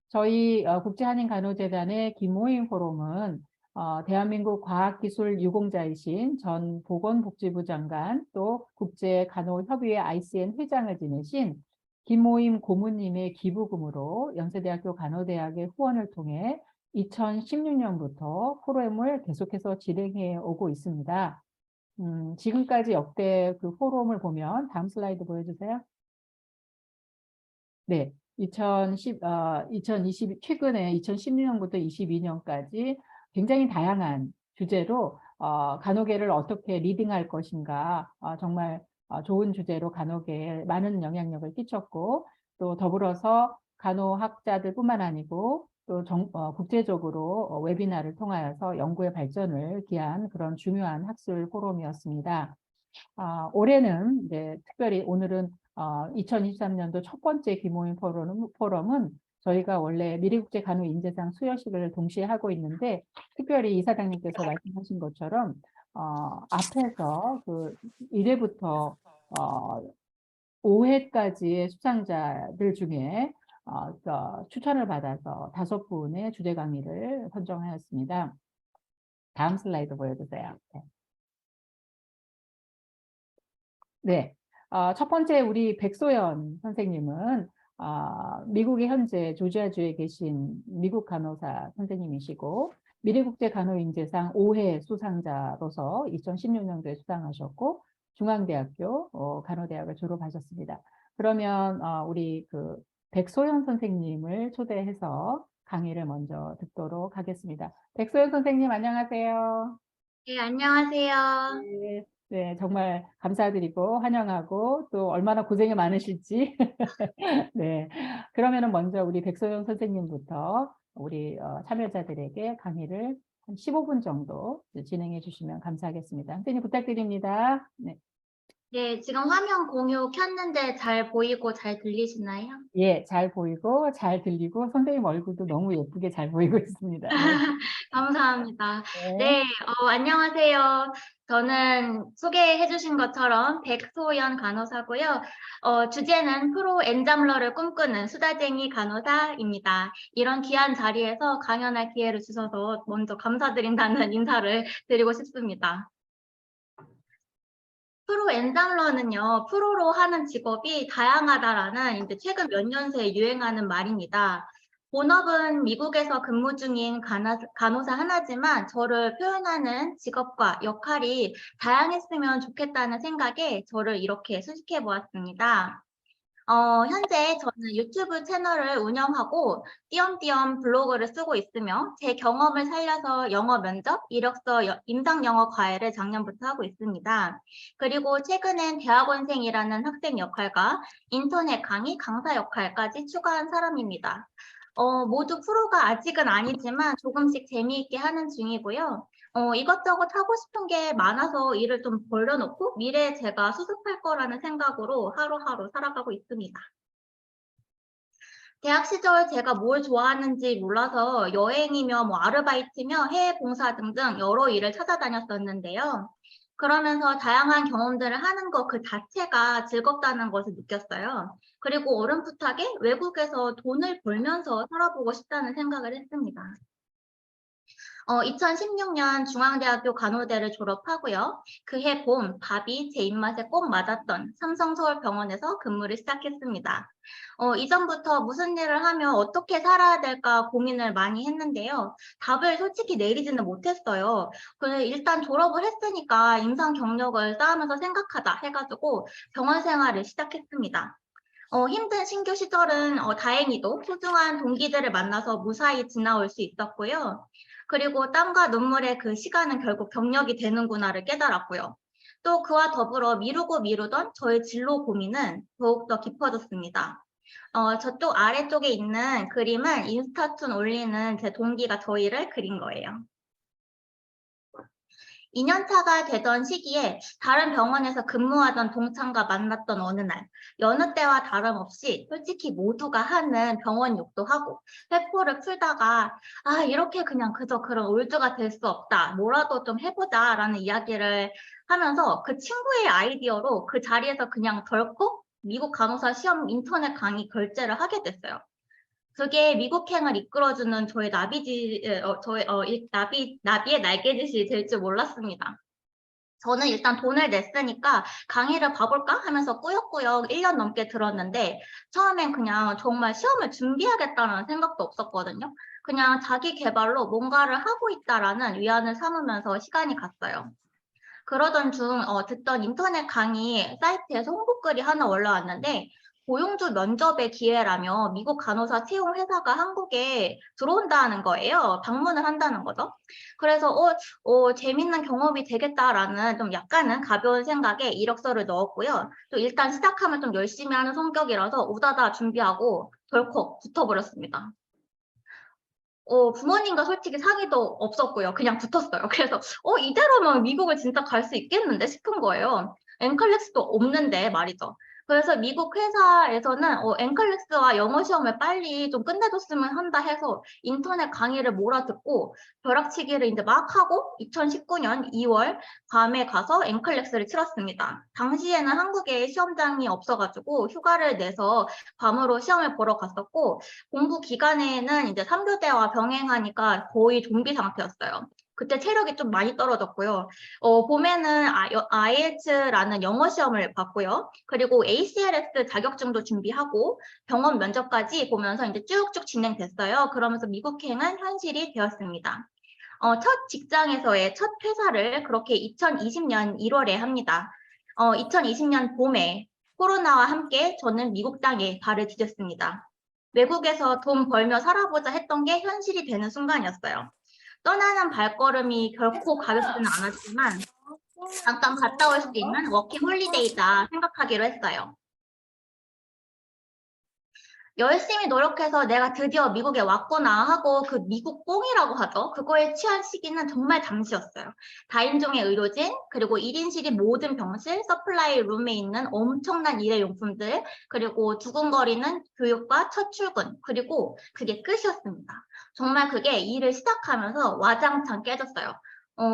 저희 국제한인간호재단의 김호인 포럼은 대한민국 과학기술 유공자이신 전 보건복지부 장관 또 국제간호협의회 ICN 회장을 지내신 김모임 고문님의 기부금으로 연세대학교 간호대학의 후원을 통해 2016년부터 프로그램을 계속해서 진행해 오고 있습니다. 지금까지 역대 그 포럼을 보면 다음 슬라이드 보여주세요. 네, 최근에 2016년부터 22년까지 굉장히 다양한 주제로 간호계를 어떻게 리딩할 것인가 정말 좋은 주제로 간호계에 많은 영향력을 끼쳤고 또 더불어서 간호학자들뿐만 아니고 또 국제적으로 웨비나를 통하여서 연구의 발전을 기한 그런 중요한 학술 포럼이었습니다. 올해는 이제 특별히 오늘은 2023년도 첫 번째 김호인 포럼은 저희가 원래 미래국제간호인재상 수여식을 동시에 하고 있는데 특별히 이사장님께서 말씀하신 것처럼 앞에서 그 1회부터 5회까지의 수상자들 중에 추천을 받아서 5분의 주제 강의를 선정하였습니다. 다음 슬라이드 보여주세요. 네. 첫 번째 우리 백소연 선생님은 미국에 현재 조지아주에 계신 미국 간호사 선생님이시고 미래국제간호인재상 5회 수상자로서 2016년도에 수상하셨고 중앙대학교 간호대학을 졸업하셨습니다. 그러면 우리 그 백소연 선생님을 초대해서 강의를 먼저 듣도록 하겠습니다. 백소연 선생님 안녕하세요. 네, 안녕하세요. 네. 네, 정말 감사드리고 환영하고 또 얼마나 고생이 많으실지. 네, 그러면은 먼저 우리 백소영 선생님부터 우리 참여자들에게 강의를 한 15분 정도 진행해 주시면 감사하겠습니다. 선생님 부탁드립니다. 네. 네, 지금 화면 공유 켰는데 잘 보이고 잘 들리시나요? 예, 잘 보이고 잘 들리고 선생님 얼굴도 너무 예쁘게 잘 보이고 있습니다. 네. 감사합니다. 네. 네, 안녕하세요. 저는 소개해 주신 것처럼 백소연 간호사고요. 주제는 프로 엔잠러를 꿈꾸는 수다쟁이 간호사입니다. 이런 귀한 자리에서 강연할 기회를 주셔서 먼저 감사드린다는 인사를 드리고 싶습니다. 프로 엔잠러는요, 프로로 하는 직업이 다양하다라는 이제 최근 몇 년 새 유행하는 말입니다. 본업은 미국에서 근무 중인 간호사 하나지만 저를 표현하는 직업과 역할이 다양했으면 좋겠다는 생각에 저를 이렇게 수식해 보았습니다. 현재 저는 유튜브 채널을 운영하고 띄엄띄엄 블로그를 쓰고 있으며 제 경험을 살려서 영어 면접, 이력서, 임상 영어 과외를 작년부터 하고 있습니다. 그리고 최근엔 대학원생이라는 학생 역할과 인터넷 강의, 강사 역할까지 추가한 사람입니다. 모두 프로가 아직은 아니지만 조금씩 재미있게 하는 중이고요. 이것저것 하고 싶은 게 많아서 일을 좀 벌려놓고 미래에 제가 수습할 거라는 생각으로 하루하루 살아가고 있습니다. 대학 시절 제가 뭘 좋아하는지 몰라서 여행이며 뭐 아르바이트며 해외 봉사 등등 여러 일을 찾아다녔었는데요. 그러면서 다양한 경험들을 하는 것 그 자체가 즐겁다는 것을 느꼈어요. 그리고 어렴풋하게 외국에서 돈을 벌면서 살아보고 싶다는 생각을 했습니다. 2016년 중앙대학교 간호대를 졸업하고요. 그해 봄 밥이 제 입맛에 꼭 맞았던 삼성서울병원에서 근무를 시작했습니다. 이전부터 무슨 일을 하며 어떻게 살아야 될까 고민을 많이 했는데요. 답을 솔직히 내리지는 못했어요. 그래서 일단 졸업을 했으니까 임상 경력을 쌓으면서 생각하자 해가지고 병원 생활을 시작했습니다. 힘든 신규 시절은 다행히도 소중한 동기들을 만나서 무사히 지나올 수 있었고요. 그리고 땀과 눈물의 그 시간은 결국 경력이 되는구나를 깨달았고요. 또 그와 더불어 미루고 미루던 저의 진로 고민은 더욱더 깊어졌습니다. 저쪽 아래쪽에 있는 그림은 인스타툰 올리는 제 동기가 저희를 그린 거예요. 2년차가 되던 시기에 다른 병원에서 근무하던 동창과 만났던 어느 날, 여느 때와 다름없이 솔직히 모두가 하는 병원 욕도 하고 회포를 풀다가 이렇게 그냥 그저 그런 올드가 될 수 없다. 뭐라도 좀 해보자 라는 이야기를 하면서 그 친구의 아이디어로 그 자리에서 그냥 덜컥 미국 간호사 시험 인터넷 강의 결제를 하게 됐어요. 그게 미국행을 이끌어주는 저의 나비의 날개짓이 될 줄 몰랐습니다. 저는 일단 돈을 냈으니까 강의를 봐볼까 하면서 꾸역꾸역 1년 넘게 들었는데 처음엔 그냥 정말 시험을 준비하겠다는 생각도 없었거든요. 그냥 자기 개발로 뭔가를 하고 있다라는 위안을 삼으면서 시간이 갔어요. 그러던 중 듣던 인터넷 강의 사이트에서 홍보글이 하나 올라왔는데 고용주 면접의 기회라며 미국 간호사 채용 회사가 한국에 들어온다는 거예요. 방문을 한다는 거죠. 그래서 재밌는 경험이 되겠다라는 좀 약간은 가벼운 생각에 이력서를 넣었고요. 또 일단 시작하면 좀 열심히 하는 성격이라서 우다다 준비하고 덜컥 붙어버렸습니다. 부모님과 솔직히 상의도 없었고요. 그냥 붙었어요. 그래서 이대로면 미국을 진짜 갈 수 있겠는데 싶은 거예요. 엔칼렉스도 없는데 말이죠. 그래서 미국 회사에서는 엔칼렉스와 영어 시험을 빨리 좀 끝내줬으면 한다 해서 인터넷 강의를 몰아듣고 벼락치기를 이제 막 하고 2019년 2월 밤에 가서 엔칼렉스를 치렀습니다. 당시에는 한국에 시험장이 없어가지고 휴가를 내서 밤으로 시험을 보러 갔었고 공부 기간에는 이제 3교대와 병행하니까 거의 좀비 상태였어요. 그때 체력이 좀 많이 떨어졌고요. 봄에는 IELTS라는 영어 시험을 봤고요. 그리고 ACLS 자격증도 준비하고 병원 면접까지 보면서 이제 쭉쭉 진행됐어요. 그러면서 미국행은 현실이 되었습니다. 첫 직장에서의 첫 퇴사를 그렇게 2020년 1월에 합니다. 2020년 봄에 코로나와 함께 저는 미국 땅에 발을 디뎠습니다. 외국에서 돈 벌며 살아보자 했던 게 현실이 되는 순간이었어요. 떠나는 발걸음이 결코 가볍지는 않았지만 잠깐 갔다 올 수 있는 워킹 홀리데이다 생각하기로 했어요. 열심히 노력해서 내가 드디어 미국에 왔구나 하고 그 미국 뽕이라고 하죠. 그거에 취한 시기는 정말 잠시였어요. 다인종의 의료진, 그리고 1인실이 모든 병실, 서플라이 룸에 있는 엄청난 일회용품들, 그리고 두근거리는 교육과 첫 출근, 그리고 그게 끝이었습니다. 정말 그게 일을 시작하면서 와장창 깨졌어요.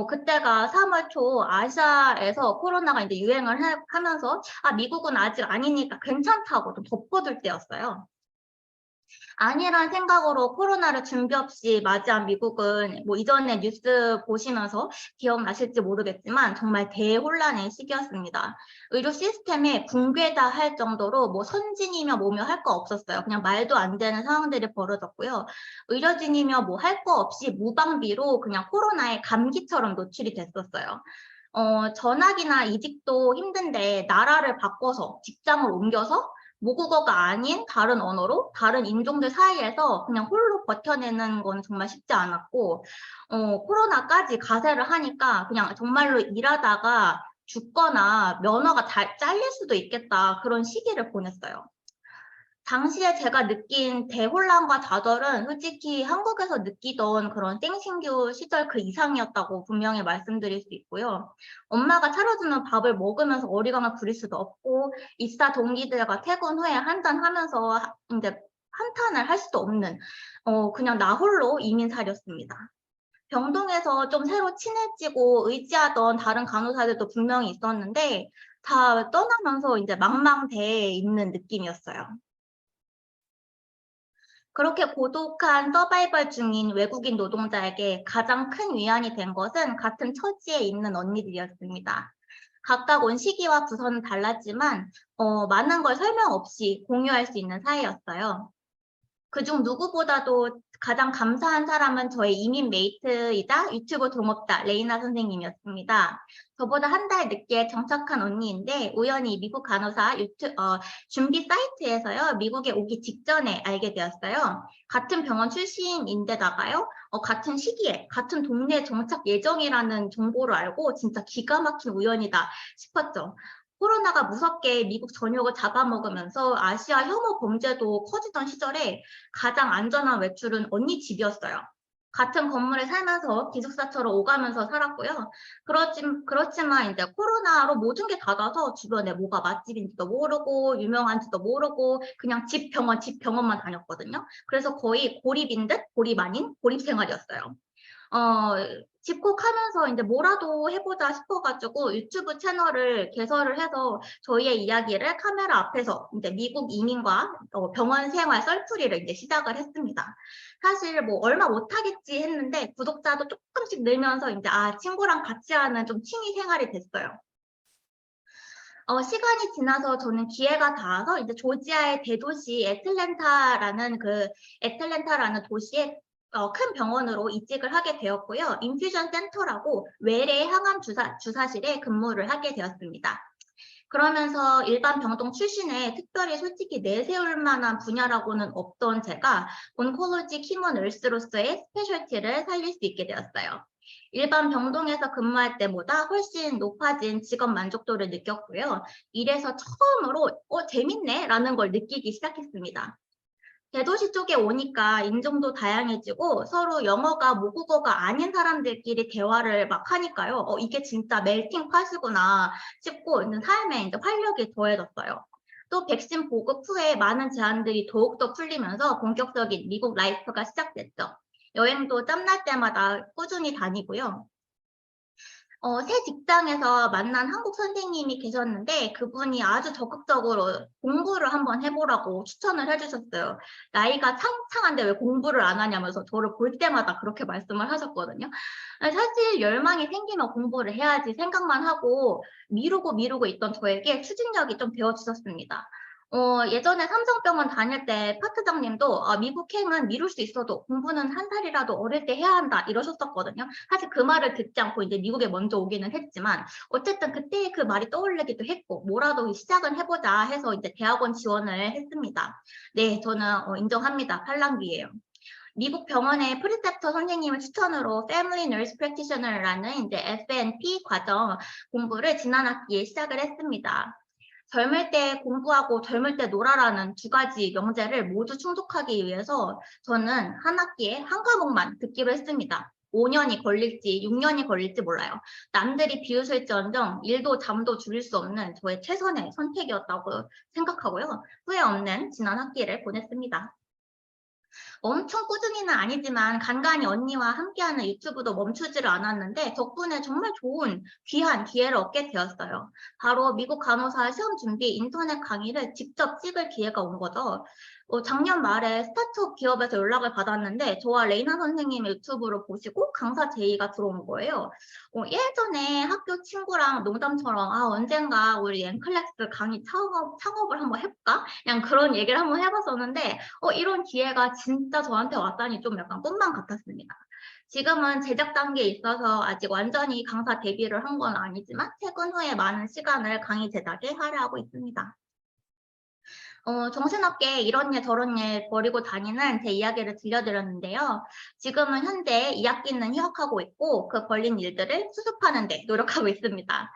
그때가 3월 초 아시아에서 코로나가 이제 유행을 하면서 미국은 아직 아니니까 괜찮다고 좀 덮어둘 때였어요. 아니란 생각으로 코로나를 준비 없이 맞이한 미국은 뭐 이전에 뉴스 보시면서 기억나실지 모르겠지만 정말 대혼란의 시기였습니다. 의료 시스템에 붕괴다 할 정도로 뭐 선진이며 뭐며 할 거 없었어요. 그냥 말도 안 되는 상황들이 벌어졌고요. 의료진이며 뭐 할 거 없이 무방비로 그냥 코로나에 감기처럼 노출이 됐었어요. 전학이나 이직도 힘든데 나라를 바꿔서 직장을 옮겨서 모국어가 아닌 다른 언어로 다른 인종들 사이에서 그냥 홀로 버텨내는 건 정말 쉽지 않았고 코로나까지 가세를 하니까 그냥 정말로 일하다가 죽거나 면허가 잘릴 수도 있겠다 그런 시기를 보냈어요. 당시에 제가 느낀 대혼란과 좌절은 솔직히 한국에서 느끼던 그런 땡신규 시절 그 이상이었다고 분명히 말씀드릴 수 있고요. 엄마가 차려주는 밥을 먹으면서 어리광을 부릴 수도 없고 입사 동기들과 퇴근 후에 한잔하면서 이제 한탄을 할 수도 없는 그냥 나 홀로 이민살이었습니다. 병동에서 좀 새로 친해지고 의지하던 다른 간호사들도 분명히 있었는데 다 떠나면서 이제 망망대해에 있는 느낌이었어요. 그렇게 고독한 서바이벌 중인 외국인 노동자에게 가장 큰 위안이 된 것은 같은 처지에 있는 언니들이었습니다. 각각 온 시기와 부서는 달랐지만 많은 걸 설명 없이 공유할 수 있는 사이였어요. 그중 누구보다도 가장 감사한 사람은 저의 이민 메이트이자 유튜브 동업자 레이나 선생님이었습니다. 저보다 한 달 늦게 정착한 언니인데 우연히 미국 간호사 준비 사이트에서요. 미국에 오기 직전에 알게 되었어요. 같은 병원 출신인데다가요. 같은 시기에 같은 동네 정착 예정이라는 정보를 알고 진짜 기가 막힌 우연이다 싶었죠. 코로나가 무섭게 미국 전역을 잡아먹으면서 아시아 혐오 범죄도 커지던 시절에 가장 안전한 외출은 언니 집이었어요. 같은 건물에 살면서 기숙사처럼 오가면서 살았고요. 그렇지만 이제 코로나로 모든 게 닫아서 주변에 뭐가 맛집인지도 모르고 유명한지도 모르고 그냥 집 병원만 다녔거든요. 그래서 거의 고립인 듯 고립 아닌 고립 생활이었어요. 집콕하면서 이제 뭐라도 해보자 싶어가지고 유튜브 채널을 개설을 해서 저희의 이야기를 카메라 앞에서 이제 미국 이민과 병원 생활 썰풀이를 이제 시작을 했습니다. 사실 뭐 얼마 못하겠지 했는데 구독자도 조금씩 늘면서 이제 친구랑 같이 하는 좀 취미 생활이 됐어요. 시간이 지나서 저는 기회가 닿아서 이제 조지아의 대도시 애틀랜타라는 도시에 큰 병원으로 이직을 하게 되었고요. 인퓨전 센터라고 외래 항암 주사실에 근무를 하게 되었습니다. 그러면서 일반 병동 출신에 특별히 솔직히 내세울 만한 분야라고는 없던 제가 온콜로지 키모 널스로서의 스페셜티를 살릴 수 있게 되었어요. 일반 병동에서 근무할 때보다 훨씬 높아진 직업 만족도를 느꼈고요. 이래서 처음으로 재밌네 라는 걸 느끼기 시작했습니다. 대도시 쪽에 오니까 인종도 다양해지고 서로 영어가 모국어가 아닌 사람들끼리 대화를 막 하니까요. 이게 진짜 멜팅 팟이구나 싶고 삶에 이제 활력이 더해졌어요. 또 백신 보급 후에 많은 제한들이 더욱더 풀리면서 본격적인 미국 라이프가 시작됐죠. 여행도 짬날 때마다 꾸준히 다니고요. 새 직장에서 만난 한국 선생님이 계셨는데 그분이 아주 적극적으로 공부를 한번 해보라고 추천을 해주셨어요. 나이가 창창한데 왜 공부를 안 하냐면서 저를 볼 때마다 그렇게 말씀을 하셨거든요. 사실 열망이 생기면 공부를 해야지 생각만 하고 미루고 있던 저에게 추진력이 좀 되어주셨습니다. 예전에 삼성병원 다닐 때 파트장님도 미국행은 미룰 수 있어도 공부는 한 살이라도 어릴 때 해야 한다 이러셨었거든요. 사실 그 말을 듣지 않고 이제 미국에 먼저 오기는 했지만 어쨌든 그때 그 말이 떠올리기도 했고 뭐라도 시작은 해보자 해서 이제 대학원 지원을 했습니다. 네, 저는 인정합니다. 팔랑귀예요. 미국 병원의 프리셉터 선생님의 추천으로 Family Nurse Practitioner라는 이제 FNP 과정 공부를 지난 학기에 시작을 했습니다. 젊을 때 공부하고 젊을 때 놀아라는 두 가지 명제를 모두 충족하기 위해서 저는 한 학기에 한 과목만 듣기로 했습니다. 5년이 걸릴지 6년이 걸릴지 몰라요. 남들이 비웃을지언정 일도 잠도 줄일 수 없는 저의 최선의 선택이었다고 생각하고요. 후회 없는 지난 학기를 보냈습니다. 엄청 꾸준히는 아니지만 간간히 언니와 함께하는 유튜브도 멈추지를 않았는데 덕분에 정말 좋은 귀한 기회를 얻게 되었어요. 바로 미국 간호사 시험 준비 인터넷 강의를 직접 찍을 기회가 온 거죠. 작년 말에 스타트업 기업에서 연락을 받았는데 저와 레이나 선생님의 유튜브를 보시고 강사 제의가 들어온 거예요. 예전에 학교 친구랑 농담처럼 언젠가 우리 엠클래스 강의 창업을 한번 해볼까? 그냥 그런 얘기를 한번 해봤었는데 이런 기회가 진짜 저한테 왔다니 좀 약간 꿈만 같았습니다. 지금은 제작 단계에 있어서 아직 완전히 강사 데뷔를 한 건 아니지만 퇴근 후에 많은 시간을 강의 제작에 할애하고 있습니다. 정신없게 이런 일 저런 일 벌이고 다니는 제 이야기를 들려드렸는데요. 지금은 현재 2학기는 휴학하고 있고 그 벌린 일들을 수습하는 데 노력하고 있습니다.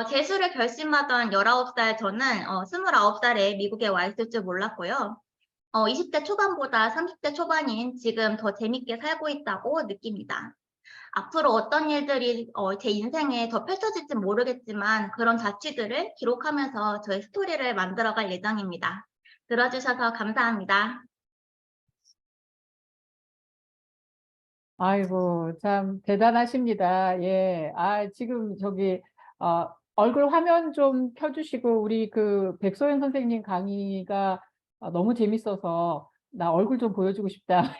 재수를 결심하던 19살 저는 29살에 미국에 와 있을 줄 몰랐고요. 20대 초반보다 30대 초반인 지금 더 재밌게 살고 있다고 느낍니다. 앞으로 어떤 일들이 제 인생에 더 펼쳐질지 모르겠지만 그런 자취들을 기록하면서 저의 스토리를 만들어갈 예정입니다. 들어주셔서 감사합니다. 아이고, 참 대단하십니다. 예. 지금 얼굴 화면 좀 켜주시고, 우리 그 백소연 선생님 강의가 너무 재밌어서 나 얼굴 좀 보여주고 싶다.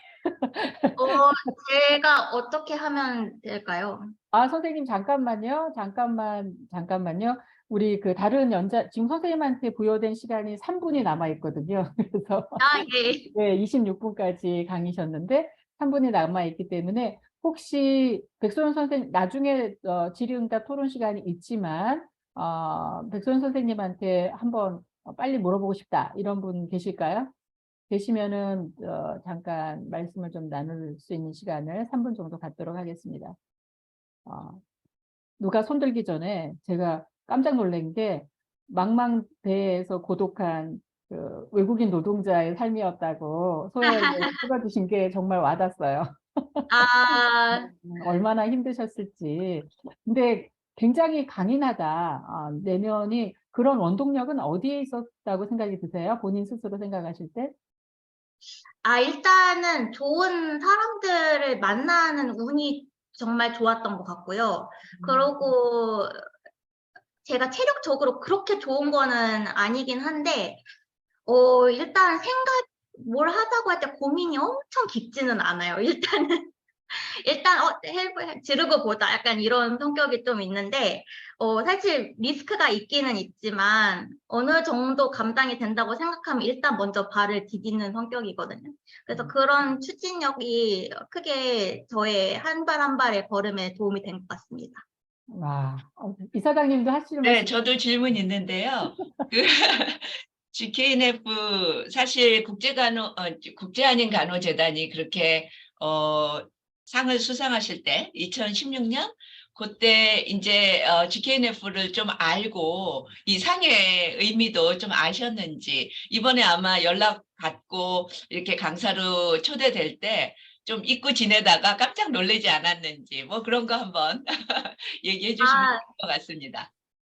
제가 어떻게 하면 될까요? 선생님 잠깐만요. 우리 그 다른 지금 선생님한테 부여된 시간이 3분이 남아 있거든요. 그래서 예. 네, 26분까지 강의셨는데 3분이 남아 있기 때문에 혹시 백소연 선생님 나중에 질의응답 토론 시간이 있지만 백소연 선생님한테 한번 빨리 물어보고 싶다 이런 분 계실까요? 계시면은 잠깐 말씀을 좀 나눌 수 있는 시간을 3분 정도 갖도록 하겠습니다. 누가 손들기 전에 제가 깜짝 놀란 게 망망대해에서 고독한 그 외국인 노동자의 삶이었다고 소연을 찍어주신 게 정말 와닿았어요. 얼마나 힘드셨을지. 근데 굉장히 강인하다. 내면이 그런 원동력은 어디에 있었다고 생각이 드세요? 본인 스스로 생각하실 때? 일단은 좋은 사람들을 만나는 운이 정말 좋았던 것 같고요. 그리고 제가 체력적으로 그렇게 좋은 거는 아니긴 한데 일단 뭘 하자고 할 때 고민이 엄청 깊지는 않아요. 일단 지르고 보자 약간 이런 성격이 좀 있는데 사실 리스크가 있기는 있지만 어느 정도 감당이 된다고 생각하면 일단 먼저 발을 디디는 성격이거든요. 그래서 그런 추진력이 크게 저의 한 발 한 발의 걸음에 도움이 된 것 같습니다. 와, 이사장님도 하시는 네, 말씀. 저도 질문 있는데요. 그 GKNF 사실 국제한인 간호재단이 그렇게 상을 수상하실 때 2016년 그때 이제 GKNF를 좀 알고 이 상의 의미도 좀 아셨는지, 이번에 아마 연락 받고 이렇게 강사로 초대될 때 좀 잊고 지내다가 깜짝 놀라지 않았는지 뭐 그런 거 한번 얘기해 주시면 좋을 것 같습니다.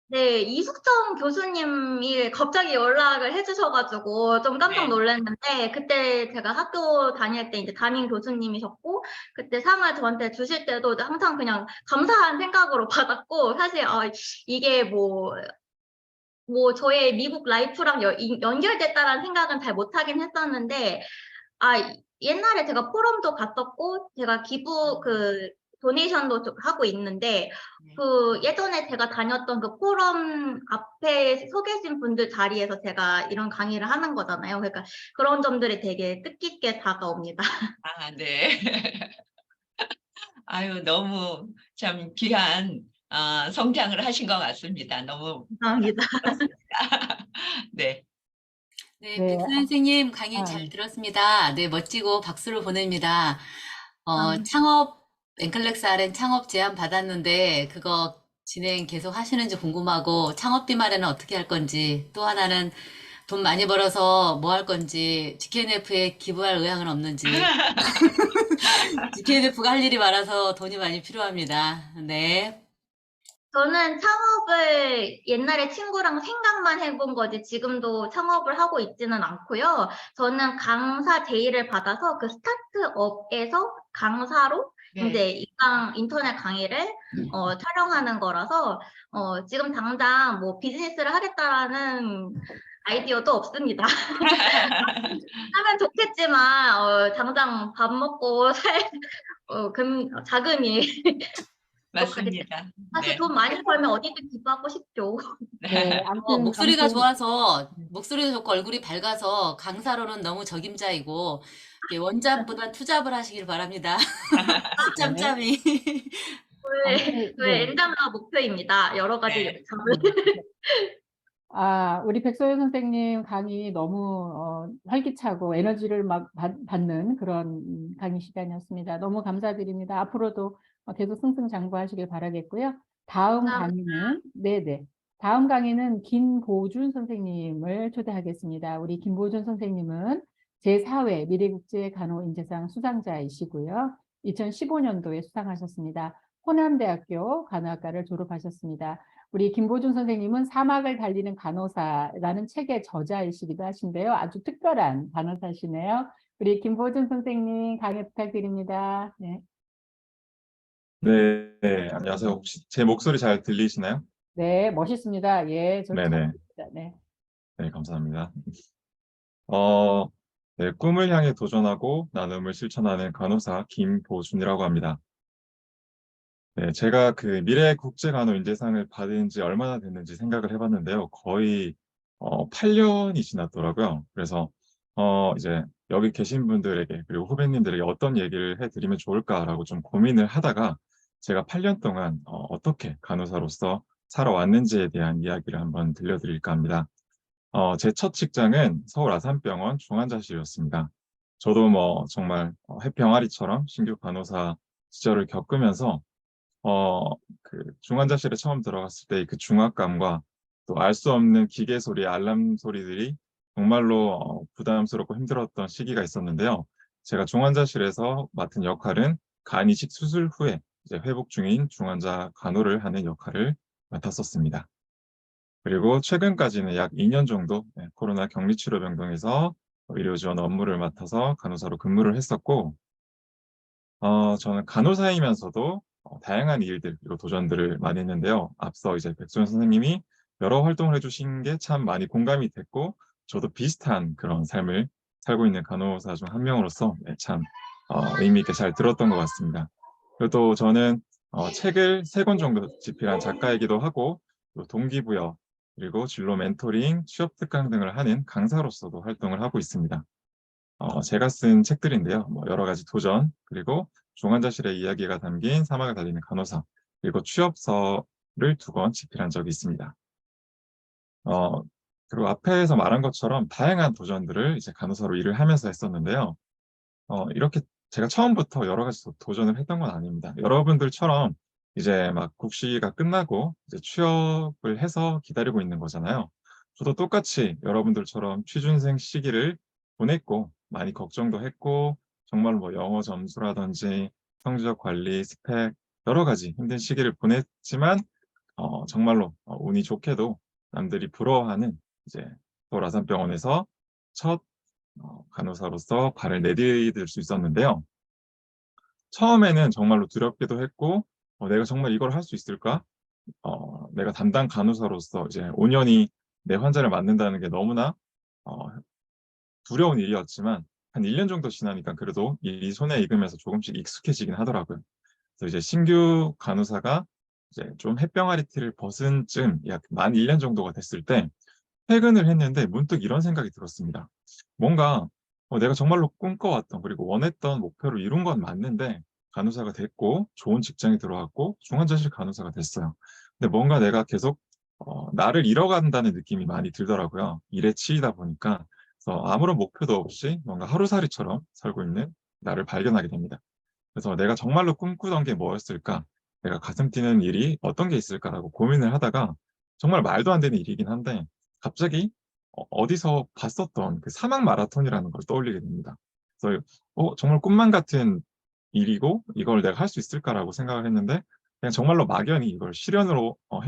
네, 이숙정 교수님이 갑자기 연락을 해주셔가지고 좀 깜짝 네. 놀랐는데, 그때 제가 학교 다닐 때 이제 담임 교수님이셨고, 그때 상을 저한테 주실 때도 항상 그냥 감사한 생각으로 받았고, 사실 이게 저의 미국 라이프랑 연결됐다라는 생각은 잘 못하긴 했었는데, 옛날에 제가 포럼도 갔었고, 제가 도네이션도 하고 있는데, 예전에 제가 다녔던 그 포럼 앞에 서 계신 분들 자리에서 제가 이런 강의를 하는 거잖아요. 그러니까 그런 점들이 되게 뜻깊게 다가옵니다. 아, 네. 아유, 너무 참 귀한 성장을 하신 것 같습니다. 너무 감사합니다. 네. 네, 네. 백선 선생님 강의 아, 잘 들었습니다. 네, 멋지고 박수를 보냅니다. 감사합니다. 엔클렉스 RN 창업 제안 받았는데 그거 진행 계속 하시는지 궁금하고 창업비 마련은 어떻게 할 건지, 또 하나는 돈 많이 벌어서 뭐 할 건지, GKNF에 기부할 의향은 없는지. GKNF가 할 일이 많아서 돈이 많이 필요합니다. 네. 저는 창업을 옛날에 친구랑 생각만 해본 거지 지금도 창업을 하고 있지는 않고요. 저는 강사 제의를 받아서 그 스타트업에서 강사로 네. 이제 인터넷 강의를 촬영하는 거라서 지금 당장 뭐 비즈니스를 하겠다라는 아이디어도 없습니다. 하면 좋겠지만 당장 밥 먹고 자금이 부족하기 때문에 맞습니다. 사실 네. 돈 많이 벌면 어디든 기부하고 싶죠. 네, 아무튼 목소리가 좋아서, 목소리가 좋고 얼굴이 밝아서 강사로는 너무 적임자이고, 이게 원잡보다 투잡을 하시길 바랍니다. 짬짬이. 아무튼, 저의 네. 엔장과 목표입니다. 여러 가지 네. 점을. 우리 백소연 선생님 강의 너무 활기차고 에너지를 막 받는 그런 강의 시간이었습니다. 너무 감사드립니다. 앞으로도 계속 승승장구하시길 바라겠고요. 다음 감사합니다. 강의는 네네. 다음 강의는 김보준 선생님을 초대하겠습니다. 우리 김보준 선생님은 제4회 미래국제간호인재상 수상자이시고요. 2015년도에 수상하셨습니다. 호남대학교 간호학과를 졸업하셨습니다. 우리 김보준 선생님은 사막을 달리는 간호사라는 책의 저자이시기도 하신데요. 아주 특별한 간호사시네요. 우리 김보준 선생님 강의 부탁드립니다. 네, 네, 안녕하세요. 혹시 제 목소리 잘 들리시나요? 네 멋있습니다. 예, 저 잘 네네. 들립니다. 네. 네, 감사합니다. 어, 네, 꿈을 향해 도전하고 나눔을 실천하는 간호사 김보준이라고 합니다. 네, 제가 그 미래국제간호인재상을 받은 지 얼마나 됐는지 생각을 해봤는데요. 거의 8년이 지났더라고요. 그래서 이제 여기 계신 분들에게 그리고 후배님들에게 어떤 얘기를 해드리면 좋을까라고 좀 고민을 하다가 제가 8년 동안 어떻게 간호사로서 살아왔는지에 대한 이야기를 한번 들려드릴까 합니다. 제 첫 직장은 서울 아산병원 중환자실이었습니다. 저도 뭐 정말 해병아리처럼 신규 간호사 시절을 겪으면서 그 중환자실에 처음 들어갔을 때 그 중압감과 또 알 수 없는 기계 소리, 알람 소리들이 정말로 부담스럽고 힘들었던 시기가 있었는데요. 제가 중환자실에서 맡은 역할은 간 이식 수술 후에 이제 회복 중인 중환자 간호를 하는 역할을 맡았었습니다. 그리고 최근까지는 약 2년 정도 코로나 격리치료병동에서 의료 지원 업무를 맡아서 간호사로 근무를 했었고, 저는 간호사이면서도 다양한 일들 그리고 도전들을 많이 했는데요. 앞서 이제 백소연 선생님이 여러 활동을 해주신 게 참 많이 공감이 됐고 저도 비슷한 그런 삶을 살고 있는 간호사 중 한 명으로서 참 의미 있게 잘 들었던 것 같습니다. 그리고 또 저는 책을 3권 정도 집필한 작가이기도 하고 또 동기부여 그리고 진로 멘토링, 취업 특강 등을 하는 강사로서도 활동을 하고 있습니다. 제가 쓴 책들인데요. 뭐 여러 가지 도전, 그리고 중환자실의 이야기가 담긴 사막을 달리는 간호사, 그리고 취업서를 2권 집필한 적이 있습니다. 그리고 앞에서 말한 것처럼 다양한 도전들을 이제 간호사로 일을 하면서 했었는데요. 이렇게 제가 처음부터 여러 가지 도전을 했던 건 아닙니다. 여러분들처럼 이제 막 국시가 끝나고 이제 취업을 해서 기다리고 있는 거잖아요. 저도 똑같이 여러분들처럼 취준생 시기를 보냈고 많이 걱정도 했고 정말 뭐 영어 점수라든지 성적 관리, 스펙 여러 가지 힘든 시기를 보냈지만 정말로 운이 좋게도 남들이 부러워하는 이제 서울 아산병원에서 첫 간호사로서 발을 내디딜 수 있었는데요. 처음에는 정말로 두렵기도 했고 내가 정말 이걸 할 수 있을까? 내가 담당 간호사로서 이제 5년이 내 환자를 맡는다는 게 너무나 어, 두려운 일이었지만 한 1년 정도 지나니까 그래도 일이 손에 익으면서 조금씩 익숙해지긴 하더라고요. 그래서 이제 신규 간호사가 이제 좀 햇병아리 티를 벗은 쯤 약 만 1년 정도가 됐을 때 퇴근을 했는데 문득 이런 생각이 들었습니다. 뭔가 내가 정말로 꿈꿔왔던 그리고 원했던 목표를 이룬 건 맞는데 간호사가 됐고 좋은 직장에 들어왔고 중환자실 간호사가 됐어요. 근데 뭔가 내가 계속 나를 잃어간다는 느낌이 많이 들더라고요. 일에 치이다 보니까. 그래서 아무런 목표도 없이 뭔가 하루살이처럼 살고 있는 나를 발견하게 됩니다. 그래서 내가 정말로 꿈꾸던 게 뭐였을까? 내가 가슴 뛰는 일이 어떤 게 있을까라고 고민을 하다가 정말 말도 안 되는 일이긴 한데 갑자기 어디서 봤었던 그 사막 마라톤이라는 걸 떠올리게 됩니다. 그래서 정말 꿈만 같은 일이고 이걸 내가 할 수 있을까라고 생각을 했는데 그냥 정말로 막연히 이걸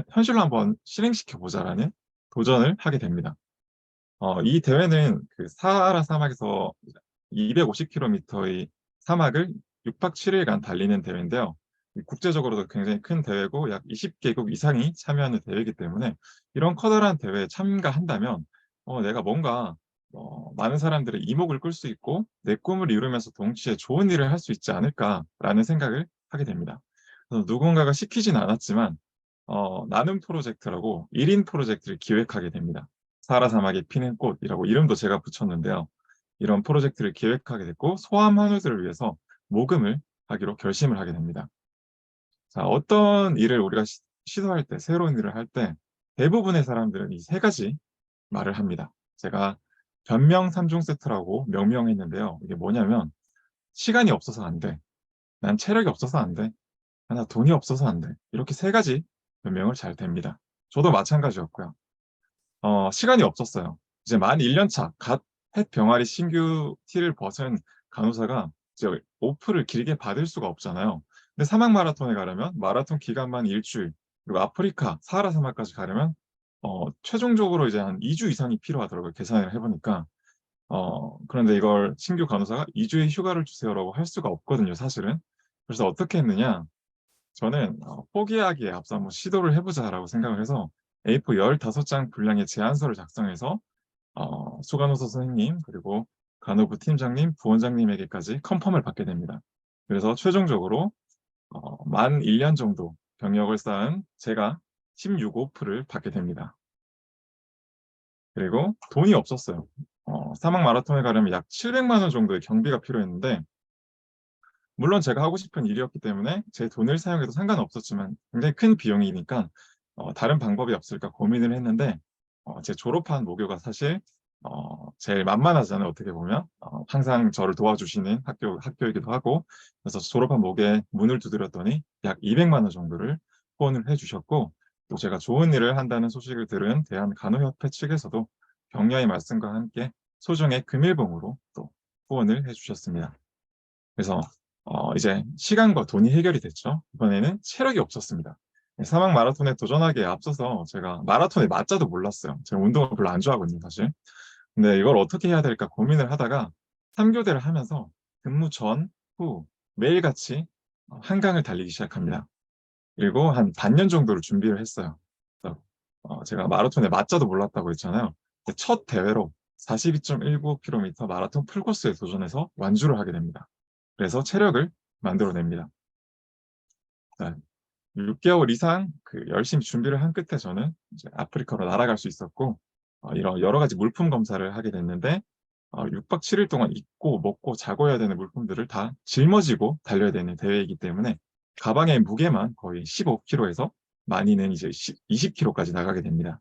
현실로 한번 실행시켜 보자라는 도전을 하게 됩니다. 이 대회는 그 사하라 사막에서 250km의 사막을 6박 7일간 달리는 대회인데요. 국제적으로도 굉장히 큰 대회고 약 20개국 이상이 참여하는 대회이기 때문에 이런 커다란 대회에 참가한다면 내가 뭔가 많은 사람들의 이목을 끌 수 있고 내 꿈을 이루면서 동시에 좋은 일을 할 수 있지 않을까라는 생각을 하게 됩니다. 그래서 누군가가 시키진 않았지만 나눔 프로젝트라고 1인 프로젝트를 기획하게 됩니다. 사하라 사막에 피는 꽃이라고 이름도 제가 붙였는데요. 이런 프로젝트를 기획하게 됐고 소아암 환우들을 위해서 모금을 하기로 결심을 하게 됩니다. 자, 어떤 일을 우리가 시도할 때, 새로운 일을 할 때 대부분의 사람들은 이 3가지 말을 합니다. 제가 변명 3중 세트라고 명명했는데요. 이게 뭐냐면 시간이 없어서 안 돼. 난 체력이 없어서 안 돼. 나 돈이 없어서 안 돼. 이렇게 3가지 변명을 잘 댑니다. 저도 마찬가지였고요. 시간이 없었어요. 이제 만 1년 차, 갓 햇 병아리 신규 티를 벗은 간호사가 이제 오프를 길게 받을 수가 없잖아요. 근데 사막 마라톤에 가려면 마라톤 기간만 일주일, 그리고 아프리카, 사하라 사막까지 가려면 최종적으로 이제 한 2주 이상이 필요하더라고요. 계산을 해보니까. 그런데 이걸 신규 간호사가 2주의 휴가를 주세요라고 할 수가 없거든요, 사실은. 그래서 어떻게 했느냐? 저는 포기하기에 앞서 한번 시도를 해보자라고 생각을 해서 A4 15장 분량의 제안서를 작성해서 수간호사 선생님 그리고 간호부 팀장님, 부원장님에게까지 컨펌을 받게 됩니다. 그래서 최종적으로 만 1년 정도 경력을 쌓은 제가 16오프를 받게 됩니다. 그리고 돈이 없었어요. 사막 마라톤에 가려면 약 700만 원 정도의 경비가 필요했는데 물론 제가 하고 싶은 일이었기 때문에 제 돈을 사용해도 상관없었지만 굉장히 큰 비용이니까 다른 방법이 없을까 고민을 했는데 제 졸업한 모교가 사실 제일 만만하잖아요. 어떻게 보면 항상 저를 도와주시는 학교이기도 하고 그래서 졸업한 모교에 문을 두드렸더니 약 200만 원 정도를 후원을 해주셨고 또 제가 좋은 일을 한다는 소식을 들은 대한간호협회 측에서도 격려의 말씀과 함께 소정의 금일봉으로 또 후원을 해주셨습니다. 그래서 이제 시간과 돈이 해결이 됐죠. 이번에는 체력이 없었습니다. 사막 마라톤에 도전하기에 앞서서 제가 마라톤의 맞자도 몰랐어요. 제가 운동을 별로 안 좋아하거든요, 사실. 근데 이걸 어떻게 해야 될까 고민을 하다가 3교대를 하면서 근무 전, 후 매일같이 한강을 달리기 시작합니다. 그리고 한 반년 정도를 준비를 했어요. 그래서 제가 마라톤의 맞자도 몰랐다고 했잖아요. 근데 첫 대회로 42.19km 마라톤 풀코스에 도전해서 완주를 하게 됩니다. 그래서 체력을 만들어냅니다. 자, 6개월 이상 열심히 준비를 한 끝에 저는 이제 아프리카로 날아갈 수 있었고, 이런 여러 가지 물품 검사를 하게 됐는데, 6박 7일 동안 입고 먹고 자고 해야 되는 물품들을 다 짊어지고 달려야 되는 대회이기 때문에 가방의 무게만 거의 15kg에서 많이는 이제 20kg까지 나가게 됩니다.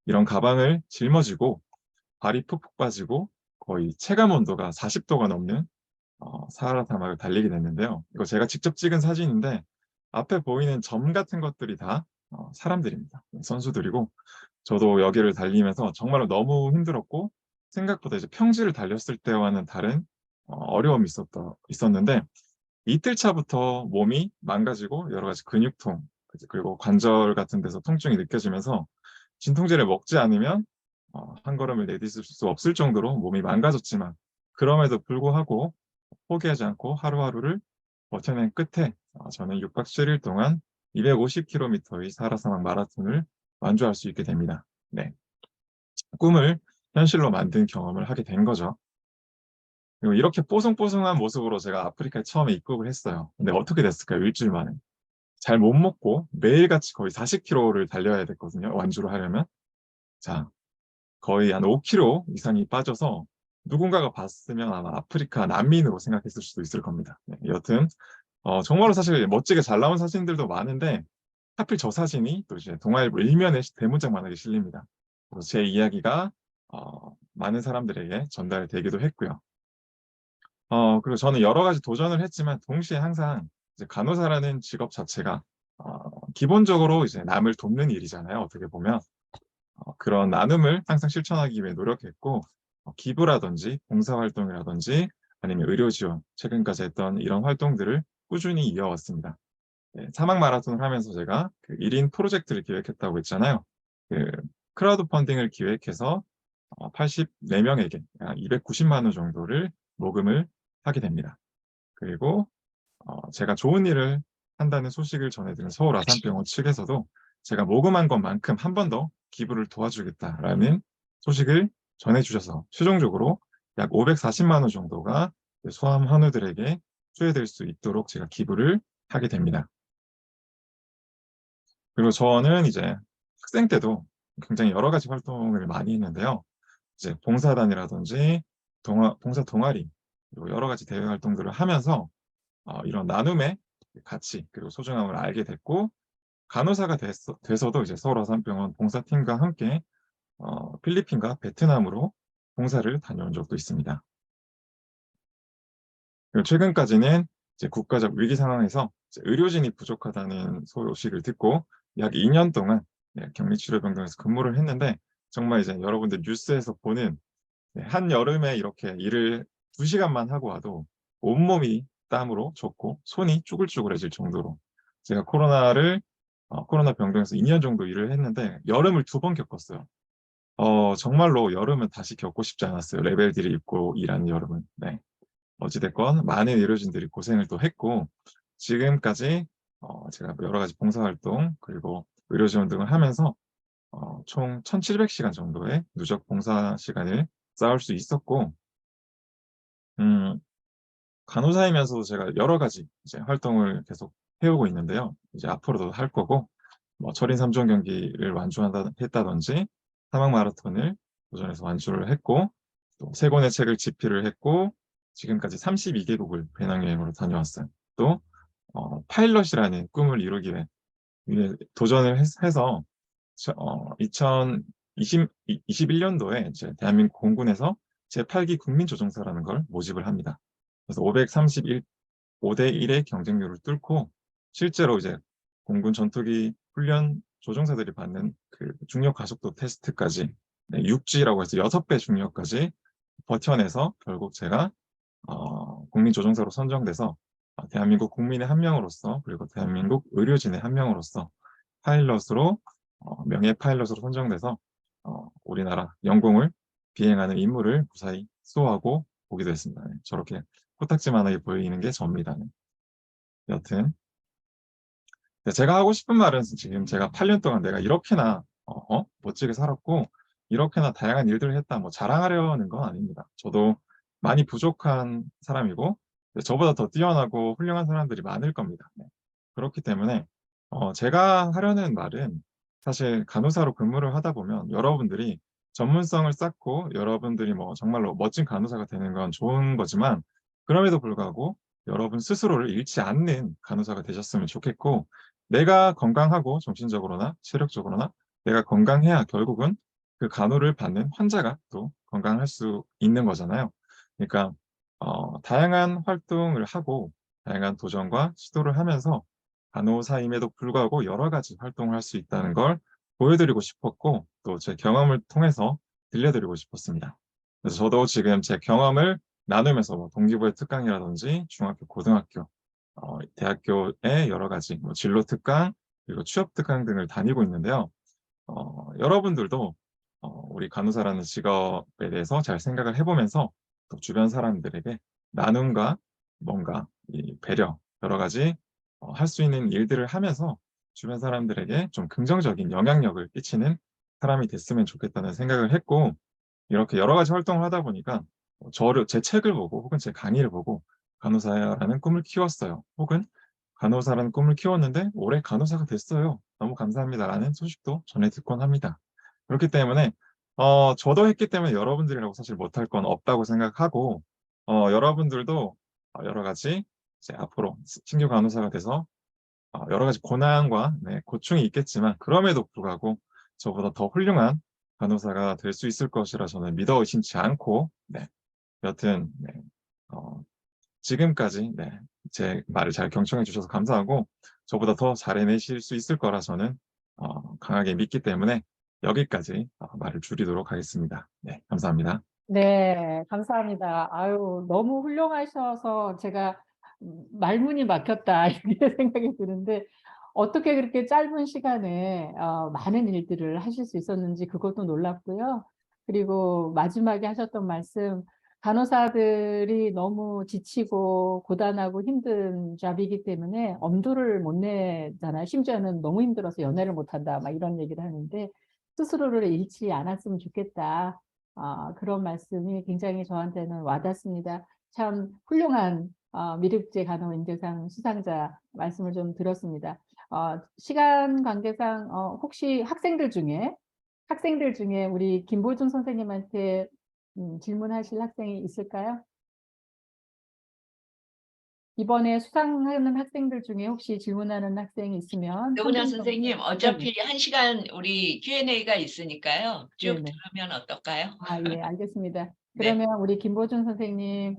이런 가방을 짊어지고 발이 푹푹 빠지고 거의 체감 온도가 40도가 넘는 사하라 사막을 달리게 됐는데요. 이거 제가 직접 찍은 사진인데 앞에 보이는 점 같은 것들이 다 사람들입니다. 선수들이고 저도 여기를 달리면서 정말로 너무 힘들었고 생각보다 이제 평지를 달렸을 때와는 다른 어려움이 있었는데 이틀 차부터 몸이 망가지고 여러 가지 근육통 그리고 관절 같은 데서 통증이 느껴지면서 진통제를 먹지 않으면 한 걸음을 내딛을 수 없을 정도로 몸이 망가졌지만 그럼에도 불구하고 포기하지 않고 하루하루를 버텨낸 끝에 저는 6박 7일 동안 250km의 사하라 사막 마라톤을 완주할 수 있게 됩니다. 네. 꿈을 현실로 만든 경험을 하게 된 거죠. 그리고 이렇게 뽀송뽀송한 모습으로 제가 아프리카에 처음에 입국을 했어요. 근데 어떻게 됐을까요? 일주일 만에. 잘 못 먹고 매일같이 거의 40km를 달려야 됐거든요. 완주를 하려면. 자, 거의 한 5kg 이상이 빠져서 누군가가 봤으면 아마 아프리카 난민으로 생각했을 수도 있을 겁니다. 네, 여튼 정말로 사실 멋지게 잘 나온 사진들도 많은데 하필 저 사진이 또 이제 동아일보 일면에 대문짝만하게 실립니다. 그래서 제 이야기가 많은 사람들에게 전달되기도 했고요. 그리고 저는 여러 가지 도전을 했지만 동시에 항상 이제 간호사라는 직업 자체가 기본적으로 이제 남을 돕는 일이잖아요. 어떻게 보면 그런 나눔을 항상 실천하기 위해 노력했고 기부라든지 봉사활동이라든지 아니면 의료 지원 최근까지 했던 이런 활동들을 꾸준히 이어왔습니다. 네, 사막 마라톤을 하면서 제가 1인 프로젝트를 기획했다고 했잖아요. 크라우드 펀딩을 기획해서 84명에게 290만 원 정도를 모금을 하게 됩니다. 그리고 제가 좋은 일을 한다는 소식을 전해드린 서울 아산병원 측에서도 제가 모금한 것만큼 한 번 더 기부를 도와주겠다라는 소식을 전해주셔서 최종적으로 약 540만 원 정도가 소아암 환우들에게 수혜될 수 있도록 제가 기부를 하게 됩니다. 그리고 저는 이제 학생 때도 굉장히 여러 가지 활동을 많이 했는데요. 이제 봉사단이라든지 봉사 동아리 그리고 여러 가지 대외 활동들을 하면서 이런 나눔의 가치 그리고 소중함을 알게 됐고 간호사가 돼서도 이제 서울 아산병원 봉사팀과 함께 필리핀과 베트남으로 봉사를 다녀온 적도 있습니다. 그리고 최근까지는 이제 국가적 위기 상황에서 이제 의료진이 부족하다는 소식을 듣고 약 2년 동안 격리치료병동에서 근무를 했는데 정말 이제 여러분들 뉴스에서 보는 한여름에 이렇게 일을 2시간만 하고 와도 온몸이 땀으로 젖고 손이 쭈글쭈글해질 정도로 제가 코로나 병동에서 2년 정도 일을 했는데 여름을 2번 겪었어요. 정말로 여름은 다시 겪고 싶지 않았어요. 레벨D를 입고 일하는 여름은. 네. 어찌됐건 많은 의료진들이 고생을 또 했고 지금까지 제가 여러 가지 봉사활동 그리고 의료 지원 등을 하면서 총 1700시간 정도의 누적 봉사 시간을 쌓을 수 있었고 간호사이면서도 제가 여러 가지 이제 활동을 계속 해오고 있는데요. 이제 앞으로도 할 거고 뭐 철인 3종 경기를 했다든지 사막 마라톤을 도전해서 완주를 했고 또 3권의 책을 집필을 했고 지금까지 32개국을 배낭여행으로 다녀왔어요. 또 파일럿이라는 꿈을 이루기 위해 도전을 해서 2021년도에 이제 대한민국 공군에서 제8기 국민조종사라는 걸 모집을 합니다. 그래서 531, 5대1의 경쟁률을 뚫고 실제로 이제 공군 전투기 훈련 조종사들이 받는 그 중력 가속도 테스트까지 6G라고 해서 6배 중력까지 버텨내서 결국 제가 국민조종사로 선정돼서 대한민국 국민의 한 명으로서 그리고 대한민국 의료진의 한 명으로서 파일럿으로 명예 파일럿으로 선정돼서 우리나라 영공을 비행하는 임무를 무사히 수호하고 오기도 했습니다. 저렇게 코딱지만하게 보이는 게 접니다. 여튼 제가 하고 싶은 말은 지금 제가 8년 동안 내가 이렇게나 멋지게 살았고 이렇게나 다양한 일들을 했다 뭐 자랑하려는 건 아닙니다. 저도 많이 부족한 사람이고 저보다 더 뛰어나고 훌륭한 사람들이 많을 겁니다. 네. 그렇기 때문에 제가 하려는 말은 사실 간호사로 근무를 하다 보면 여러분들이 전문성을 쌓고 여러분들이 뭐 정말로 멋진 간호사가 되는 건 좋은 거지만 그럼에도 불구하고 여러분 스스로를 잃지 않는 간호사가 되셨으면 좋겠고 내가 건강하고 정신적으로나 체력적으로나 내가 건강해야 결국은 그 간호를 받는 환자가 또 건강할 수 있는 거잖아요. 그러니까 다양한 활동을 하고 다양한 도전과 시도를 하면서 간호사임에도 불구하고 여러 가지 활동을 할 수 있다는 걸 보여드리고 싶었고 또 제 경험을 통해서 들려드리고 싶었습니다. 그래서 저도 지금 제 경험을 나누면서 뭐 동기부여 특강이라든지 중학교, 고등학교, 대학교의 여러 가지 뭐 진로 특강 그리고 취업 특강 등을 다니고 있는데요. 여러분들도 우리 간호사라는 직업에 대해서 잘 생각을 해보면서 또 주변 사람들에게 나눔과 뭔가 이 배려 여러 가지 할 수 있는 일들을 하면서 주변 사람들에게 좀 긍정적인 영향력을 끼치는 사람이 됐으면 좋겠다는 생각을 했고 이렇게 여러 가지 활동을 하다 보니까 제 책을 보고 혹은 제 강의를 보고 간호사라는 꿈을 키웠어요. 혹은 간호사라는 꿈을 키웠는데 올해 간호사가 됐어요. 너무 감사합니다라는 소식도 전해 듣곤 합니다. 그렇기 때문에 저도 했기 때문에 여러분들이라고 사실 못할 건 없다고 생각하고 여러분들도 여러 가지 이제 앞으로 신규 간호사가 돼서 여러 가지 고난과 고충이 있겠지만 그럼에도 불구하고 저보다 더 훌륭한 간호사가 될 수 있을 것이라 저는 믿어 의심치 않고 여튼 지금까지 제 말을 잘 경청해 주셔서 감사하고 저보다 더 잘 해내실 수 있을 거라 저는 강하게 믿기 때문에 여기까지 말을 줄이도록 하겠습니다. 네, 감사합니다. 네, 감사합니다. 아유, 너무 훌륭하셔서 제가 말문이 막혔다 이렇게 생각이 드는데 어떻게 그렇게 짧은 시간에 많은 일들을 하실 수 있었는지 그것도 놀랍고요. 그리고 마지막에 하셨던 말씀, 간호사들이 너무 지치고 고단하고 힘든 잡이기 때문에 엄두를 못 내잖아요. 심지어는 너무 힘들어서 연애를 못한다 막 이런 얘기를 하는데 스스로를 잃지 않았으면 좋겠다. 그런 말씀이 굉장히 저한테는 와닿습니다. 참 훌륭한 미륵제 간호인재상 수상자 말씀을 좀 들었습니다. 시간 관계상 혹시 학생들 중에 우리 김보준 선생님한테 질문하실 학생이 있을까요? 이번에 수상하는 학생들 중에 혹시 질문하는 학생이 있으면 노은아 선생님. 선생님, 어차피 1시간 우리 Q&A가 있으니까요. 쭉 네네. 들으면 어떨까요? 예, 알겠습니다. 네. 그러면 우리 김보준 선생님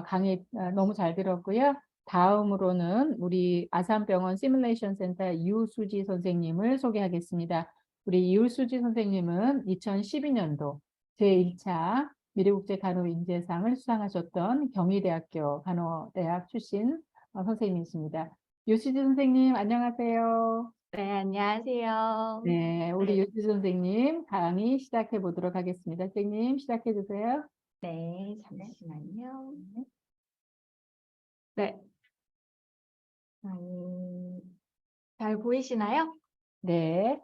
강의 너무 잘 들었고요. 다음으로는 우리 아산병원 시뮬레이션 센터 이우수지 선생님을 소개하겠습니다. 우리 이우수지 선생님은 2012년도 제1차 미래국제 간호인재상을 수상하셨던 경희대학교 간호대학 출신 선생님이십니다. 이우수지 선생님 안녕하세요. 네, 안녕하세요. 네, 우리 이우수지 선생님 강의 시작해 보도록 하겠습니다. 선생님 시작해 주세요. 네, 잠시만요. 네. 잘 보이시나요? 네.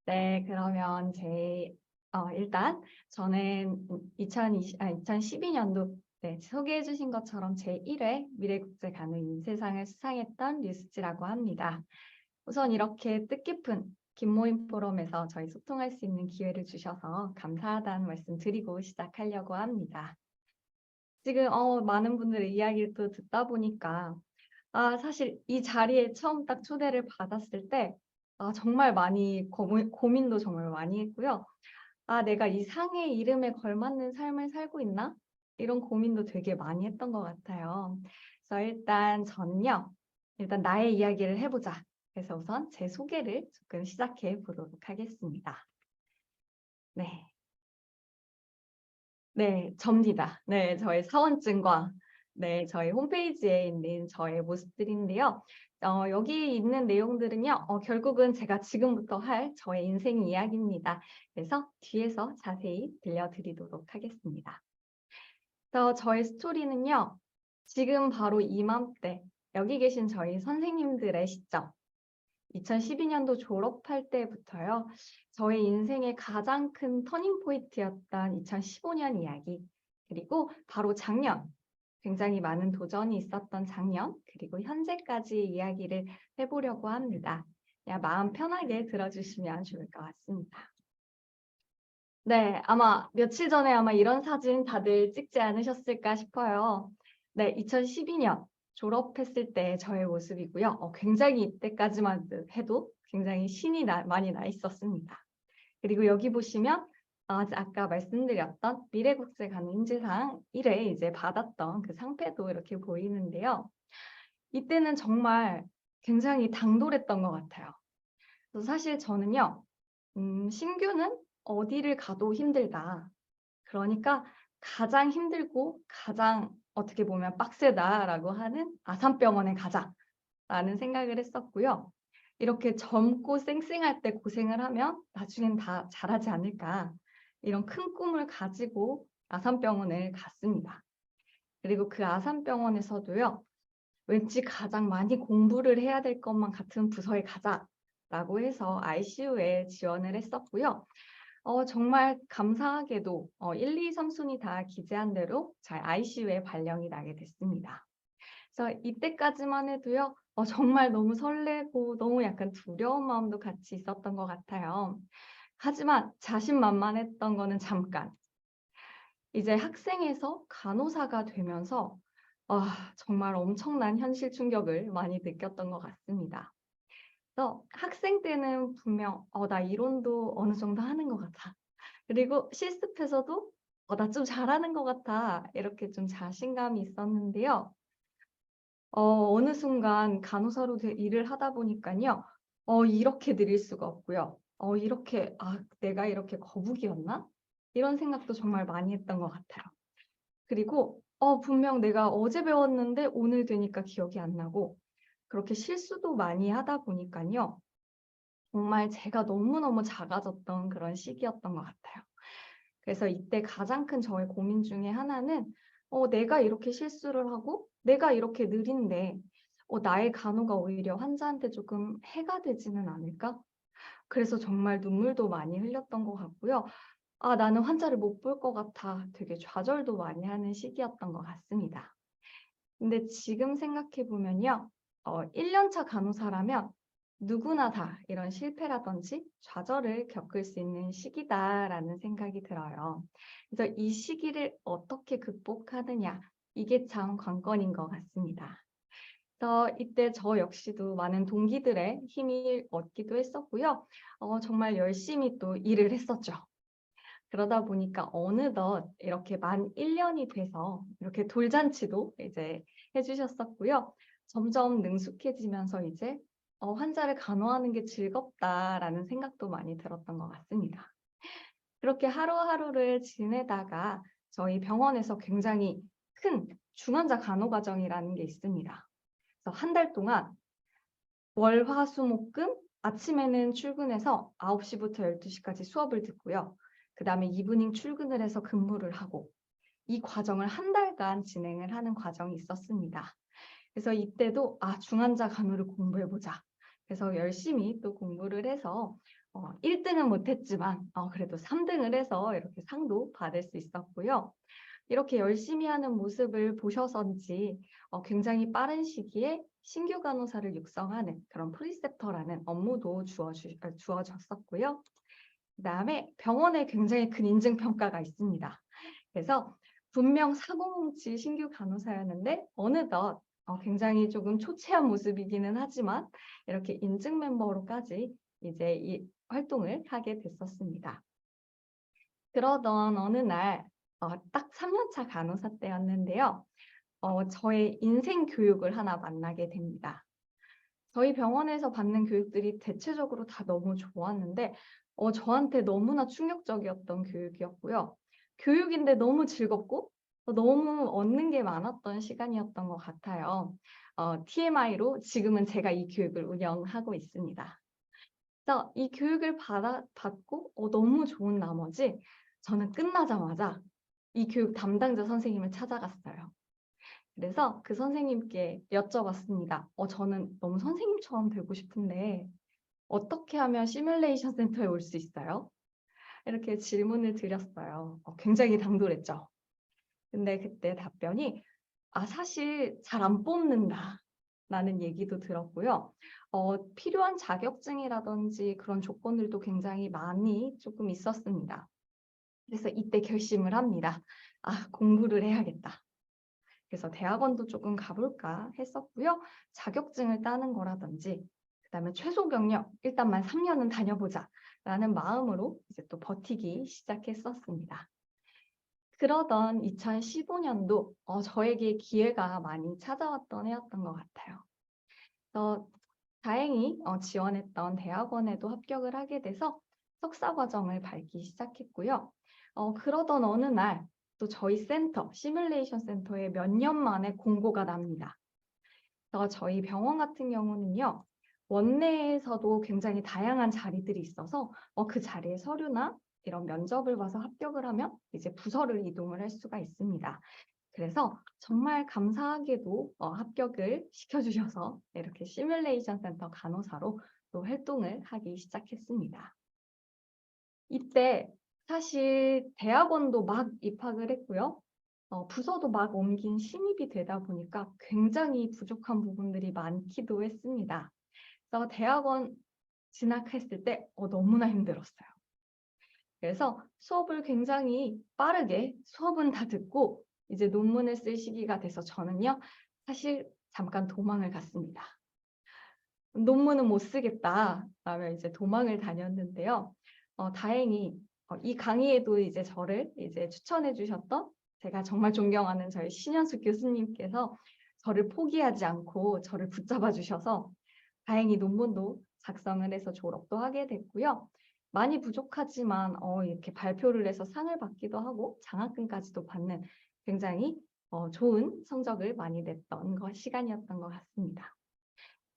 네, 그러면 일단 저는 2012년도 소개해 주신 것처럼 제1회 미래국제 간호인재상을 수상했던 류수지라고 합니다. 우선 이렇게 뜻깊은 김모임 포럼에서 저희 소통할 수 있는 기회를 주셔서 감사하다는 말씀 드리고 시작하려고 합니다. 지금 많은 분들의 이야기를 또 듣다 보니까 사실 이 자리에 처음 딱 초대를 받았을 때 정말 많이 고민도 정말 많이 했고요. 내가 이 상의 이름에 걸맞는 삶을 살고 있나? 이런 고민도 되게 많이 했던 것 같아요. 그래서 일단 나의 이야기를 해보자. 그래서 우선 제 소개를 조금 시작해 보도록 하겠습니다. 네. 네, 접니다. 네, 저의 사원증과 저희 홈페이지에 있는 저의 모습들인데요. 여기 있는 내용들은요, 결국은 제가 지금부터 할 저의 인생 이야기입니다. 그래서 뒤에서 자세히 들려드리도록 하겠습니다. 저의 스토리는요, 지금 바로 이맘때 여기 계신 저희 선생님들의 시점, 2012년도 졸업할 때부터요, 저의 인생의 가장 큰 터닝 포인트였던 2015년 이야기, 그리고 바로 작년, 굉장히 많은 도전이 있었던 작년, 그리고 현재까지 이야기를 해보려고 합니다. 그냥 마음 편하게 들어주시면 좋을 것 같습니다. 네, 아마 며칠 전에 아마 이런 사진 다들 찍지 않으셨을까 싶어요. 네, 2012년 졸업했을 때 저의 모습이고요. 굉장히 이때까지만 해도 굉장히 신이 많이 나 있었습니다. 그리고 여기 보시면 아까 말씀드렸던 미래국제가노인재상 1회 이제 받았던 그 상패도 이렇게 보이는데요. 이때는 정말 굉장히 당돌했던 것 같아요. 그래서 사실 저는요, 신규는 어디를 가도 힘들다. 그러니까 가장 힘들고 가장 어떻게 보면 빡세다라고 하는 아산병원에 가자라는 생각을 했었고요. 이렇게 젊고 쌩쌩할 때 고생을 하면 나중엔 다 잘하지 않을까. 이런 큰 꿈을 가지고 아산병원을 갔습니다. 그리고 그 아산병원에서도요, 왠지 가장 많이 공부를 해야 될 것만 같은 부서에 가자라고 해서 ICU에 지원을 했었고요. 정말 감사하게도 1, 2, 3순위 다 기재한 대로 잘 ICU에 발령이 나게 됐습니다. 그래서 이때까지만 해도요, 정말 너무 설레고 너무 약간 두려운 마음도 같이 있었던 것 같아요. 하지만 자신만만했던 거는 잠깐. 이제 학생에서 간호사가 되면서 정말 엄청난 현실 충격을 많이 느꼈던 것 같습니다. 그래서 학생 때는 분명 나 이론도 어느 정도 하는 것 같아. 그리고 실습에서도 나 좀 잘하는 것 같아. 이렇게 좀 자신감이 있었는데요. 어느 순간 간호사로 일을 하다 보니까요. 이렇게 느릴 수가 없고요. 이렇게 내가 이렇게 거북이였나? 이런 생각도 정말 많이 했던 것 같아요. 그리고 분명 내가 어제 배웠는데 오늘 되니까 기억이 안 나고 그렇게 실수도 많이 하다 보니까요. 정말 제가 너무너무 작아졌던 그런 시기였던 것 같아요. 그래서 이때 가장 큰 저의 고민 중에 하나는 내가 이렇게 실수를 하고 내가 이렇게 느린데 나의 간호가 오히려 환자한테 조금 해가 되지는 않을까? 그래서 정말 눈물도 많이 흘렸던 것 같고요. 나는 환자를 못 볼 것 같아. 되게 좌절도 많이 하는 시기였던 것 같습니다. 근데 지금 생각해 보면요. 1년차 간호사라면 누구나 다 이런 실패라든지 좌절을 겪을 수 있는 시기다라는 생각이 들어요. 그래서 이 시기를 어떻게 극복하느냐, 이게 참 관건인 것 같습니다. 그래서 이때 저 역시도 많은 동기들의 힘을 얻기도 했었고요. 정말 열심히 또 일을 했었죠. 그러다 보니까 어느덧 이렇게 만 1년이 돼서 이렇게 돌잔치도 이제 해주셨었고요. 점점 능숙해지면서 이제 환자를 간호하는 게 즐겁다라는 생각도 많이 들었던 것 같습니다. 그렇게 하루하루를 지내다가 저희 병원에서 굉장히 큰 중환자 간호 과정이라는 게 있습니다. 그래서 한 달 동안 월, 화, 수, 목, 금 아침에는 출근해서 9시부터 12시까지 수업을 듣고요. 그 다음에 이브닝 출근을 해서 근무를 하고 이 과정을 한 달간 진행을 하는 과정이 있었습니다. 그래서 이때도 중환자 간호를 공부해보자. 그래서 열심히 또 공부를 해서 1등은 못했지만 그래도 3등을 해서 이렇게 상도 받을 수 있었고요. 이렇게 열심히 하는 모습을 보셔서인지 굉장히 빠른 시기에 신규 간호사를 육성하는 그런 프리셉터라는 업무도 주어졌었고요. 그다음에 병원에 굉장히 큰 인증평가가 있습니다. 그래서 분명 사고뭉치 신규 간호사였는데 어느덧 굉장히 조금 초췌한 모습이기는 하지만 이렇게 인증 멤버로까지 이제 이 활동을 하게 됐었습니다. 그러던 어느 날 딱 3년차 간호사 때였는데요. 저의 인생 교육을 하나 만나게 됩니다. 저희 병원에서 받는 교육들이 대체적으로 다 너무 좋았는데 저한테 너무나 충격적이었던 교육이었고요. 교육인데 너무 즐겁고 너무 얻는 게 많았던 시간이었던 것 같아요. TMI로 지금은 제가 이 교육을 운영하고 있습니다. 그래서 이 교육을 받고 너무 좋은 나머지 저는 끝나자마자 이 교육 담당자 선생님을 찾아갔어요. 그래서 그 선생님께 여쭤봤습니다. 저는 너무 선생님처럼 되고 싶은데 어떻게 하면 시뮬레이션 센터에 올 수 있어요? 이렇게 질문을 드렸어요. 굉장히 당돌했죠. 근데 그때 답변이 사실 잘 안 뽑는다 라는 얘기도 들었고요. 필요한 자격증이라든지 그런 조건들도 굉장히 많이 조금 있었습니다. 그래서 이때 결심을 합니다. 공부를 해야겠다. 그래서 대학원도 조금 가볼까 했었고요. 자격증을 따는 거라든지 그다음에 최소 경력 일단만 3년은 다녀보자 라는 마음으로 이제 또 버티기 시작했었습니다. 그러던 2015년도 저에게 기회가 많이 찾아왔던 해였던 것 같아요. 그래서 다행히 지원했던 대학원에도 합격을 하게 돼서 석사 과정을 밟기 시작했고요. 그러던 어느 날 또 저희 센터, 시뮬레이션 센터에 몇 년 만에 공고가 납니다. 그래서 저희 병원 같은 경우는요. 원내에서도 굉장히 다양한 자리들이 있어서 그 자리에 서류나 이런 면접을 봐서 합격을 하면 이제 부서를 이동을 할 수가 있습니다. 그래서 정말 감사하게도 합격을 시켜주셔서 이렇게 시뮬레이션 센터 간호사로 또 활동을 하기 시작했습니다. 이때 사실 대학원도 막 입학을 했고요. 부서도 막 옮긴 신입이 되다 보니까 굉장히 부족한 부분들이 많기도 했습니다. 그래서 대학원 진학했을 때 너무나 힘들었어요. 그래서 수업을 굉장히 빠르게 수업은 다 듣고 이제 논문을 쓸 시기가 돼서 저는요, 사실 잠깐 도망을 갔습니다. 논문은 못 쓰겠다 라며 이제 도망을 다녔는데요. 다행히 이 강의에도 이제 저를 이제 추천해 주셨던 제가 정말 존경하는 저희 신현숙 교수님께서 저를 포기하지 않고 저를 붙잡아 주셔서 다행히 논문도 작성을 해서 졸업도 하게 됐고요. 많이 부족하지만 이렇게 발표를 해서 상을 받기도 하고 장학금까지도 받는 굉장히 좋은 성적을 많이 냈던 시간이었던 것 같습니다.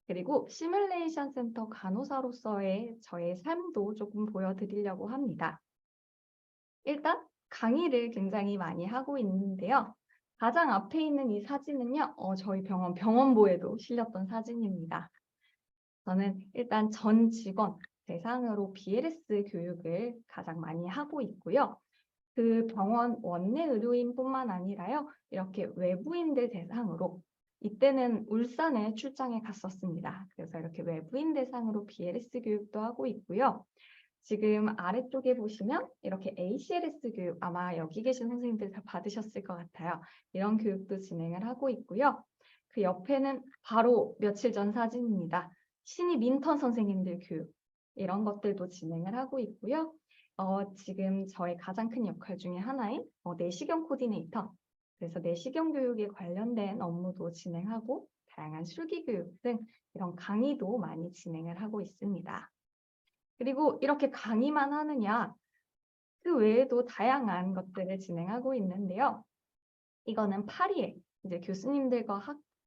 그리고 시뮬레이션 센터 간호사로서의 저의 삶도 조금 보여드리려고 합니다. 일단 강의를 굉장히 많이 하고 있는데요. 가장 앞에 있는 이 사진은요. 저희 병원보에도 실렸던 사진입니다. 저는 일단 전 직원 대상으로 BLS 교육을 가장 많이 하고 있고요. 그 병원 원내 의료인뿐만 아니라요. 이렇게 외부인들 대상으로 이때는 울산에 출장에 갔었습니다. 그래서 이렇게 외부인 대상으로 BLS 교육도 하고 있고요. 지금 아래쪽에 보시면 이렇게 ACLS 교육, 아마 여기 계신 선생님들 다 받으셨을 것 같아요. 이런 교육도 진행을 하고 있고요. 그 옆에는 바로 며칠 전 사진입니다. 신입 인턴 선생님들 교육, 이런 것들도 진행을 하고 있고요. 지금 저의 가장 큰 역할 중에 하나인 내시경 코디네이터, 그래서 내시경 교육에 관련된 업무도 진행하고 다양한 술기 교육 등 이런 강의도 많이 진행을 하고 있습니다. 그리고 이렇게 강의만 하느냐, 그 외에도 다양한 것들을 진행하고 있는데요. 이거는 파리에 이제 교수님들과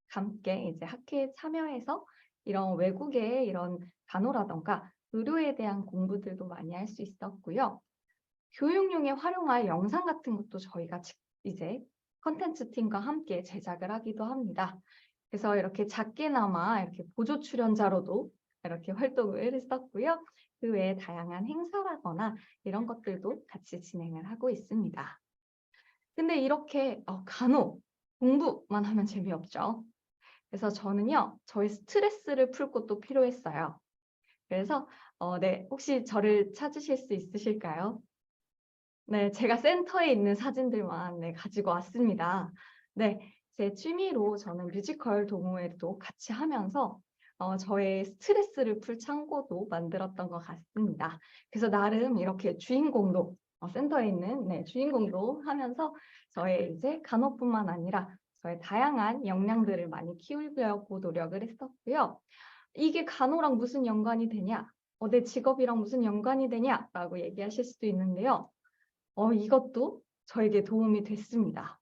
함께 이제 학회에 참여해서 이런 외국의 이런 간호라던가 의료에 대한 공부들도 많이 할 수 있었고요. 교육용에 활용할 영상 같은 것도 저희가 이제 컨텐츠 팀과 함께 제작을 하기도 합니다. 그래서 이렇게 작게나마 이렇게 보조 출연자로도 이렇게 활동을 했었고요. 그 외에 다양한 행사라거나 이런 것들도 같이 진행을 하고 있습니다. 근데 이렇게 간호, 공부만 하면 재미없죠. 그래서 저는요, 저의 스트레스를 풀 것도 필요했어요. 그래서 네, 혹시 저를 찾으실 수 있으실까요? 네, 제가 센터에 있는 사진들만 가지고 왔습니다. 네, 제 취미로 저는 뮤지컬 동호회도 같이 하면서 저의 스트레스를 풀 창고도 만들었던 것 같습니다. 그래서 나름 이렇게 주인공도 센터에 있는 주인공도 하면서 저의 이제 간호뿐만 아니라 저의 다양한 역량들을 많이 키우려고 노력을 했었고요. 이게 간호랑 무슨 연관이 되냐? 내 직업이랑 무슨 연관이 되냐라고 얘기하실 수도 있는데요. 이것도 저에게 도움이 됐습니다.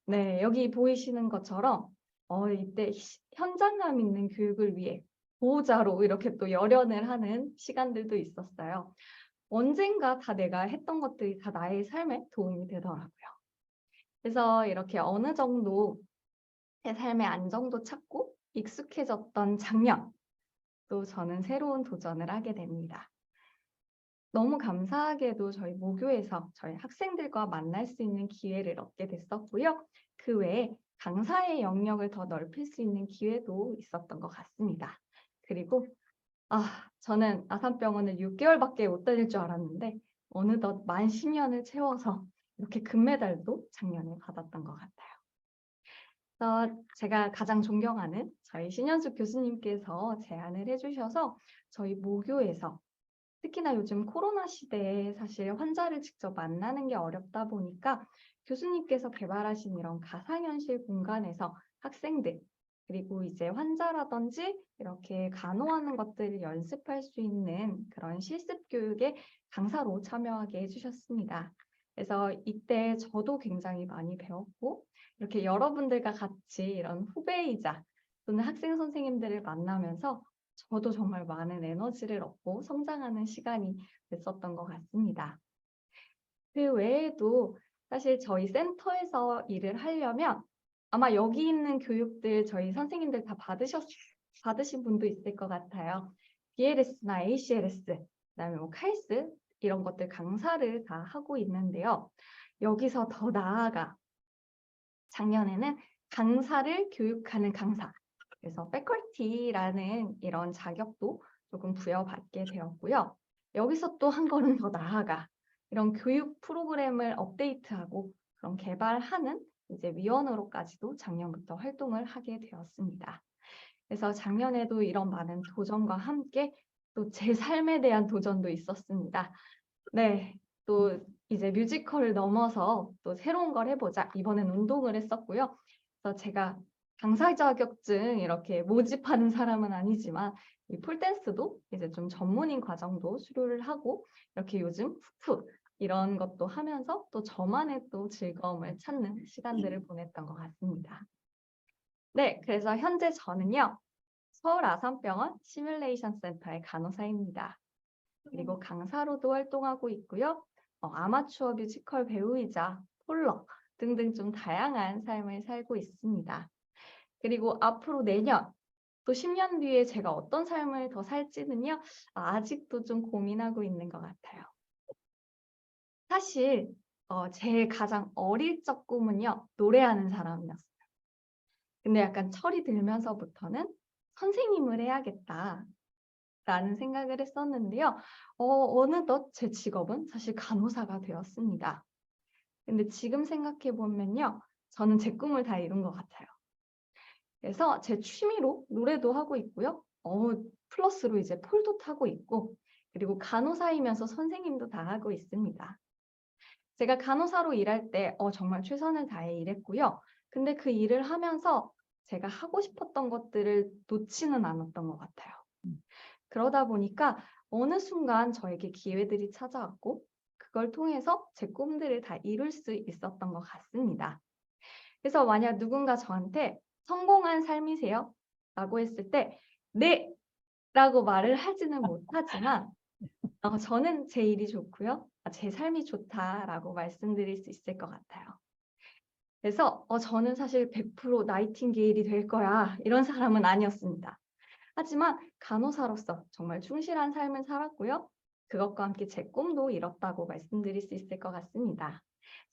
네, 여기 보이시는 것처럼 이때 현장감 있는 교육을 위해 보호자로 이렇게 또 열연을 하는 시간들도 있었어요. 언젠가 다 내가 했던 것들이 다 나의 삶에 도움이 되더라고요. 그래서 이렇게 어느 정도 제 삶의 안정도 찾고 익숙해졌던 작년, 또 저는 새로운 도전을 하게 됩니다. 너무 감사하게도 저희 모교에서 저희 학생들과 만날 수 있는 기회를 얻게 됐었고요. 그 외에 강사의 영역을 더 넓힐 수 있는 기회도 있었던 것 같습니다. 그리고 저는 아산병원을 6개월밖에 못 다닐 줄 알았는데 어느덧 만 10년을 채워서 이렇게 금메달도 작년에 받았던 것 같아요. 제가 가장 존경하는 저희 신현숙 교수님께서 제안을 해주셔서 저희 모교에서 특히나 요즘 코로나 시대에 사실 환자를 직접 만나는 게 어렵다 보니까 교수님께서 개발하신 이런 가상현실 공간에서 학생들, 그리고 이제 환자라든지 이렇게 간호하는 것들을 연습할 수 있는 그런 실습 교육에 강사로 참여하게 해주셨습니다. 그래서 이때 저도 굉장히 많이 배웠고, 이렇게 여러분들과 같이 이런 후배이자 또는 학생 선생님들을 만나면서 저도 정말 많은 에너지를 얻고 성장하는 시간이 됐었던 것 같습니다. 그 외에도 사실 저희 센터에서 일을 하려면 아마 여기 있는 교육들 저희 선생님들 다 받으신 분도 있을 것 같아요. BLS나 ACLS, 그다음에 뭐 칼스 이런 것들 강사를 다 하고 있는데요. 여기서 더 나아가 작년에는 강사를 교육하는 강사, 그래서 패컬티라는 이런 자격도 조금 부여받게 되었고요. 여기서 또 한 걸음 더 나아가 이런 교육 프로그램을 업데이트하고 그런 개발하는 이제 위원으로까지도 작년부터 활동을 하게 되었습니다. 그래서 작년에도 이런 많은 도전과 함께 또 제 삶에 대한 도전도 있었습니다. 네, 또 이제 뮤지컬을 넘어서 또 새로운 걸 해보자. 이번엔 운동을 했었고요. 그래서 제가 강사 자격증 이렇게 모집하는 사람은 아니지만 이 폴댄스도 이제 좀 전문인 과정도 수료를 하고 이렇게 요즘 훅훅 이런 것도 하면서 또 저만의 또 즐거움을 찾는 시간들을 보냈던 것 같습니다. 네, 그래서 현재 저는요. 서울 아산병원 시뮬레이션 센터의 간호사입니다. 그리고 강사로도 활동하고 있고요. 아마추어 뮤지컬 배우이자 폴러 등등 좀 다양한 삶을 살고 있습니다. 그리고 앞으로 내년 또 10년 뒤에 제가 어떤 삶을 더 살지는요. 아직도 좀 고민하고 있는 것 같아요. 사실 제 가장 어릴 적 꿈은요. 노래하는 사람이었어요. 근데 약간 철이 들면서부터는 선생님을 해야겠다. 라는 생각을 했었는데요. 어느덧 제 직업은 사실 간호사가 되었습니다. 근데 지금 생각해 보면요. 저는 제 꿈을 다 이룬 것 같아요. 그래서 제 취미로 노래도 하고 있고요. 플러스로 이제 폴도 타고 있고, 그리고 간호사이면서 선생님도 다 하고 있습니다. 제가 간호사로 일할 때 정말 최선을 다해 일했고요. 근데 그 일을 하면서 제가 하고 싶었던 것들을 놓지는 않았던 것 같아요. 그러다 보니까 어느 순간 저에게 기회들이 찾아왔고 그걸 통해서 제 꿈들을 다 이룰 수 있었던 것 같습니다. 그래서 만약 누군가 저한테 성공한 삶이세요? 라고 했을 때 네! 라고 말을 하지는 못하지만 저는 제 일이 좋고요. 제 삶이 좋다라고 말씀드릴 수 있을 것 같아요. 그래서 저는 사실 100% 나이팅게일이 될 거야 이런 사람은 아니었습니다. 하지만 간호사로서 정말 충실한 삶을 살았고요. 그것과 함께 제 꿈도 이뤘다고 말씀드릴 수 있을 것 같습니다.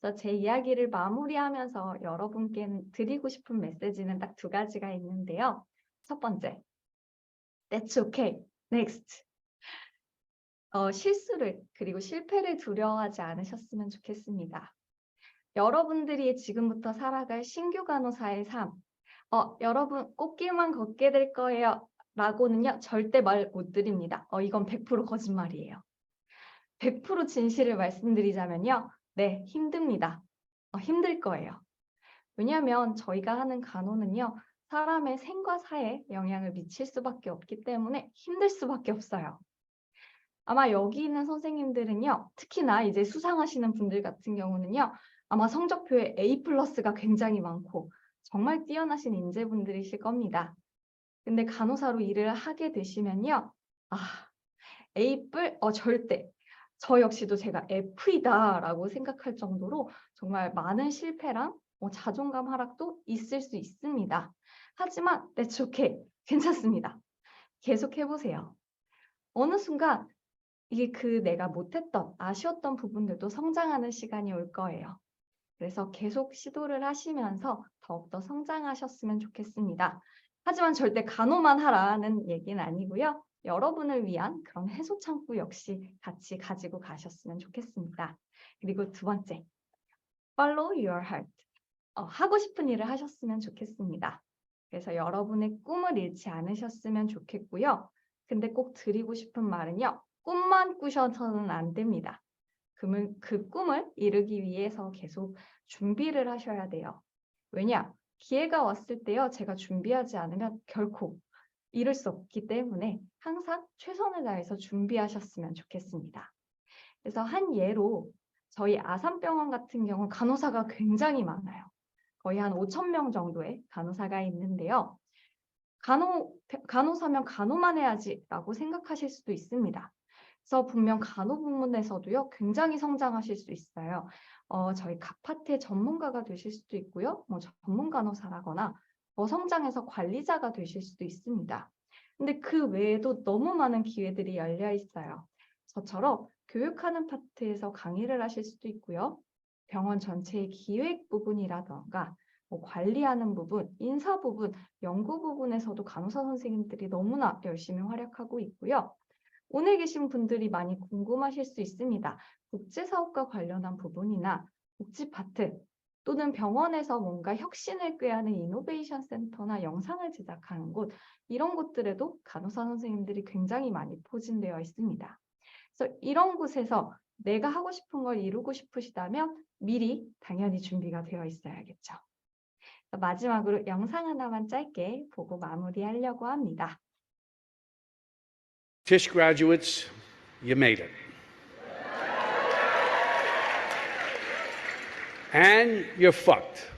그래서 제 이야기를 마무리하면서 여러분께 드리고 싶은 메시지는 딱 2가지가 있는데요. 첫 번째, That's okay. Next. 실수를 그리고 실패를 두려워하지 않으셨으면 좋겠습니다. 여러분들이 지금부터 살아갈 신규 간호사의 삶, 여러분 꽃길만 걷게 될 거예요. 라고는요, 절대 말 못 드립니다. 이건 100% 거짓말이에요. 100% 진실을 말씀드리자면요, 네, 힘듭니다. 힘들 거예요. 왜냐하면 저희가 하는 간호는요, 사람의 생과 사에 영향을 미칠 수밖에 없기 때문에 힘들 수밖에 없어요. 아마 여기 있는 선생님들은요, 특히나 이제 수상하시는 분들 같은 경우는요, 아마 성적표에 A+가 굉장히 많고 정말 뛰어나신 인재분들이실 겁니다. 근데 간호사로 일을 하게 되시면요. A+, 절대. 저 역시도 제가 F이다라고 생각할 정도로 정말 많은 실패랑 자존감 하락도 있을 수 있습니다. 하지만 that's okay. 괜찮습니다. 계속 해보세요. 어느 순간 이게 내가 못했던, 아쉬웠던 부분들도 성장하는 시간이 올 거예요. 그래서 계속 시도를 하시면서 더욱더 성장하셨으면 좋겠습니다. 하지만 절대 간호만 하라는 얘기는 아니고요. 여러분을 위한 그런 해소 창구 역시 같이 가지고 가셨으면 좋겠습니다. 그리고 두 번째, follow your heart. 하고 싶은 일을 하셨으면 좋겠습니다. 그래서 여러분의 꿈을 잃지 않으셨으면 좋겠고요. 근데 꼭 드리고 싶은 말은요. 꿈만 꾸셔서는 안 됩니다. 그 꿈을 이루기 위해서 계속 준비를 하셔야 돼요. 왜냐? 기회가 왔을 때요. 제가 준비하지 않으면 결코 이룰 수 없기 때문에 항상 최선을 다해서 준비하셨으면 좋겠습니다. 그래서 한 예로 저희 아산병원 같은 경우 간호사가 굉장히 많아요. 거의 한 5,000명 정도의 간호사가 있는데요. 간호사면 간호만 해야지라고 생각하실 수도 있습니다. 그래서 분명 간호 부문에서도요, 굉장히 성장하실 수 있어요. 저희 가파트의 전문가가 되실 수도 있고요, 전문 간호사라거나 더 성장해서 관리자가 되실 수도 있습니다. 근데 그 외에도 너무 많은 기회들이 열려 있어요. 저처럼 교육하는 파트에서 강의를 하실 수도 있고요, 병원 전체의 기획 부분이라던가 관리하는 부분, 인사 부분, 연구 부분에서도 간호사 선생님들이 너무나 열심히 활약하고 있고요. 오늘 계신 분들이 많이 궁금하실 수 있습니다. 국제사업과 관련한 부분이나 복지 파트 또는 병원에서 뭔가 혁신을 꾀하는 이노베이션 센터나 영상을 제작하는 곳, 이런 곳들에도 간호사 선생님들이 굉장히 많이 포진되어 있습니다. 그래서 이런 곳에서 내가 하고 싶은 걸 이루고 싶으시다면 미리 당연히 준비가 되어 있어야겠죠. 마지막으로 영상 하나만 짧게 보고 마무리하려고 합니다. Tisch graduates, you made it. And you're fucked.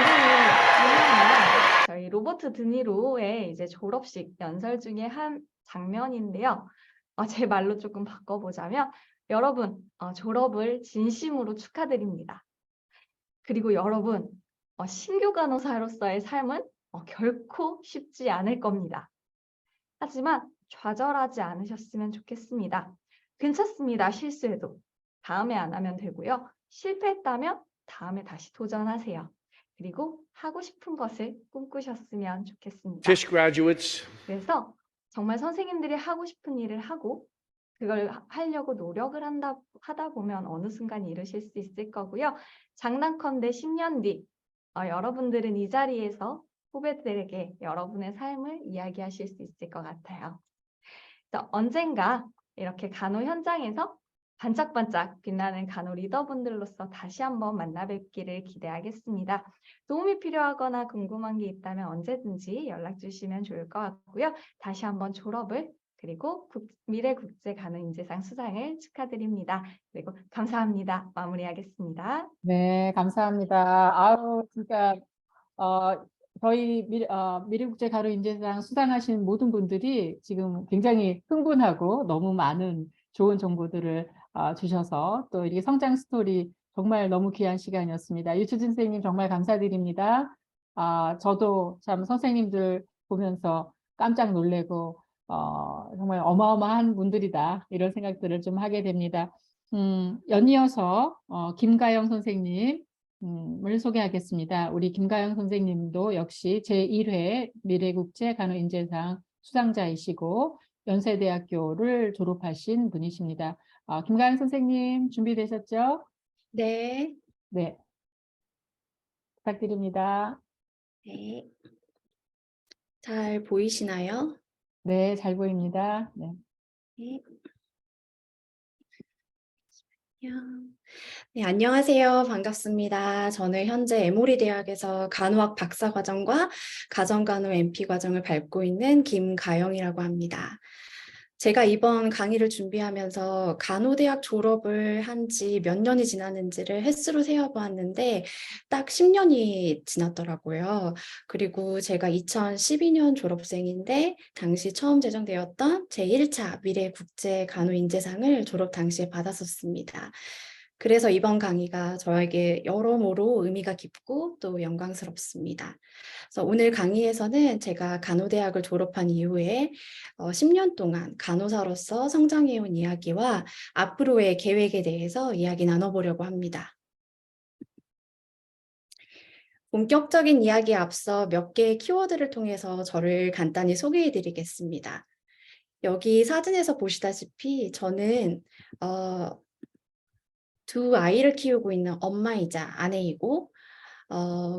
이거는 저희 로버트 드니로의 이제 졸업식 연설 중에 한 장면인데요. 제 말로 조금 바꿔보자면 여러분 졸업을 진심으로 축하드립니다. 그리고 여러분 신규 간호사로서의 삶은 결코 쉽지 않을 겁니다. 하지만 좌절하지 않으셨으면 좋겠습니다. 괜찮습니다. 실수해도. 다음에 안 하면 되고요. 실패했다면 다음에 다시 도전하세요. 그리고 하고 싶은 것을 꿈꾸셨으면 좋겠습니다. Tisch graduates, 그래서 정말 선생님들이 하고 싶은 일을 하고 그걸 하려고 노력을 하다 보면 어느 순간 이루실 수 있을 거고요. 장난컨대 10년 뒤 여러분들은 이 자리에서 후배들에게 여러분의 삶을 이야기하실 수 있을 것 같아요. 그래서 언젠가 이렇게 간호 현장에서 반짝반짝 빛나는 간호 리더분들로서 다시 한번 만나 뵙기를 기대하겠습니다. 도움이 필요하거나 궁금한 게 있다면 언제든지 연락 주시면 좋을 것 같고요. 다시 한번 졸업을 그리고 미래국제간호인재상 수상을 축하드립니다. 그리고 감사합니다. 마무리하겠습니다. 네, 감사합니다. 아우, 진짜, 저희 미래국제가루인재상 수상하신 모든 분들이 지금 굉장히 흥분하고 너무 많은 좋은 정보들을 주셔서 또 이렇게 성장 스토리 정말 너무 귀한 시간이었습니다. 유추진 선생님 정말 감사드립니다. 저도 참 선생님들 보면서 깜짝 놀래고 정말 어마어마한 분들이다 이런 생각들을 좀 하게 됩니다. 연이어서 김가영 선생님 을 소개하겠습니다. 우리 김가영 선생님도 역시 제1회 미래국제간호인재상 수상자이시고 연세대학교를 졸업하신 분이십니다. 김가영 선생님 준비되셨죠? 네, 네, 부탁드립니다. 네. 잘 보이시나요? 네, 잘 보입니다. 네. 네. 네, 안녕하세요. 반갑습니다. 저는 현재 에모리 대학에서 간호학 박사과정과 가정간호 MP과정을 밟고 있는 김가영이라고 합니다. 제가 이번 강의를 준비하면서 간호대학 졸업을 한 지 몇 년이 지났는지를 횟수로 세어보았는데 딱 10년이 지났더라고요. 그리고 제가 2012년 졸업생인데 당시 처음 제정되었던 제1차 미래국제간호인재상을 졸업 당시에 받았었습니다. 그래서 이번 강의가 저에게 여러모로 의미가 깊고 또 영광스럽습니다. 그래서 오늘 강의에서는 제가 간호대학을 졸업한 이후에 10년 동안 간호사로서 성장해온 이야기와 앞으로의 계획에 대해서 이야기 나눠보려고 합니다. 본격적인 이야기에 앞서 몇 개의 키워드를 통해서 저를 간단히 소개해 드리겠습니다. 여기 사진에서 보시다시피 저는 두 아이를 키우고 있는 엄마이자 아내이고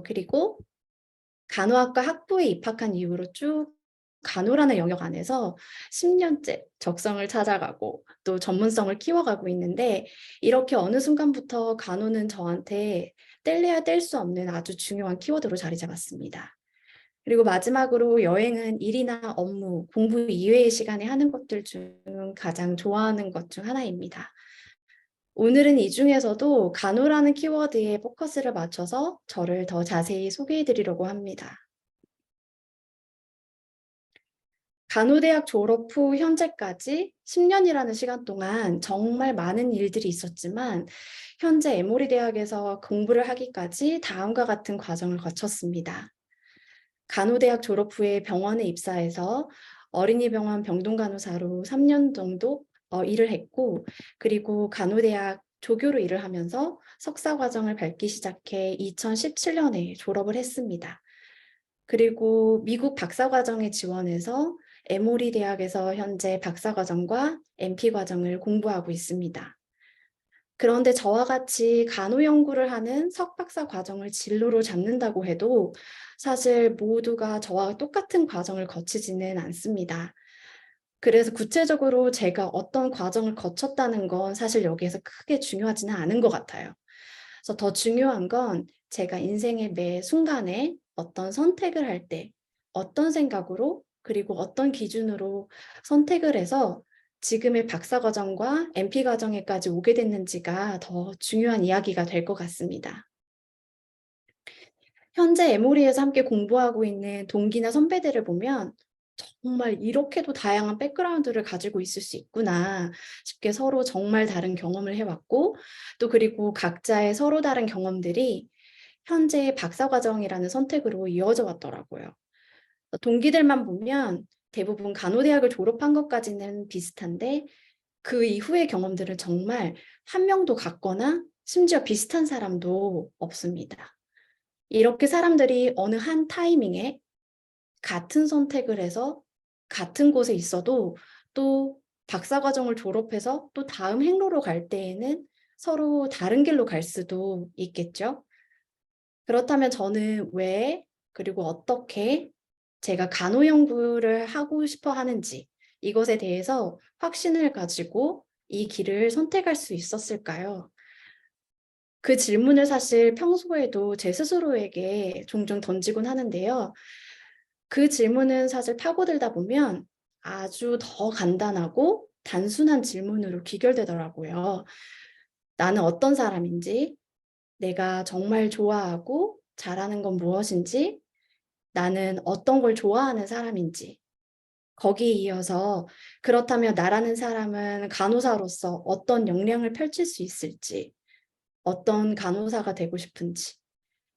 그리고 간호학과 학부에 입학한 이후로 쭉 간호라는 영역 안에서 10년째 적성을 찾아가고 또 전문성을 키워가고 있는데 이렇게 어느 순간부터 간호는 저한테 뗄래야 뗄 수 없는 아주 중요한 키워드로 자리 잡았습니다. 그리고 마지막으로 여행은 일이나 업무, 공부 이외의 시간에 하는 것들 중 가장 좋아하는 것 중 하나입니다. 오늘은 이 중에서도 간호라는 키워드에 포커스를 맞춰서 저를 더 자세히 소개해 드리려고 합니다. 간호대학 졸업 후 현재까지 10년이라는 시간 동안 정말 많은 일들이 있었지만 현재 에모리 대학에서 공부를 하기까지 다음과 같은 과정을 거쳤습니다. 간호대학 졸업 후에 병원에 입사해서 어린이병원 병동간호사로 3년 정도 일을 했고 그리고 간호대학 조교로 일을 하면서 석사 과정을 밟기 시작해 2017년에 졸업을 했습니다. 그리고 미국 박사과정에 지원해서 에모리 대학에서 현재 박사과정과 MP과정을 공부하고 있습니다. 그런데 저와 같이 간호 연구를 하는 석박사 과정을 진로로 잡는다고 해도 사실 모두가 저와 똑같은 과정을 거치지는 않습니다. 그래서 구체적으로 제가 어떤 과정을 거쳤다는 건 사실 여기에서 크게 중요하지는 않은 것 같아요. 그래서 더 중요한 건 제가 인생의 매 순간에 어떤 선택을 할 때 어떤 생각으로 그리고 어떤 기준으로 선택을 해서 지금의 박사과정과 MP과정에까지 오게 됐는지가 더 중요한 이야기가 될 것 같습니다. 현재 에모리에서 함께 공부하고 있는 동기나 선배들을 보면 정말 이렇게도 다양한 백그라운드를 가지고 있을 수 있구나 싶게 서로 정말 다른 경험을 해왔고 또 그리고 각자의 서로 다른 경험들이 현재의 박사과정이라는 선택으로 이어져 왔더라고요. 동기들만 보면 대부분 간호대학을 졸업한 것까지는 비슷한데 그 이후의 경험들은 정말 한 명도 같거나 심지어 비슷한 사람도 없습니다. 이렇게 사람들이 어느 한 타이밍에 같은 선택을 해서 같은 곳에 있어도 또 박사과정을 졸업해서 또 다음 행로로 갈 때에는 서로 다른 길로 갈 수도 있겠죠. 그렇다면 저는 왜 그리고 어떻게 제가 간호 연구를 하고 싶어 하는지 이것에 대해서 확신을 가지고 이 길을 선택할 수 있었을까요? 그 질문을 사실 평소에도 제 스스로에게 종종 던지곤 하는데요. 그 질문은 사실 파고들다 보면 아주 더 간단하고 단순한 질문으로 귀결되더라고요. 나는 어떤 사람인지, 내가 정말 좋아하고 잘하는 건 무엇인지, 나는 어떤 걸 좋아하는 사람인지, 거기에 이어서 그렇다면 나라는 사람은 간호사로서 어떤 역량을 펼칠 수 있을지, 어떤 간호사가 되고 싶은지,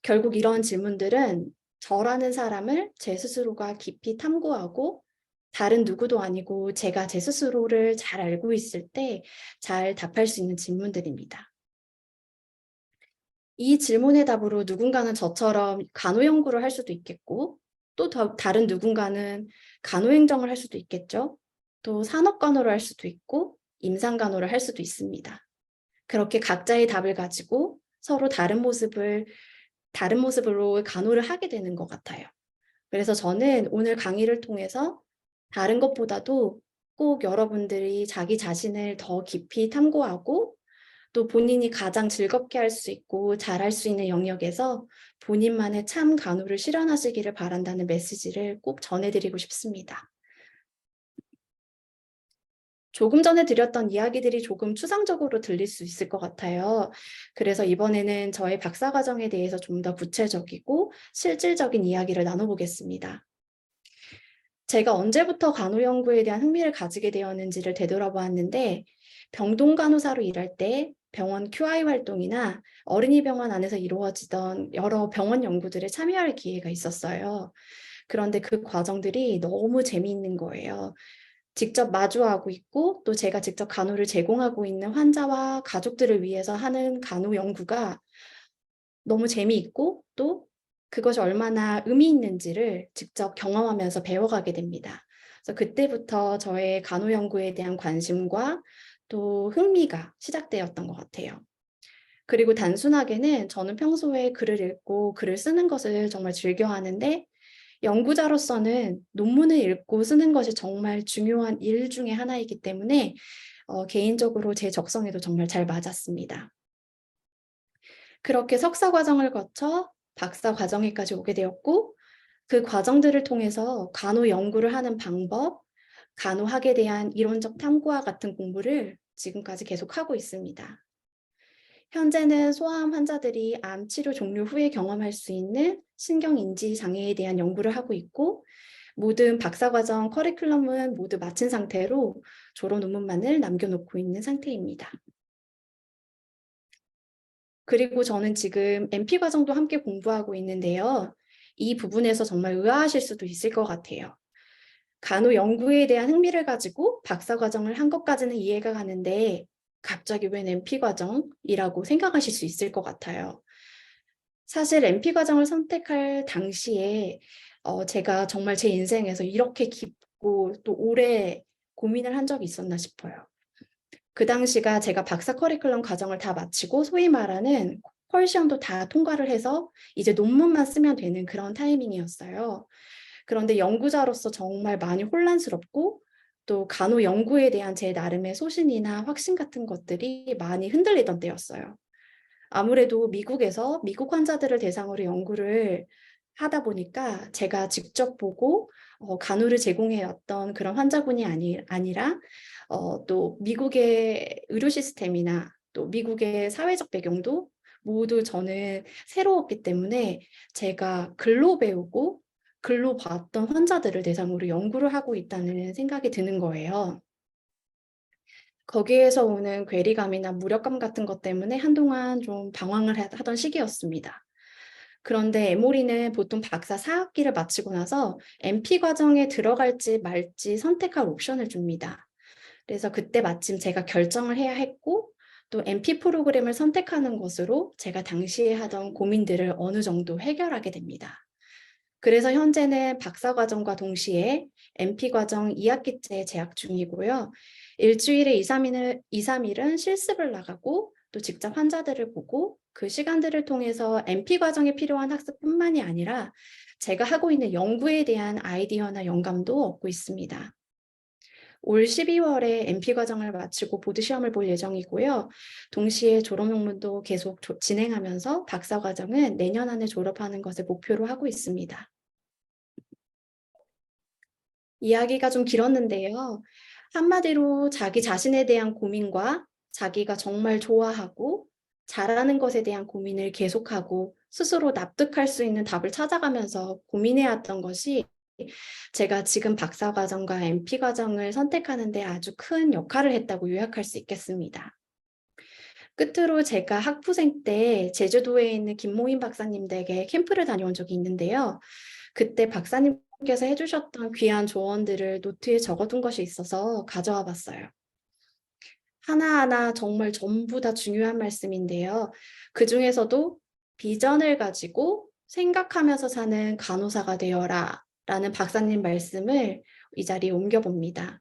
결국 이런 질문들은 저라는 사람을 제 스스로가 깊이 탐구하고 다른 누구도 아니고 제가 제 스스로를 잘 알고 있을 때 잘 답할 수 있는 질문들입니다. 이 질문의 답으로 누군가는 저처럼 간호 연구를 할 수도 있겠고 또 다른 누군가는 간호행정을 할 수도 있겠죠. 또 산업간호를 할 수도 있고 임상간호를 할 수도 있습니다. 그렇게 각자의 답을 가지고 서로 다른 모습으로 간호를 하게 되는 것 같아요. 그래서 저는 오늘 강의를 통해서 다른 것보다도 꼭 여러분들이 자기 자신을 더 깊이 탐구하고 또 본인이 가장 즐겁게 할 수 있고 잘할 수 있는 영역에서 본인만의 참 간호를 실현하시기를 바란다는 메시지를 꼭 전해드리고 싶습니다. 조금 전에 드렸던 이야기들이 조금 추상적으로 들릴 수 있을 것 같아요. 그래서 이번에는 저의 박사과정에 대해서 좀 더 구체적이고 실질적인 이야기를 나눠보겠습니다. 제가 언제부터 간호 연구에 대한 흥미를 가지게 되었는지를 되돌아보았는데 병동 간호사로 일할 때 병원 QI 활동이나 어린이 병원 안에서 이루어지던 여러 병원 연구들에 참여할 기회가 있었어요. 그런데 그 과정들이 너무 재미있는 거예요. 직접 마주하고 있고 또 제가 직접 간호를 제공하고 있는 환자와 가족들을 위해서 하는 간호 연구가 너무 재미있고 또 그것이 얼마나 의미 있는지를 직접 경험하면서 배워가게 됩니다. 그래서 그때부터 저의 간호 연구에 대한 관심과 또 흥미가 시작되었던 것 같아요. 그리고 단순하게는 저는 평소에 글을 읽고 글을 쓰는 것을 정말 즐겨하는데 연구자로서는 논문을 읽고 쓰는 것이 정말 중요한 일 중에 하나이기 때문에 개인적으로 제 적성에도 정말 잘 맞았습니다. 그렇게 석사 과정을 거쳐 박사 과정에까지 오게 되었고 그 과정들을 통해서 간호 연구를 하는 방법, 간호학에 대한 이론적 탐구와 같은 공부를 지금까지 계속하고 있습니다. 현재는 소아암 환자들이 암 치료 종료 후에 경험할 수 있는 신경인지 장애에 대한 연구를 하고 있고 모든 박사과정 커리큘럼은 모두 마친 상태로 졸업 논문만을 남겨놓고 있는 상태입니다. 그리고 저는 지금 MP 과정도 함께 공부하고 있는데요. 이 부분에서 정말 의아하실 수도 있을 것 같아요. 간호 연구에 대한 흥미를 가지고 박사 과정을 한 것까지는 이해가 가는데 갑자기 웬 MP 과정이라고 생각하실 수 있을 것 같아요. 사실 MP 과정을 선택할 당시에 제가 정말 제 인생에서 이렇게 깊고 또 오래 고민을 한 적이 있었나 싶어요. 그 당시가 제가 박사 커리큘럼 과정을 다 마치고 소위 말하는 퀄 시험도 다 통과를 해서 이제 논문만 쓰면 되는 그런 타이밍이었어요. 그런데 연구자로서 정말 많이 혼란스럽고 또 간호 연구에 대한 제 나름의 소신이나 확신 같은 것들이 많이 흔들리던 때였어요. 아무래도 미국에서 미국 환자들을 대상으로 연구를 하다 보니까 제가 직접 보고 간호를 제공해왔던 그런 환자군이 아니라 또 미국의 의료 시스템이나 또 미국의 사회적 배경도 모두 저는 새로웠기 때문에 제가 글로 배우고 글로 봤던 환자들을 대상으로 연구를 하고 있다는 생각이 드는 거예요. 거기에서 오는 괴리감이나 무력감 같은 것 때문에 한동안 좀 방황을 하던 시기였습니다. 그런데 에모리는 보통 박사 4학기를 마치고 나서 MP 과정에 들어갈지 말지 선택할 옵션을 줍니다. 그래서 그때 마침 제가 결정을 해야 했고 또 MP 프로그램을 선택하는 것으로 제가 당시에 하던 고민들을 어느 정도 해결하게 됩니다. 그래서 현재는 박사 과정과 동시에 MP 과정 2학기째 재학 중이고요. 일주일에 2, 3일은 실습을 나가고 또 직접 환자들을 보고 그 시간들을 통해서 MP 과정에 필요한 학습뿐만이 아니라 제가 하고 있는 연구에 대한 아이디어나 영감도 얻고 있습니다. 올 12월에 MP 과정을 마치고 보드 시험을 볼 예정이고요. 동시에 졸업 논문도 계속 진행하면서 박사 과정은 내년 안에 졸업하는 것을 목표로 하고 있습니다. 이야기가 좀 길었는데요. 한마디로 자기 자신에 대한 고민과 자기가 정말 좋아하고 잘하는 것에 대한 고민을 계속하고 스스로 납득할 수 있는 답을 찾아가면서 고민해왔던 것이 제가 지금 박사 과정과 MP 과정을 선택하는 데 아주 큰 역할을 했다고 요약할 수 있겠습니다. 끝으로 제가 학부생 때 제주도에 있는 김모인 박사님 댁에 캠프를 다녀온 적이 있는데요. 그때 박사님께서 해주셨던 귀한 조언들을 노트에 적어둔 것이 있어서 가져와 봤어요. 하나하나 정말 전부 다 중요한 말씀인데요. 그 중에서도 비전을 가지고 생각하면서 사는 간호사가 되어라 라는 박사님 말씀을 이 자리에 옮겨봅니다.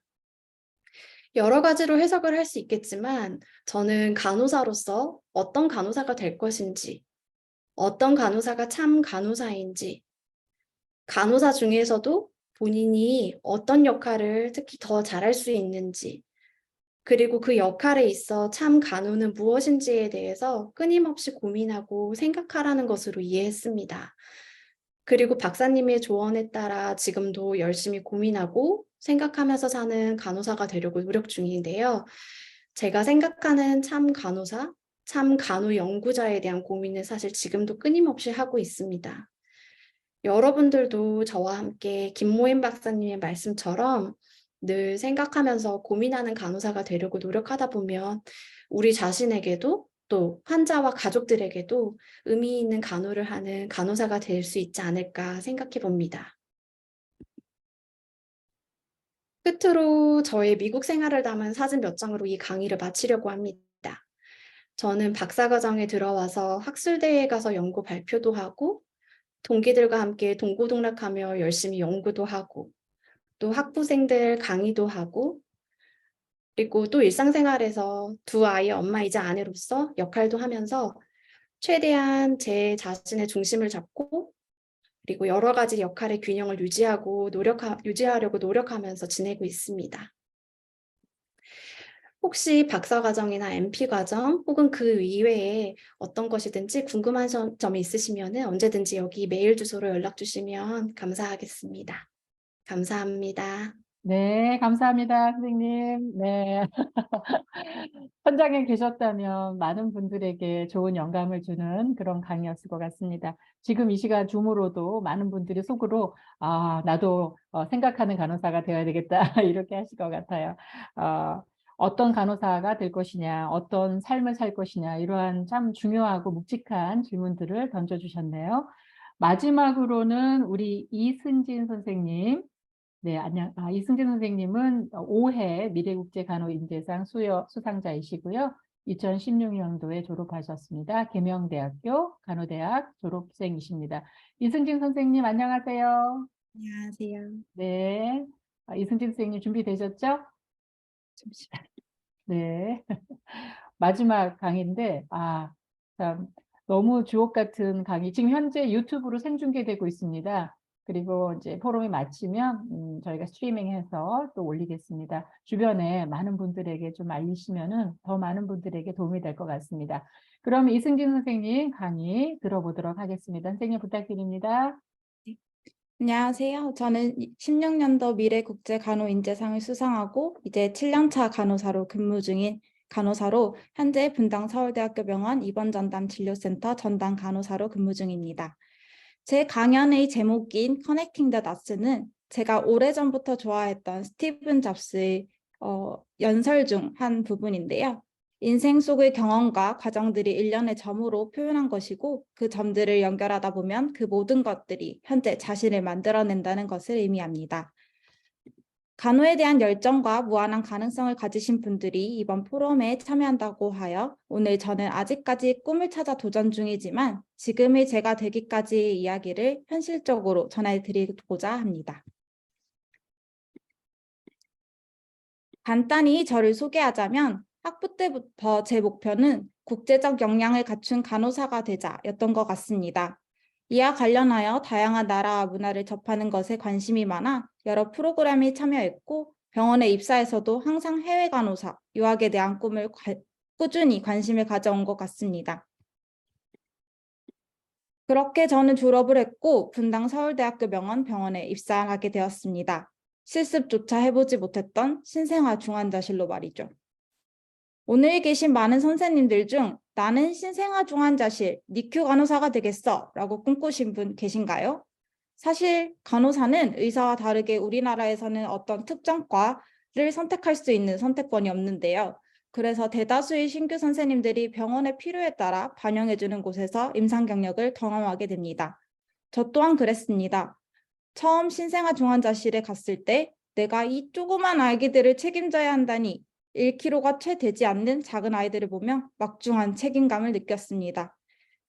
여러 가지로 해석을 할 수 있겠지만 저는 간호사로서 어떤 간호사가 될 것인지, 어떤 간호사가 참 간호사인지, 간호사 중에서도 본인이 어떤 역할을 특히 더 잘할 수 있는지, 그리고 그 역할에 있어 참 간호는 무엇인지에 대해서 끊임없이 고민하고 생각하라는 것으로 이해했습니다. 그리고 박사님의 조언에 따라 지금도 열심히 고민하고 생각하면서 사는 간호사가 되려고 노력 중인데요. 제가 생각하는 참 간호사, 참 간호 연구자에 대한 고민은 사실 지금도 끊임없이 하고 있습니다. 여러분들도 저와 함께 김모인 박사님의 말씀처럼 늘 생각하면서 고민하는 간호사가 되려고 노력하다 보면 우리 자신에게도 또 환자와 가족들에게도 의미 있는 간호를 하는 간호사가 될 수 있지 않을까 생각해 봅니다. 끝으로 저의 미국 생활을 담은 사진 몇 장으로 이 강의를 마치려고 합니다. 저는 박사과정에 들어와서 학술대회에 가서 연구 발표도 하고 동기들과 함께 동고동락하며 열심히 연구도 하고 또 학부생들 강의도 하고 그리고 또 일상생활에서 두 아이의 엄마이자 아내로서 역할도 하면서 최대한 제 자신의 중심을 잡고 그리고 여러 가지 역할의 균형을 유지하려고 노력하면서 지내고 있습니다. 혹시 박사과정이나 MP과정 혹은 그 이외에 어떤 것이든지 궁금한 점이 있으시면 언제든지 여기 메일 주소로 연락 주시면 감사하겠습니다. 감사합니다. 네, 감사합니다, 선생님. 네. 현장에 계셨다면 많은 분들에게 좋은 영감을 주는 그런 강의였을 것 같습니다. 지금 이 시간 줌으로도 많은 분들이 속으로 나도 생각하는 간호사가 되어야 되겠다 이렇게 하실 것 같아요. 어떤 간호사가 될 것이냐, 어떤 삶을 살 것이냐 이러한 참 중요하고 묵직한 질문들을 던져주셨네요. 마지막으로는 우리 이승진 선생님. 네, 이승진 선생님은 5회 미래국제간호인재상 수상자이시고요. 2016년도에 졸업하셨습니다. 계명대학교 간호대학 졸업생이십니다. 이승진 선생님 안녕하세요. 안녕하세요. 네, 이승진 선생님 준비되셨죠? 잠시만요. 네. 마지막 강의인데, 참, 너무 주옥 같은 강의. 지금 현재 유튜브로 생중계되고 있습니다. 그리고 이제 포럼이 마치면 저희가 스트리밍해서 또 올리겠습니다. 주변에 많은 분들에게 좀 알리시면은 더 많은 분들에게 도움이 될 것 같습니다. 그럼 이승진 선생님 강의 들어보도록 하겠습니다. 선생님 부탁드립니다. 안녕하세요. 저는 16년도 미래국제간호인재상을 수상하고 이제 7년차 간호사로 근무 중인 간호사로 현재 분당 서울대학교 병원 입원전담 진료센터 전담 간호사로 근무 중입니다. 제 강연의 제목인 Connecting the Dots는 제가 오래전부터 좋아했던 스티븐 잡스의 연설 중 한 부분인데요. 인생 속의 경험과 과정들이 일련의 점으로 표현한 것이고 그 점들을 연결하다 보면 그 모든 것들이 현재 자신을 만들어낸다는 것을 의미합니다. 간호에 대한 열정과 무한한 가능성을 가지신 분들이 이번 포럼에 참여한다고 하여 오늘 저는 아직까지 꿈을 찾아 도전 중이지만 지금의 제가 되기까지의 이야기를 현실적으로 전해드리고자 합니다. 간단히 저를 소개하자면 학부 때부터 제 목표는 국제적 역량을 갖춘 간호사가 되자였던 것 같습니다. 이와 관련하여 다양한 나라와 문화를 접하는 것에 관심이 많아 여러 프로그램에 참여했고 병원에 입사해서도 항상 해외 간호사, 유학에 대한 꿈을 꾸준히 관심을 가져온 것 같습니다. 그렇게 저는 졸업을 했고 분당 서울대학교 병원에 입사하게 되었습니다. 실습조차 해보지 못했던 신생아 중환자실로 말이죠. 오늘 계신 많은 선생님들 중 나는 신생아 중환자실 니큐 간호사가 되겠어 라고 꿈꾸신 분 계신가요? 사실 간호사는 의사와 다르게 우리나라에서는 어떤 특정 과를 선택할 수 있는 선택권이 없는데요. 그래서 대다수의 신규 선생님들이 병원의 필요에 따라 반영해주는 곳에서 임상 경력을 경험하게 됩니다. 저 또한 그랬습니다. 처음 신생아 중환자실에 갔을 때 내가 이 조그만 아기들을 책임져야 한다니 1kg가 채 되지 않는 작은 아이들을 보며 막중한 책임감을 느꼈습니다.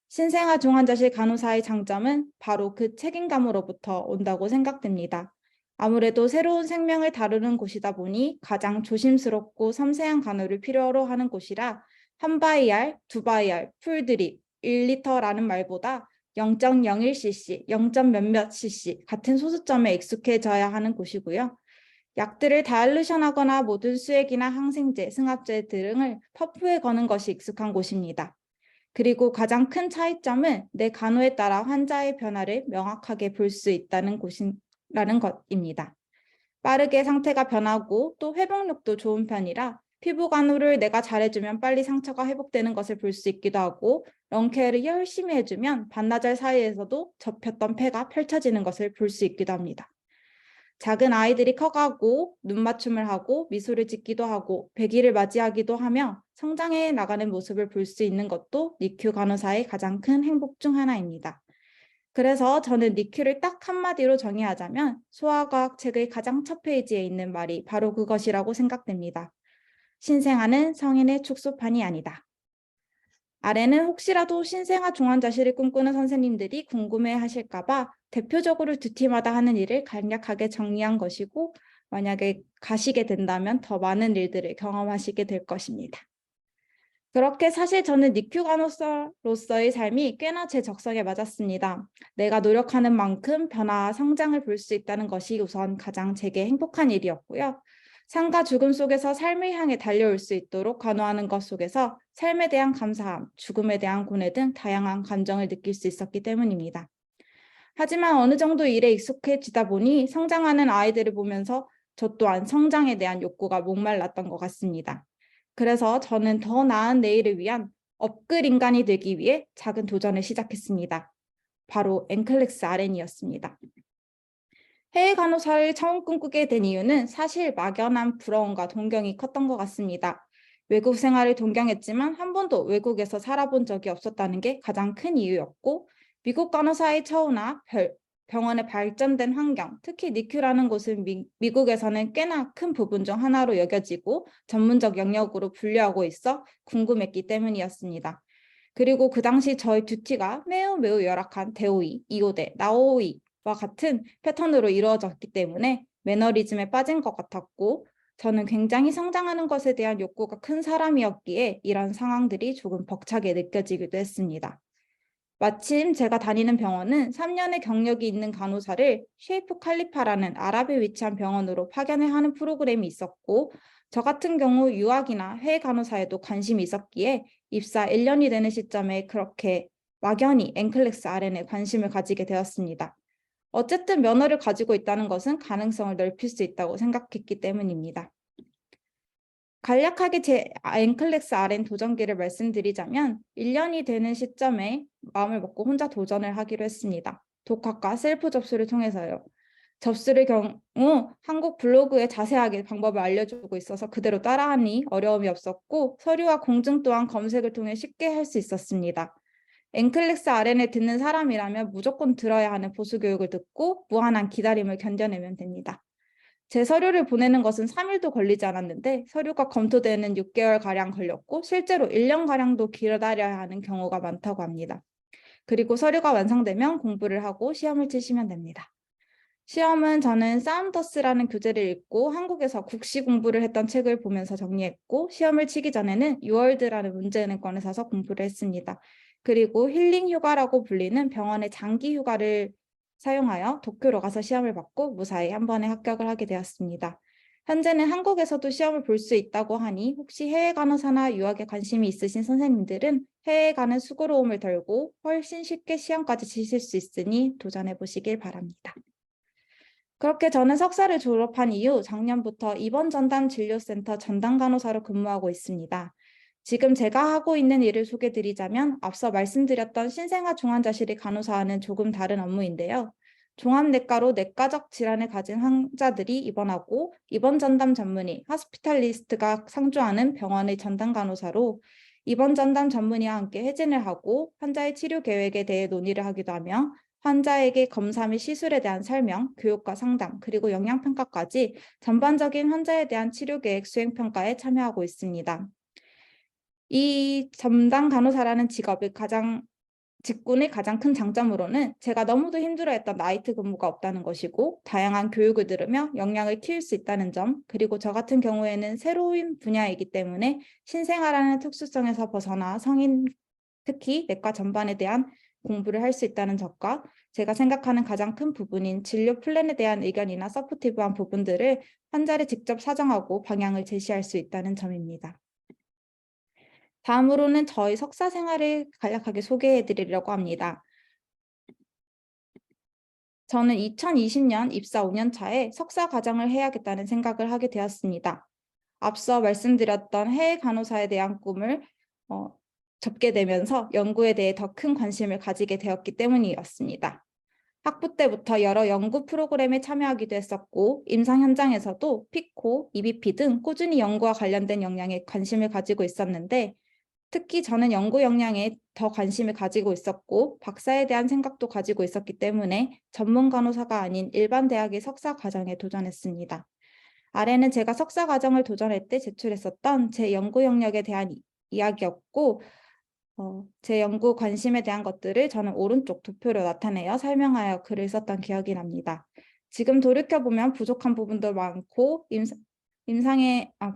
신생아 중환자실 간호사의 장점은 바로 그 책임감으로부터 온다고 생각됩니다. 아무래도 새로운 생명을 다루는 곳이다 보니 가장 조심스럽고 섬세한 간호를 필요로 하는 곳이라 1바이알, 2바이알, 풀드립, 1리터라는 말보다 0.01cc, 0. 몇몇 cc 같은 소수점에 익숙해져야 하는 곳이고요. 약들을 다일루션하거나 모든 수액이나 항생제, 승합제 등을 퍼프에 거는 것이 익숙한 곳입니다. 그리고 가장 큰 차이점은 내 간호에 따라 환자의 변화를 명확하게 볼 수 있다는 곳이라는 것입니다. 빠르게 상태가 변하고 또 회복력도 좋은 편이라 피부 간호를 내가 잘해주면 빨리 상처가 회복되는 것을 볼 수 있기도 하고 런케어를 열심히 해주면 반나절 사이에서도 접혔던 폐가 펼쳐지는 것을 볼 수 있기도 합니다. 작은 아이들이 커가고 눈 맞춤을 하고 미소를 짓기도 하고 100일을 맞이하기도 하며 성장해 나가는 모습을 볼 수 있는 것도 니큐 간호사의 가장 큰 행복 중 하나입니다. 그래서 저는 니큐를 딱 한마디로 정의하자면 소아과학 책의 가장 첫 페이지에 있는 말이 바로 그것이라고 생각됩니다. 신생아는 성인의 축소판이 아니다. 아래는 혹시라도 신생아 중환자실을 꿈꾸는 선생님들이 궁금해하실까봐 대표적으로 두 팀마다 하는 일을 간략하게 정리한 것이고 만약에 가시게 된다면 더 많은 일들을 경험하시게 될 것입니다. 그렇게 사실 저는 니큐 간호사로서의 삶이 꽤나 제 적성에 맞았습니다. 내가 노력하는 만큼 변화와 성장을 볼 수 있다는 것이 우선 가장 제게 행복한 일이었고요. 삶과 죽음 속에서 삶을 향해 달려올 수 있도록 간호하는 것 속에서 삶에 대한 감사함, 죽음에 대한 고뇌 등 다양한 감정을 느낄 수 있었기 때문입니다. 하지만 어느 정도 일에 익숙해지다 보니 성장하는 아이들을 보면서 저 또한 성장에 대한 욕구가 목말랐던 것 같습니다. 그래서 저는 더 나은 내일을 위한 업글 인간이 되기 위해 작은 도전을 시작했습니다. 바로 엔클렉스 RN이었습니다. 해외 간호사를 처음 꿈꾸게 된 이유는 사실 막연한 부러움과 동경이 컸던 것 같습니다. 외국 생활을 동경했지만 한 번도 외국에서 살아본 적이 없었다는 게 가장 큰 이유였고 미국 간호사의 처우나 병원의 발전된 환경, 특히 니큐라는 곳은 미국에서는 꽤나 큰 부분 중 하나로 여겨지고 전문적 영역으로 분류하고 있어 궁금했기 때문이었습니다. 그리고 그 당시 저의 듀티가 매우 열악한 대오이, 이오대, 나오이와 같은 패턴으로 이루어졌기 때문에 매너리즘에 빠진 것 같았고 저는 굉장히 성장하는 것에 대한 욕구가 큰 사람이었기에 이런 상황들이 조금 벅차게 느껴지기도 했습니다. 마침 제가 다니는 병원은 3년의 경력이 있는 간호사를 쉐이프 칼리파라는 아랍에 위치한 병원으로 파견을 하는 프로그램이 있었고 저 같은 경우 유학이나 해외 간호사에도 관심이 있었기에 입사 1년이 되는 시점에 그렇게 막연히 엔클렉스 RN에 관심을 가지게 되었습니다. 어쨌든 면허를 가지고 있다는 것은 가능성을 넓힐 수 있다고 생각했기 때문입니다. 간략하게 제 엔클렉스 RN 도전기를 말씀드리자면 1년이 되는 시점에 마음을 먹고 혼자 도전을 하기로 했습니다. 독학과 셀프 접수를 통해서요. 접수를 경우 한국 블로그에 자세하게 방법을 알려주고 있어서 그대로 따라하니 어려움이 없었고 서류와 공증 또한 검색을 통해 쉽게 할 수 있었습니다. 엔클렉스 RN을 듣는 사람이라면 무조건 들어야 하는 보수 교육을 듣고 무한한 기다림을 견뎌내면 됩니다. 제 서류를 보내는 것은 3일도 걸리지 않았는데 서류가 검토되는 6개월가량 걸렸고 실제로 1년가량도 기다려야 하는 경우가 많다고 합니다. 그리고 서류가 완성되면 공부를 하고 시험을 치시면 됩니다. 시험은 저는 사운더스라는 교재를 읽고 한국에서 국시 공부를 했던 책을 보면서 정리했고 시험을 치기 전에는 유월드라는 문제은행권을 사서 공부를 했습니다. 그리고 힐링 휴가라고 불리는 병원의 장기 휴가를 사용하여 도쿄로 가서 시험을 받고 무사히 한 번에 합격을 하게 되었습니다. 현재는 한국에서도 시험을 볼 수 있다고 하니 혹시 해외 간호사나 유학에 관심이 있으신 선생님들은 해외에 가는 수고로움을 덜고 훨씬 쉽게 시험까지 치실 수 있으니 도전해 보시길 바랍니다. 그렇게 저는 석사를 졸업한 이후 작년부터 입원 전담 진료센터 전담 간호사로 근무하고 있습니다. 지금 제가 하고 있는 일을 소개드리자면 앞서 말씀드렸던 신생아 중환자실의 간호사와는 조금 다른 업무인데요. 종합내과로 내과적 질환을 가진 환자들이 입원하고 입원 전담 전문의, 하스피탈리스트가 상주하는 병원의 전담 간호사로 입원 전담 전문의와 함께 회진을 하고 환자의 치료 계획에 대해 논의를 하기도 하며 환자에게 검사 및 시술에 대한 설명, 교육과 상담, 그리고 영양평가까지 전반적인 환자에 대한 치료계획 수행평가에 참여하고 있습니다. 이 전담 간호사라는 직군의 가장 큰 장점으로는 제가 너무도 힘들어했던 나이트 근무가 없다는 것이고 다양한 교육을 들으며 역량을 키울 수 있다는 점, 그리고 저 같은 경우에는 새로운 분야이기 때문에 신생아라는 특수성에서 벗어나 성인, 특히 내과 전반에 대한 공부를 할 수 있다는 점과 제가 생각하는 가장 큰 부분인 진료 플랜에 대한 의견이나 서포티브한 부분들을 환자를 직접 사정하고 방향을 제시할 수 있다는 점입니다. 다음으로는 저희 석사 생활을 간략하게 소개해 드리려고 합니다. 저는 2020년 입사 5년 차에 석사 과정을 해야겠다는 생각을 하게 되었습니다. 앞서 말씀드렸던 해외 간호사에 대한 꿈을 접게 되면서 연구에 대해 더 큰 관심을 가지게 되었기 때문이었습니다. 학부 때부터 여러 연구 프로그램에 참여하기도 했었고, 임상 현장에서도 피코, EBP 등 꾸준히 연구와 관련된 역량에 관심을 가지고 있었는데, 특히 저는 연구 역량에 더 관심을 가지고 있었고, 박사에 대한 생각도 가지고 있었기 때문에 전문 간호사가 아닌 일반 대학의 석사 과정에 도전했습니다. 아래는 제가 석사 과정을 도전할 때 제출했었던 제 연구 영역에 대한 이야기였고, 제 연구 관심에 대한 것들을 저는 오른쪽 도표로 나타내어 설명하여 글을 썼던 기억이 납니다. 지금 돌이켜보면 부족한 부분도 많고,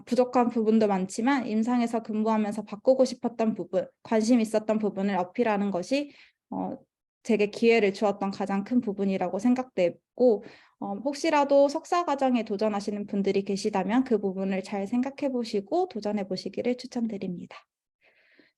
부족한 부분도 많지만 임상에서 근무하면서 바꾸고 싶었던 부분, 관심 있었던 부분을 어필하는 것이 제게 기회를 주었던 가장 큰 부분이라고 생각되고, 혹시라도 석사 과정에 도전하시는 분들이 계시다면 그 부분을 잘 생각해 보시고 도전해 보시기를 추천드립니다.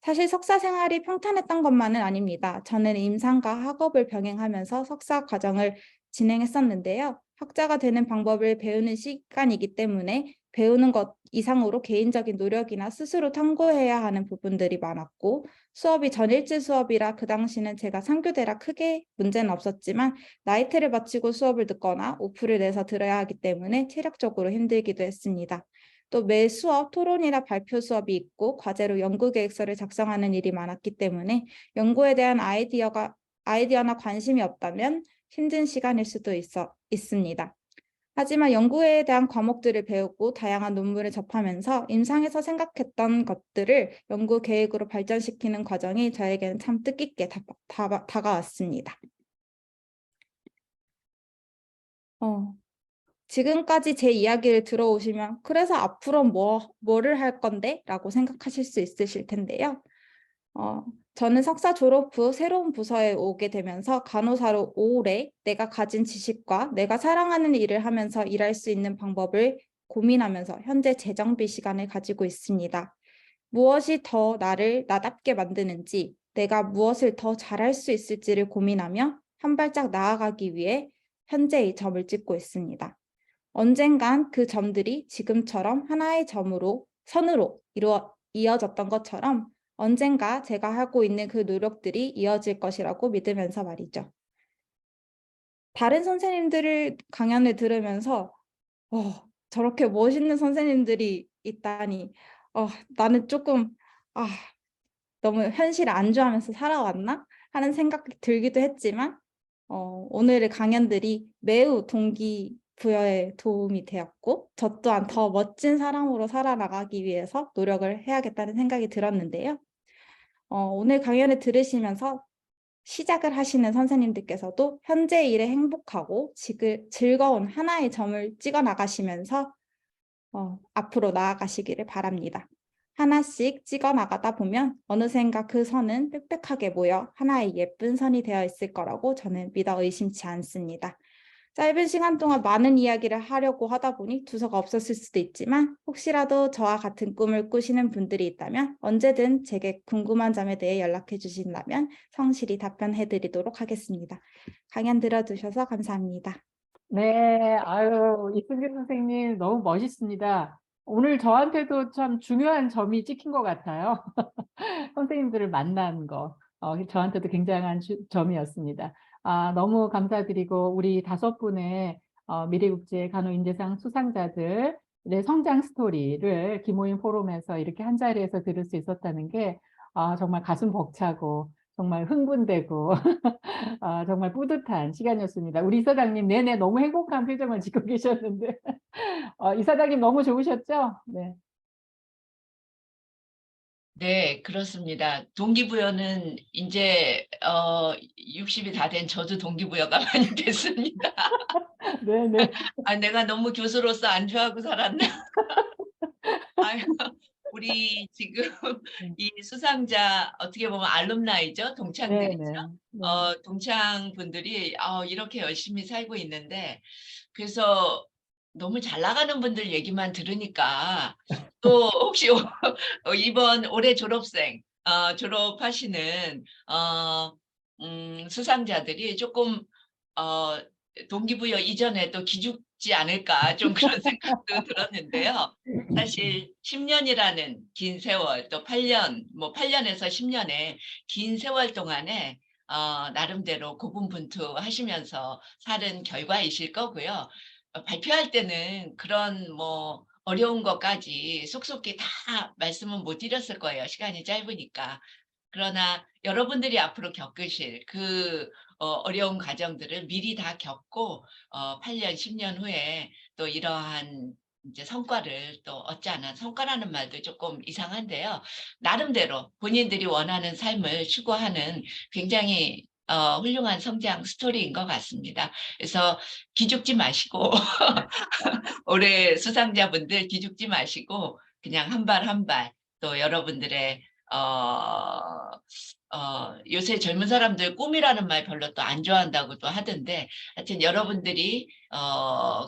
사실 석사 생활이 평탄했던 것만은 아닙니다. 저는 임상과 학업을 병행하면서 석사 과정을 진행했었는데요. 학자가 되는 방법을 배우는 시간이기 때문에 배우는 것 이상으로 개인적인 노력이나 스스로 탐구해야 하는 부분들이 많았고, 수업이 전일제 수업이라 그 당시는 제가 3교대라 크게 문제는 없었지만 나이트를 마치고 수업을 듣거나 오프를 내서 들어야 하기 때문에 체력적으로 힘들기도 했습니다. 또 매 수업 토론이나 발표 수업이 있고 과제로 연구 계획서를 작성하는 일이 많았기 때문에 연구에 대한 아이디어나 관심이 없다면 힘든 시간일 수도 있습니다. 하지만 연구에 대한 과목들을 배우고 다양한 논문을 접하면서 임상에서 생각했던 것들을 연구 계획으로 발전시키는 과정이 저에게는 참 뜻깊게 다가왔습니다. 지금까지 제 이야기를 들어오시면 그래서 앞으로 뭐를 할 건데? 라고 생각하실 수 있으실 텐데요. 저는 석사 졸업 후 새로운 부서에 오게 되면서 간호사로 오래 내가 가진 지식과 내가 사랑하는 일을 하면서 일할 수 있는 방법을 고민하면서 현재 재정비 시간을 가지고 있습니다. 무엇이 더 나를 나답게 만드는지, 내가 무엇을 더 잘할 수 있을지를 고민하며 한 발짝 나아가기 위해 현재의 점을 찍고 있습니다. 언젠간 그 점들이 지금처럼 하나의 선으로 이어졌던 것처럼 언젠가 제가 하고 있는 그 노력들이 이어질 것이라고 믿으면서 말이죠. 다른 선생님들을 강연을 들으면서 저렇게 멋있는 선생님들이 있다니 나는 조금 너무 현실을 안주하면서 살아왔나? 하는 생각이 들기도 했지만 오늘의 강연들이 매우 동기부여에 도움이 되었고 저 또한 더 멋진 사람으로 살아나가기 위해서 노력을 해야겠다는 생각이 들었는데요. 오늘 강연을 들으시면서 시작을 하시는 선생님들께서도 현재 일에 행복하고 즐거운 하나의 점을 찍어 나가시면서 앞으로 나아가시기를 바랍니다. 하나씩 찍어 나가다 보면 어느샌가 그 선은 빽빽하게 모여 하나의 예쁜 선이 되어 있을 거라고 저는 믿어 의심치 않습니다. 짧은 시간 동안 많은 이야기를 하려고 하다 보니 두서가 없었을 수도 있지만 혹시라도 저와 같은 꿈을 꾸시는 분들이 있다면 언제든 제게 궁금한 점에 대해 연락해 주신다면 성실히 답변해 드리도록 하겠습니다. 강연 들어주셔서 감사합니다. 네, 아유, 이승균 선생님 너무 멋있습니다. 오늘 저한테도 참 중요한 점이 찍힌 것 같아요. 선생님들을 만난 거, 저한테도 굉장한 점이었습니다. 너무 감사드리고 우리 5분의 미래국제 간호인재상 수상자들의 성장 스토리를 김호인 포럼에서 이렇게 한 자리에서 들을 수 있었다는 게 정말 가슴 벅차고 정말 흥분되고 정말 뿌듯한 시간이었습니다. 우리 이사장님 내내 너무 행복한 표정을 짓고 계셨는데 이사장님 너무 좋으셨죠? 네. 네, 그렇습니다. 동기부여는 이제 60이 다 된 저도 동기부여가 많이 됐습니다. 네네. 내가 너무 교수로서 안주하고 살았나? 아유, 우리 지금 이 수상자 어떻게 보면 알룸나이죠, 동창들이죠. 네네. 네. 동창 분들이 이렇게 열심히 살고 있는데 그래서 너무 잘 나가는 분들 얘기만 들으니까 또 혹시 이번 올해 졸업생 졸업하시는 수상자들이 조금 동기부여 이전에 또 기죽지 않을까 좀 그런 생각도 들었는데요. 사실 10년이라는 긴 세월, 또 8년, 뭐 8년에서 10년의 긴 세월 동안에 나름대로 고군분투하시면서 살은 결과이실 거고요. 발표할 때는 그런 뭐 어려운 것까지 속속히 다 말씀은 못 드렸을 거예요. 시간이 짧으니까. 그러나 여러분들이 앞으로 겪으실 그 어려운 과정들을 미리 다 겪고 8년, 10년 후에 또 이러한 이제 성과를 또 얻지 않은 성과라는 말도 조금 이상한데요. 나름대로 본인들이 원하는 삶을 추구하는 굉장히 훌륭한 성장 스토리인 것 같습니다. 그래서 기죽지 마시고 올해 수상자분들 기죽지 마시고 그냥 한 발 한 발 또 여러분들의 요새 젊은 사람들 꿈이라는 말 별로 또 안 좋아한다고 또 하던데 하여튼 여러분들이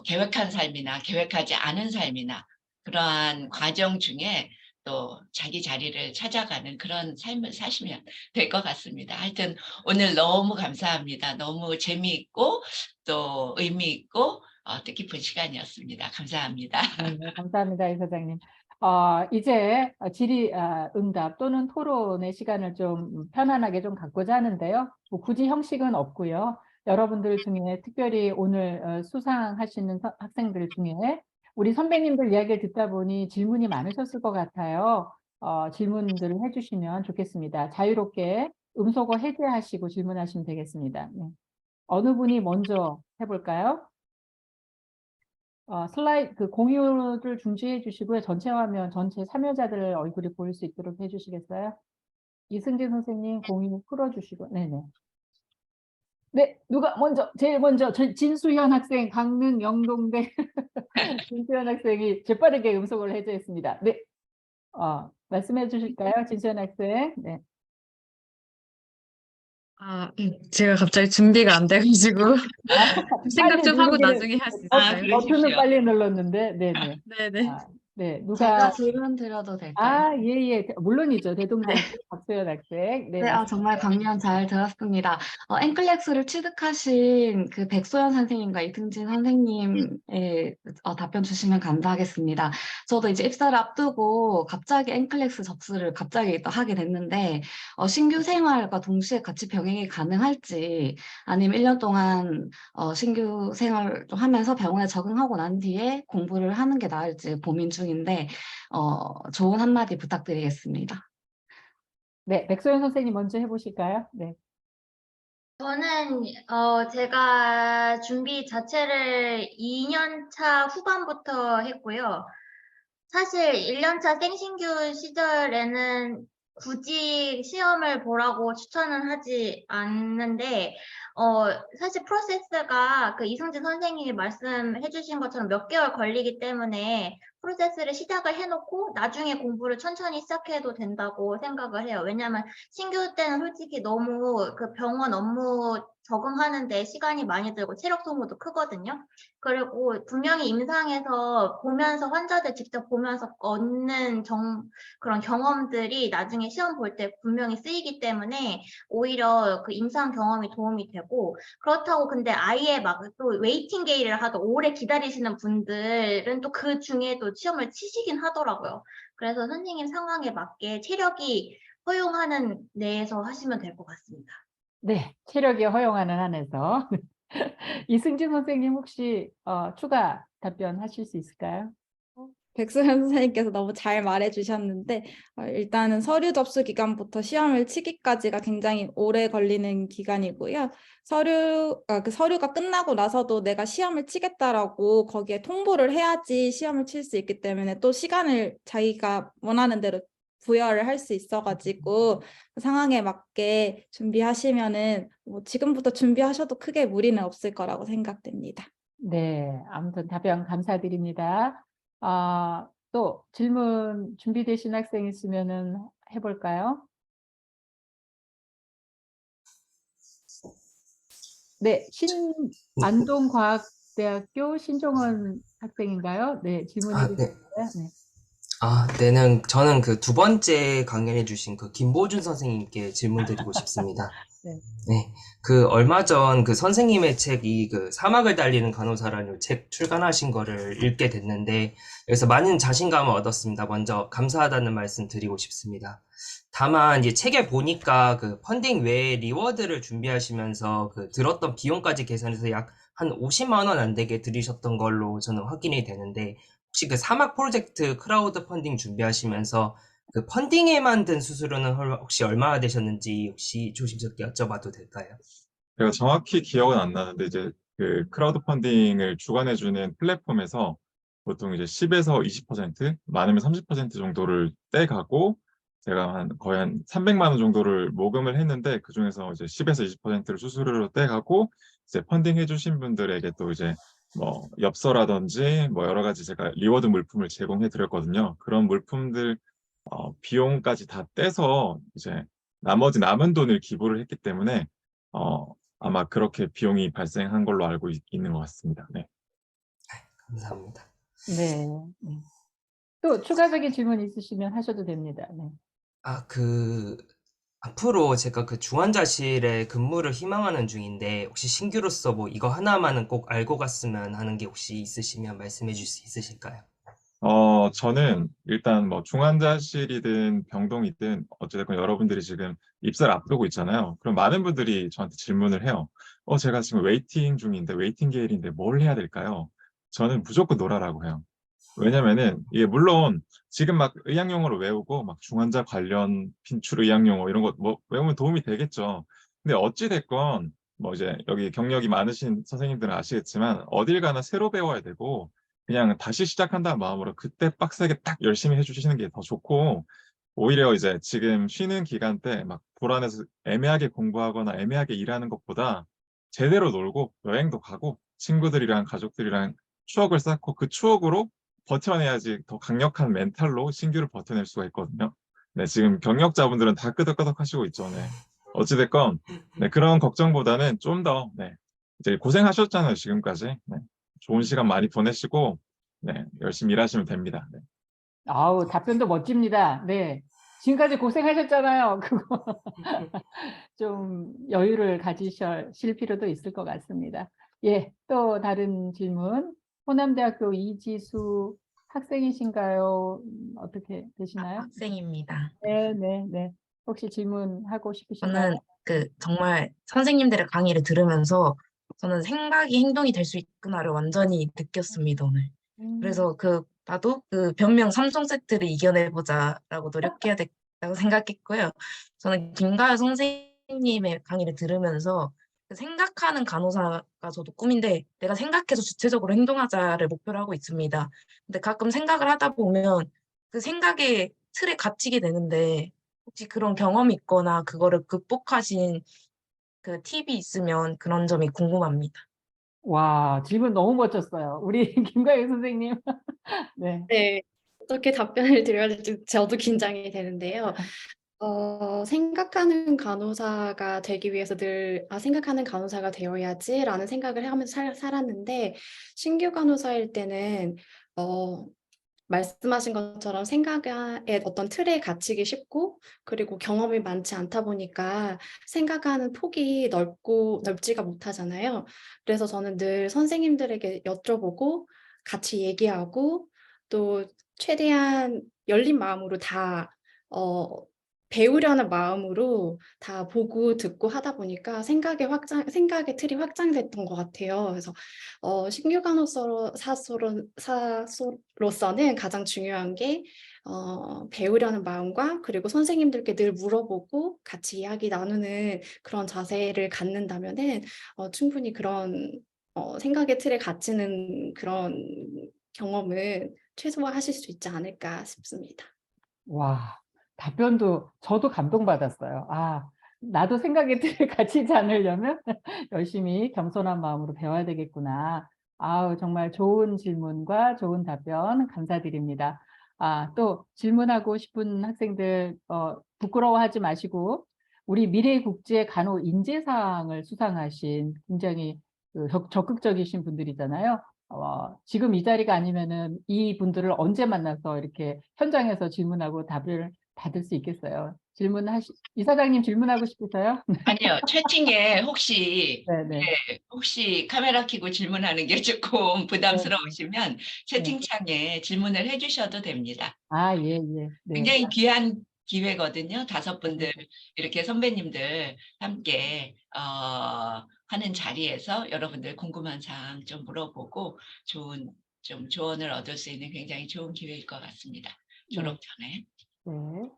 계획한 삶이나 계획하지 않은 삶이나 그러한 과정 중에 또 자기 자리를 찾아가는 그런 삶을 사시면 될 것 같습니다. 하여튼 오늘 너무 감사합니다. 너무 재미있고 또 의미 있고 뜻깊은 시간이었습니다. 감사합니다. 네, 감사합니다, 이사장님. 이제 질의 응답 또는 토론의 시간을 좀 편안하게 좀 갖고자 하는데요. 뭐 굳이 형식은 없고요. 여러분들 중에 특별히 오늘 수상하시는 학생들 중에 우리 선배님들 이야기를 듣다 보니 질문이 많으셨을 것 같아요. 질문들을 해주시면 좋겠습니다. 자유롭게 음소거 해제하시고 질문하시면 되겠습니다. 네. 어느 분이 먼저 해볼까요? 슬라이드 그 공유를 중지해 주시고요. 전체 화면, 전체 참여자들 얼굴이 보일 수 있도록 해주시겠어요? 이승진 선생님 공유 풀어주시고, 네네. 네, 누가 먼저, 제일 먼저, 진수현 학생, 강릉 영동대 진수현 학생이 재빠르게 음성을 해제했습니다. 네, 말씀해 주실까요? 진수현 학생. 네. 제가 갑자기 준비가 안 돼가지고 생각 빨리 좀 하고 누르기는, 나중에 할 수 아, 있을까요? 그러십시오. 버튼은 빨리 눌렀는데, 네네. 네네. 네, 제가 누가, 질문 드려도 될까요? 예. 물론이죠. 대동정부 박소연 학생. 네, 네, 정말 강연 잘 들었습니다. 앵클렉스를 취득하신 그 백소연 선생님과 이승진 선생님의 답변 주시면 감사하겠습니다. 저도 이제 입사를 앞두고 갑자기 앵클렉스 접수를 갑자기 또 하게 됐는데, 신규 생활과 동시에 같이 병행이 가능할지, 아니면 1년 동안 신규 생활 좀 하면서 병원에 적응하고 난 뒤에 공부를 하는 게 나을지 고민 중인데, 좋은 한마디 부탁드리겠습니다. 네, 백소연 선생님 먼저 해보실까요? 네. 저는 제가 준비 자체를 2년차 후반부터 했고요. 사실 1년차 생신규 시절에는 굳이 시험을 보라고 추천은 하지 않는데 사실 프로세스가 그 이승진 선생님이 말씀해 주신 것처럼 몇 개월 걸리기 때문에 프로세스를 시작을 해놓고 나중에 공부를 천천히 시작해도 된다고 생각을 해요. 왜냐하면 신규 때는 솔직히 너무 그 병원 업무 적응하는데 시간이 많이 들고 체력 소모도 크거든요. 그리고 분명히 임상에서 보면서 환자들 직접 보면서 얻는 그런 경험들이 나중에 시험 볼 때 분명히 쓰이기 때문에 오히려 그 임상 경험이 도움이 되고, 그렇다고 근데 아예 막 또 웨이팅 게임을 하도 오래 기다리시는 분들은 또 그 중에도 시험을 치시긴 하더라고요. 그래서 선생님 상황에 맞게 체력이 허용하는 내에서 하시면 될 것 같습니다. 네, 체력이 허용하는 한에서. 이승진 선생님 혹시 추가 답변하실 수 있을까요? 백소연 선생님께서 너무 잘 말해주셨는데 일단은 서류 접수 기간부터 시험을 치기까지가 굉장히 오래 걸리는 기간이고요. 그 서류가 끝나고 나서도 내가 시험을 치겠다라고 거기에 통보를 해야지 시험을 칠 수 있기 때문에 또 시간을 자기가 원하는 대로 부여를 할 수 있어가지고 그 상황에 맞게 준비하시면은 뭐 지금부터 준비하셔도 크게 무리는 없을 거라고 생각됩니다. 네, 아무튼 답변 감사드립니다. 또 질문 준비되신 학생 있으면은 해볼까요? 네, 안동과학대학교 신종원 학생인가요? 네, 질문해 주세요. 네. 저는 그 두 번째 강연해 주신 그 김보준 선생님께 질문 드리고 싶습니다. 네. 네, 얼마 전 그 선생님의 책이 그 사막을 달리는 간호사라는 책 출간하신 거를 읽게 됐는데, 여기서 많은 자신감을 얻었습니다. 먼저 감사하다는 말씀 드리고 싶습니다. 다만, 이제 책에 보니까 그 펀딩 외에 리워드를 준비하시면서 그 들었던 비용까지 계산해서 약 한 50만 원 안 되게 들이셨던 걸로 저는 확인이 되는데, 혹시 그 사막 프로젝트 크라우드 펀딩 준비하시면서 그 펀딩에만 든 수수료는 혹시 얼마나 되셨는지 혹시 조심스럽게 여쭤봐도 될까요? 제가 정확히 기억은 안 나는데 이제 그 크라우드 펀딩을 주관해주는 플랫폼에서 보통 이제 10에서 20%, 많으면 30% 정도를 떼가고 제가 거의 한 300만 원 정도를 모금을 했는데 그중에서 이제 10에서 20%를 수수료로 떼가고 이제 펀딩 해주신 분들에게 또 이제 뭐 엽서라든지 뭐 여러 가지 제가 리워드 물품을 제공해 드렸거든요. 그런 물품들 비용까지 다 떼서 이제 나머지 남은 돈을 기부를 했기 때문에 아마 그렇게 비용이 발생한 걸로 알고 있는 것 같습니다. 네. 감사합니다. 네. 또 추가적인 질문 있으시면 하셔도 됩니다. 네. 앞으로 제가 그 중환자실에 근무를 희망하는 중인데, 혹시 신규로서 뭐 이거 하나만은 꼭 알고 갔으면 하는 게 혹시 있으시면 말씀해 주실 수 있으실까요? 저는 일단 뭐 중환자실이든 병동이든 어찌됐건 여러분들이 지금 입사를 앞두고 있잖아요. 그럼 많은 분들이 저한테 질문을 해요. 제가 지금 웨이팅 중인데, 웨이팅 게일인데 뭘 해야 될까요? 저는 무조건 놀아라고 해요. 왜냐면은 이게 물론 지금 막 의학용어로 외우고 막 중환자 관련 빈출 의학용어 이런 거 뭐 외우면 도움이 되겠죠. 근데 어찌 됐건 뭐 이제 여기 경력이 많으신 선생님들은 아시겠지만 어딜 가나 새로 배워야 되고 그냥 다시 시작한다는 마음으로 그때 빡세게 딱 열심히 해주시는 게 더 좋고, 오히려 이제 지금 쉬는 기간 때 막 불안해서 애매하게 공부하거나 애매하게 일하는 것보다 제대로 놀고 여행도 가고 친구들이랑 가족들이랑 추억을 쌓고 그 추억으로 버텨내야지 더 강력한 멘탈로 신규를 버텨낼 수가 있거든요. 네, 지금 경력자분들은 다 끄덕끄덕 하시고 있죠. 네. 어찌됐건, 네, 그런 걱정보다는 좀 더, 네, 이제 고생하셨잖아요, 지금까지. 네, 좋은 시간 많이 보내시고, 네, 열심히 일하시면 됩니다. 네. 아우, 답변도 멋집니다. 네. 지금까지 고생하셨잖아요. 그거 좀 여유를 가지실 필요도 있을 것 같습니다. 예, 또 다른 질문. 호남대학교 이지수 학생이신가요? 어떻게 되시나요? 학생입니다. 네, 네, 네. 혹시 질문하고 싶으신가요? 저는 정말 선생님들의 강의를 들으면서 저는 생각이 행동이 될 수 있구나를 완전히 느꼈습니다, 오늘. 그래서 나도 그 변명 삼종 세트를 이겨내보자라고 노력해야 된다고 생각했고요. 저는 김가연 선생님의 강의를 들으면서 그 생각하는 간호사가 저도 꿈인데 내가 생각해서 주체적으로 행동하자를 목표로 하고 있습니다. 근데 가끔 생각을 하다 보면 그 생각의 틀에 갇히게 되는데 혹시 그런 경험이 있거나 그거를 극복하신 그 팁이 있으면 그런 점이 궁금합니다. 와, 질문 너무 멋졌어요. 우리 김가영 선생님. 네. 네, 어떻게 답변을 드려야 될지 저도 긴장이 되는데요. 생각하는 간호사가 되기 위해서 늘, 생각하는 간호사가 되어야지라는 생각을 하면서 살았는데, 신규 간호사일 때는, 말씀하신 것처럼 생각의 어떤 틀에 갇히기 쉽고, 그리고 경험이 많지 않다 보니까 생각하는 폭이 넓지가 못하잖아요. 그래서 저는 늘 선생님들에게 여쭤보고, 같이 얘기하고, 또 최대한 열린 마음으로 다, 배우려는 마음으로 다 보고 듣고 하다 보니까 생각의 틀이 확장됐던 것 같아요. 그래서 신규 간호사로서는 가장 중요한 게 배우려는 마음과 그리고 선생님들께 늘 물어보고 같이 이야기 나누는 그런 자세를 갖는다면은 충분히 그런 생각의 틀에 갇히는 그런 경험은 최소화하실 수 있지 않을까 싶습니다. 와, 답변도 저도 감동받았어요. 나도 생각의 틀에 갇히지 않으려면 열심히 겸손한 마음으로 배워야 되겠구나. 정말 좋은 질문과 좋은 답변 감사드립니다. 또 질문하고 싶은 학생들 부끄러워하지 마시고 우리 미래국제 간호 인재상을 수상하신 굉장히 적극적이신 분들이잖아요. 지금 이 자리가 아니면은 이 분들을 언제 만나서 이렇게 현장에서 질문하고 답을 받을 수 있겠어요. 이사장님 질문하고 싶으세요? 아니요, 채팅에 혹시 네네. 혹시 카메라 켜고 질문하는 게 조금 부담스러우시면 채팅창에 질문을 해주셔도 됩니다. 아, 예, 예. 네. 굉장히 귀한 기회거든요. 5분들 이렇게 선배님들 함께 하는 자리에서 여러분들 궁금한 사항 좀 물어보고 좀 조언을 얻을 수 있는 굉장히 좋은 기회일 것 같습니다. 졸업 전에. 네.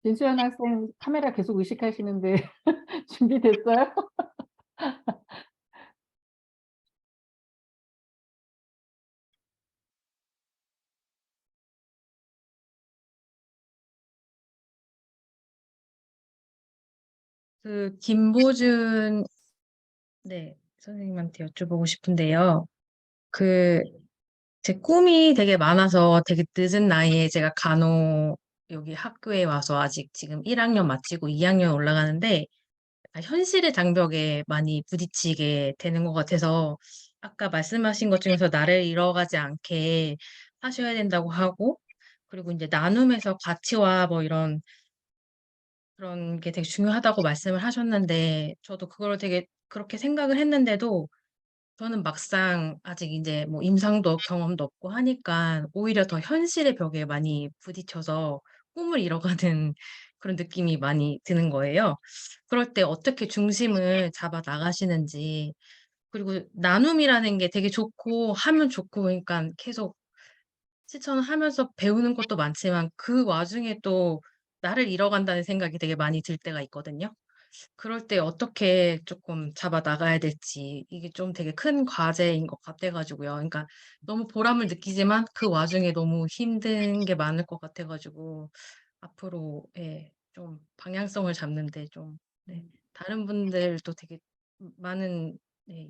진수연 학생 카메라 계속 의식하시는데 준비됐어요? 그 김보준 네, 선생님한테 여쭤보고 싶은데요. 제 꿈이 되게 많아서 되게 늦은 나이에 제가 여기 학교에 와서 아직 지금 1학년 마치고 2학년 올라가는데 현실의 장벽에 많이 부딪히게 되는 것 같아서 아까 말씀하신 것 중에서 나를 잃어가지 않게 하셔야 된다고 하고 그리고 이제 나눔에서 가치와 뭐 그런 게 되게 중요하다고 말씀을 하셨는데 저도 그걸 되게 그렇게 생각을 했는데도 저는 막상 아직 이제 뭐 임상도 경험도 없고 하니까 오히려 더 현실의 벽에 많이 부딪혀서 꿈을 잃어가는 그런 느낌이 많이 드는 거예요. 그럴 때 어떻게 중심을 잡아 나가시는지, 그리고 나눔이라는 게 되게 좋고 하면 좋고 그러니까 계속 실천을 하면서 배우는 것도 많지만 그 와중에 또 나를 잃어간다는 생각이 되게 많이 들 때가 있거든요. 그럴 때 어떻게 조금 잡아 나가야 될지 이게 좀 되게 큰 과제인 것 같아 가지고요. 그러니까 너무 보람을 느끼지만 그 와중에 너무 힘든 게 많을 것 같아 가지고 앞으로 좀 방향성을 잡는 데 좀 다른 분들도 되게 많은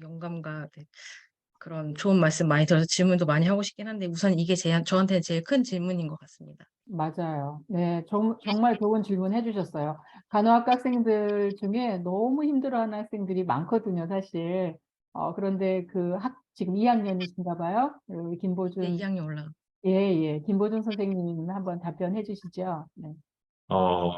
영감과 그런 좋은 말씀 많이 들어서 질문도 많이 하고 싶긴 한데 우선 이게 저한테는 제일 큰 질문인 것 같습니다. 맞아요. 네, 정말 좋은 질문 해주셨어요. 간호학과 학생들 중에 너무 힘들어하는 학생들이 많거든요, 사실. 그런데 지금 2학년이신가 봐요. 우리 네, 김보준, 2학년 올라가. 예, 예. 김보준 선생님 한번 답변해 주시죠. 네.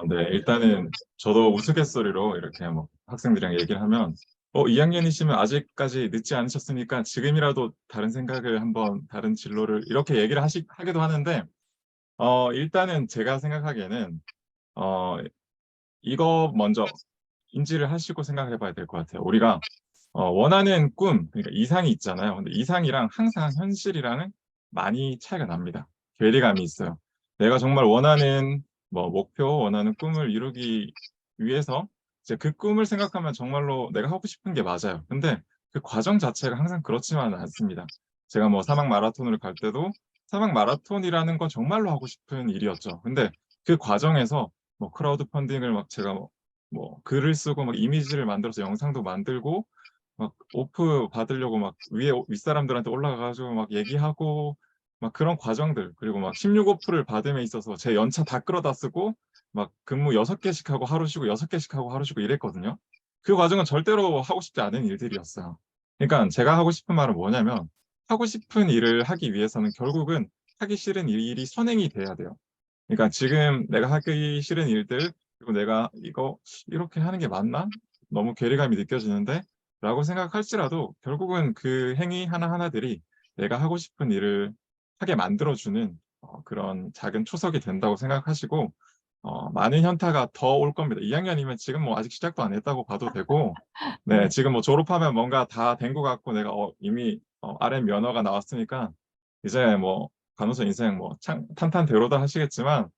네. 일단은 저도 우스갯소리로 이렇게 뭐 학생들이랑 얘기를 하면 2학년이시면 아직까지 늦지 않으셨으니까 지금이라도 다른 생각을 한번 다른 진로를 이렇게 얘기를 하기도 하는데 일단은 제가 생각하기에는 어, 이거 먼저 인지를 하시고 생각을 해봐야 될 것 같아요. 우리가 원하는 꿈, 그러니까 이상이 있잖아요. 근데 이상이랑 항상 현실이랑은 많이 차이가 납니다. 괴리감이 있어요. 내가 정말 원하는 뭐 목표, 원하는 꿈을 이루기 위해서 이제 그 꿈을 생각하면 정말로 내가 하고 싶은 게 맞아요. 근데 그 과정 자체가 항상 그렇지만은 않습니다. 제가 뭐 사막 마라톤을 갈 때도 사막 마라톤이라는 건 정말로 하고 싶은 일이었죠. 근데 그 과정에서 뭐 크라우드 펀딩을 막 제가 뭐 글을 쓰고 막 이미지를 만들어서 영상도 만들고 막 오프 받으려고 막 윗사람들한테 올라가가지고 막 얘기하고 막 그런 과정들 그리고 막 16오프를 받음에 있어서 제 연차 다 끌어다 쓰고 막 근무 6개씩 하고 하루 쉬고 6개씩 하고 하루 쉬고 이랬거든요. 그 과정은 절대로 하고 싶지 않은 일들이었어요. 그러니까 제가 하고 싶은 말은 뭐냐면 하고 싶은 일을 하기 위해서는 결국은 하기 싫은 일이 선행이 돼야 돼요. 그러니까 지금 내가 하기 싫은 일들 그리고 내가 이거 이렇게 하는 게 맞나? 너무 괴리감이 느껴지는데? 라고 생각할지라도 결국은 그 행위 하나하나들이 내가 하고 싶은 일을 하게 만들어주는 그런 작은 초석이 된다고 생각하시고 많은 현타가 더 올 겁니다. 2학년이면 지금 뭐 아직 시작도 안 했다고 봐도 되고 네, 지금 뭐 졸업하면 뭔가 다 된 것 같고 내가 이미 RM 면허가 나왔으니까 이제 뭐 간호사 인생 뭐 탄탄대로다 하시겠지만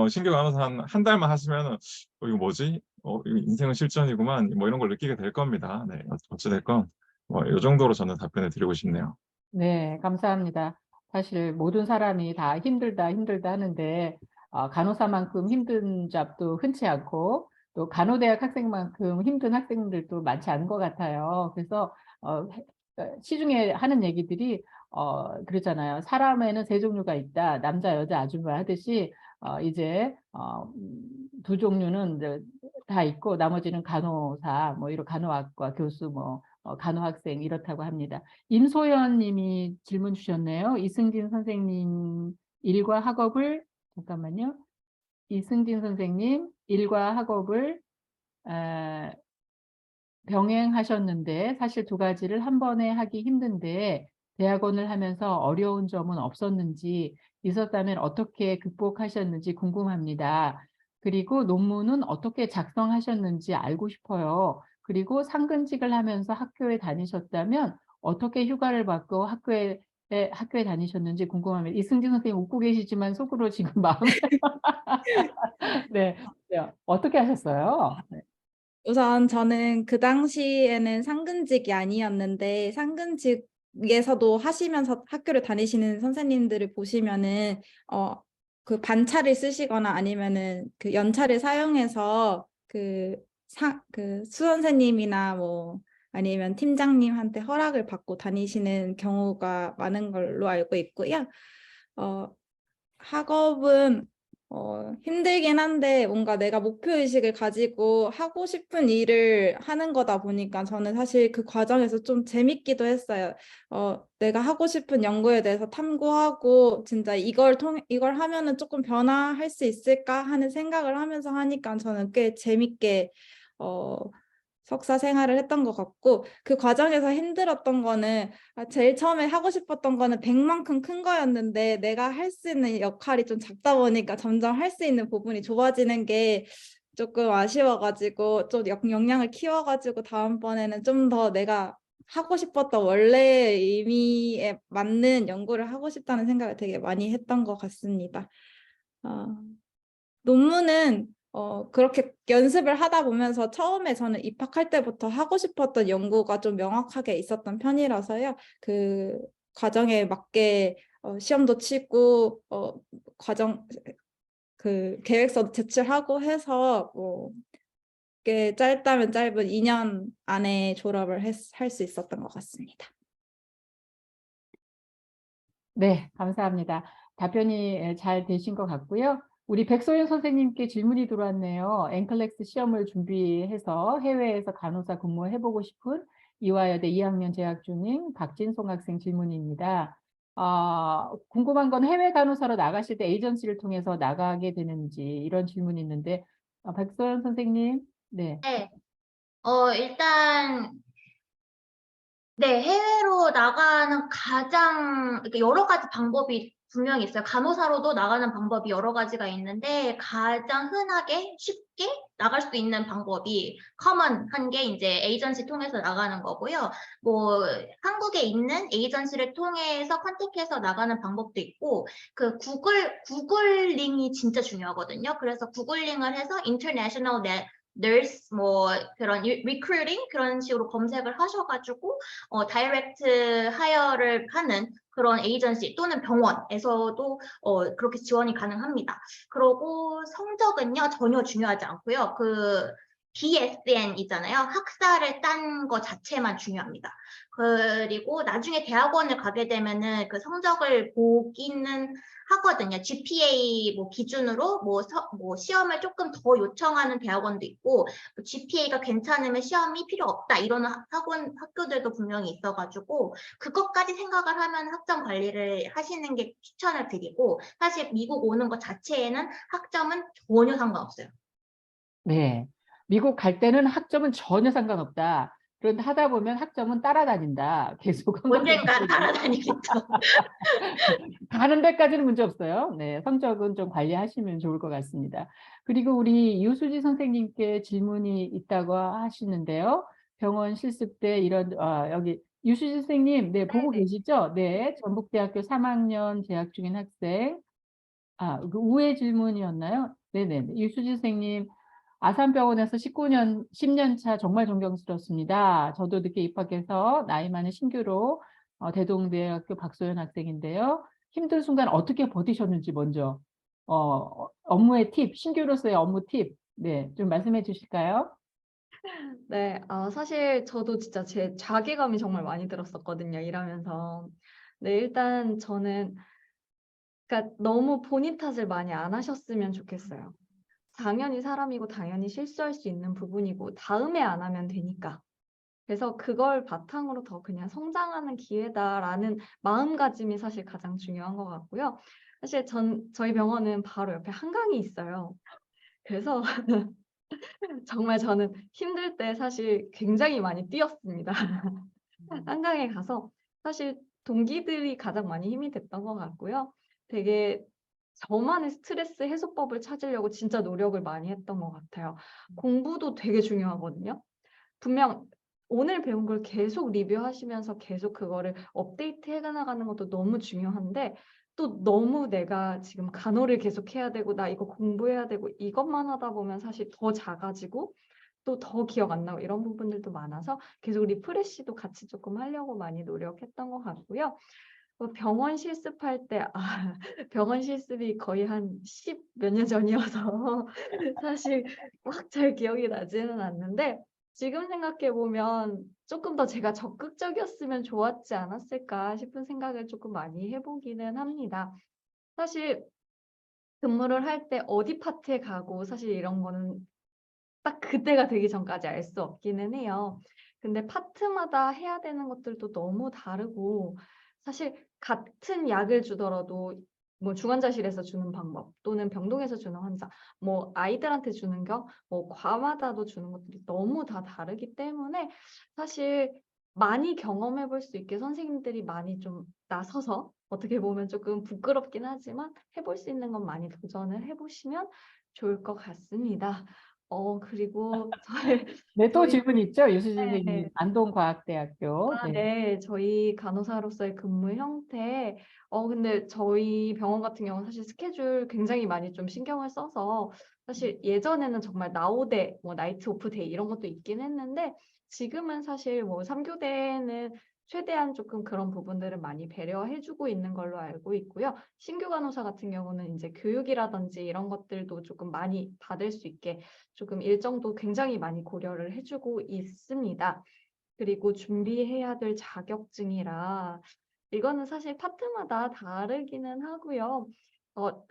신규 간호사 한 달만 하시면은 이거 뭐지? 이거 인생은 실전이구만. 뭐 이런 걸 느끼게 될 겁니다. 네, 어찌됐건 뭐 이 정도로 저는 답변을 드리고 싶네요. 네, 감사합니다. 사실 모든 사람이 다 힘들다, 힘들다 하는데, 간호사만큼 힘든 잡도 흔치 않고, 또 간호대학 학생만큼 힘든 학생들도 많지 않은 것 같아요. 그래서, 시중에 하는 얘기들이, 그러잖아요. 사람에는 세 종류가 있다. 남자, 여자, 아줌마 하듯이, 이제, 두 종류는 이제 다 있고, 나머지는 간호사, 뭐, 이런 간호학과 교수, 뭐, 간호학생 이렇다고 합니다. 임소연 님이 질문 주셨네요. 이승진 선생님 일과 학업을 잠깐만요. 이승진 선생님 일과 학업을 병행하셨는데 사실 두 가지를 한 번에 하기 힘든데 대학원을 하면서 어려운 점은 없었는지, 있었다면 어떻게 극복하셨는지 궁금합니다. 그리고 논문은 어떻게 작성하셨는지 알고 싶어요. 그리고 상근직을 하면서 학교에 다니셨다면 어떻게 휴가를 받고 학교에 다니셨는지 궁금합니다. 이승진 선생님 웃고 계시지만 속으로 지금 마음이 네. 네. 어떻게 하셨어요? 네. 우선 저는 그 당시에는 상근직이 아니었는데 상근직에서도 하시면서 학교를 다니시는 선생님들을 보시면은 그 반차를 쓰시거나 아니면은 그 연차를 사용해서 그 수선생님이나 뭐 아니면 팀장님한테 허락을 받고 다니시는 경우가 많은 걸로 알고 있고요. 학업은 힘들긴 한데 뭔가 내가 목표의식을 가지고 하고 싶은 일을 하는 거다 보니까 저는 사실 그 과정에서 좀 재밌기도 했어요. 내가 하고 싶은 연구에 대해서 탐구하고 진짜 이걸 하면은 조금 변화할 수 있을까 하는 생각을 하면서 하니까 저는 꽤 재밌게 석사 생활을 했던 것 같고, 그 과정에서 힘들었던 거는 제일 처음에 하고 싶었던 거는 100만큼 큰 거였는데 내가 할 수 있는 역할이 좀 작다 보니까 점점 할 수 있는 부분이 좁아지는 게 조금 아쉬워가지고 좀 역량을 키워가지고 다음번에는 좀 더 내가 하고 싶었던 원래 의미에 맞는 연구를 하고 싶다는 생각을 되게 많이 했던 것 같습니다. 논문은 그렇게 연습을 하다 보면서 처음에 저는 입학할 때부터 하고 싶었던 연구가 좀 명확하게 있었던 편이라서요. 그 과정에 맞게 시험도 치고 그 계획서도 제출하고 해서 꽤 짧다면 짧은 2년 안에 졸업을 할 수 있었던 것 같습니다. 네, 감사합니다. 답변이 잘 되신 것 같고요. 우리 백소연 선생님께 질문이 들어왔네요. 앵클렉스 시험을 준비해서 해외에서 간호사 근무해보고 싶은 이화여대 2학년 재학 중인 박진송 학생 질문입니다. 궁금한 건 해외 간호사로 나가실 때 에이전시를 통해서 나가게 되는지 이런 질문이 있는데 백소연 선생님, 네. 네. 일단 네, 해외로 나가는 그러니까 여러 가지 방법이 분명히 있어요. 간호사로도 나가는 방법이 여러 가지가 있는데 가장 흔하게 쉽게 나갈 수 있는 방법이 커먼한 게 이제 에이전시 통해서 나가는 거고요. 뭐 한국에 있는 에이전시를 통해서 컨택해서 나가는 방법도 있고, 그 구글링이 진짜 중요하거든요. 그래서 구글링을 해서 인터내셔널 nurse 뭐 그런 recruiting 그런 식으로 검색을 하셔가지고 다이렉트 하이어를 하는 그런 에이전시 또는 병원에서도 그렇게 지원이 가능합니다. 그리고 성적은요 전혀 중요하지 않고요. 그 BSN 있잖아요. 학사를 딴 거 자체만 중요합니다. 그리고 나중에 대학원을 가게 되면은 그 성적을 보기는 하거든요. GPA 뭐 기준으로 뭐 시험을 조금 더 요청하는 대학원도 있고, GPA가 괜찮으면 시험이 필요 없다 이런 학교들도 분명히 있어가지고 그것까지 생각을 하면 학점 관리를 하시는 게 추천을 드리고, 사실 미국 오는 것 자체에는 학점은 전혀 상관없어요. 네. 미국 갈 때는 학점은 전혀 상관없다. 그런데 하다 보면 학점은 따라다닌다. 계속 언젠가 따라다니겠죠. 가는 데까지는 문제 없어요. 네, 성적은 좀 관리하시면 좋을 것 같습니다. 그리고 우리 유수지 선생님께 질문이 있다고 하시는데요. 병원 실습 때 이런 여기 유수지 선생님, 네, 보고 계시죠? 네, 전북대학교 3학년 재학 중인 학생. 그 우회 질문이었나요? 네네. 유수지 선생님, 아산병원에서 10년 차 정말 존경스럽습니다. 저도 늦게 입학해서 나이 많은 신규로 대동대학교 박소연 학생인데요. 힘든 순간 어떻게 버티셨는지 먼저 업무의 팁, 신규로서의 업무 팁, 네, 좀 말씀해 주실까요? 네, 사실 저도 진짜 제 자괴감이 정말 많이 들었었거든요, 일하면서. 네, 일단 저는 그러니까 너무 본인 탓을 많이 안 하셨으면 좋겠어요. 당연히 사람이고 당연히 실수할 수 있는 부분이고 다음에 안 하면 되니까. 그래서 그걸 바탕으로 더 그냥 성장하는 기회다라는 마음가짐이 사실 가장 중요한 것 같고요. 사실 저희 병원은 바로 옆에 한강이 있어요. 그래서 정말 저는 힘들 때 사실 굉장히 많이 뛰었습니다. 한강에 가서 사실 동기들이 가장 많이 힘이 됐던 것 같고요. 되게 저만의 스트레스 해소법을 찾으려고 진짜 노력을 많이 했던 것 같아요. 공부도 되게 중요하거든요. 분명 오늘 배운 걸 계속 리뷰하시면서 계속 그거를 업데이트 해 나가는 것도 너무 중요한데 또 너무 내가 지금 간호를 계속 해야 되고 나 이거 공부해야 되고 이것만 하다 보면 사실 더 작아지고 또 더 기억 안 나고 이런 부분들도 많아서 계속 리프레시도 같이 조금 하려고 많이 노력했던 것 같고요. 병원 실습할 때 병원 실습이 거의 한 10 몇 년 전이어서 사실 막 잘 기억이 나지는 않는데 지금 생각해 보면 조금 더 제가 적극적이었으면 좋았지 않았을까 싶은 생각을 조금 많이 해 보기는 합니다. 사실 근무를 할 때 어디 파트에 가고 사실 이런 거는 딱 그때가 되기 전까지 알 수 없기는 해요. 근데 파트마다 해야 되는 것들도 너무 다르고 사실 같은 약을 주더라도 뭐 중환자실에서 주는 방법 또는 병동에서 주는 환자, 뭐 아이들한테 주는 거, 뭐 과마다도 주는 것들이 너무 다 다르기 때문에 사실 많이 경험해 볼 수 있게 선생님들이 많이 좀 나서서 어떻게 보면 조금 부끄럽긴 하지만 해볼 수 있는 건 많이 도전을 해 보시면 좋을 것 같습니다. 그리고 네, 또 저희 질문 있죠? 유수진 네. 선생님, 안동과학대학교. 네. 네. 저희 간호사로서의 근무 형태 근데 저희 병원 같은 경우는 사실 스케줄 굉장히 많이 좀 신경을 써서 사실 예전에는 정말 나오대, 뭐 나이트 오프 데이 이런 것도 있긴 했는데 지금은 사실 뭐 3 교대는 최대한 조금 그런 부분들을 많이 배려해 주고 있는 걸로 알고 있고요. 신규 간호사 같은 경우는 인제 교육이라든지 이런 것들도 조금 많이 받을 수 있게 조금 일정도 굉장히 많이 고려를 해 주고 있습니다. 그리고 준비해야 될 자격증이라 이거는 사실 파트마다 다르기는 하고요.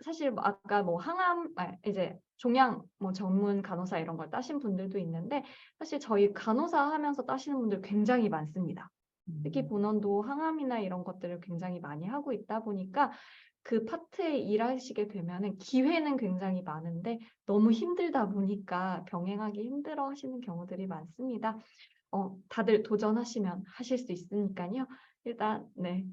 사실 뭐 아까 뭐 항암 이제 종양 뭐 전문 간호사 이런 걸 따신 분들도 있는데 사실 저희 간호사 하면서 따시는 분들 굉장히 많습니다. 특히 본원도 항암이나 이런 것들을 굉장히 많이 하고 있다 보니까 그 파트에 일하시게 되면은 기회는 굉장히 많은데 너무 힘들다 보니까 병행하기 힘들어하시는 경우들이 많습니다. 다들 도전하시면 하실 수 있으니까요. 일단 네.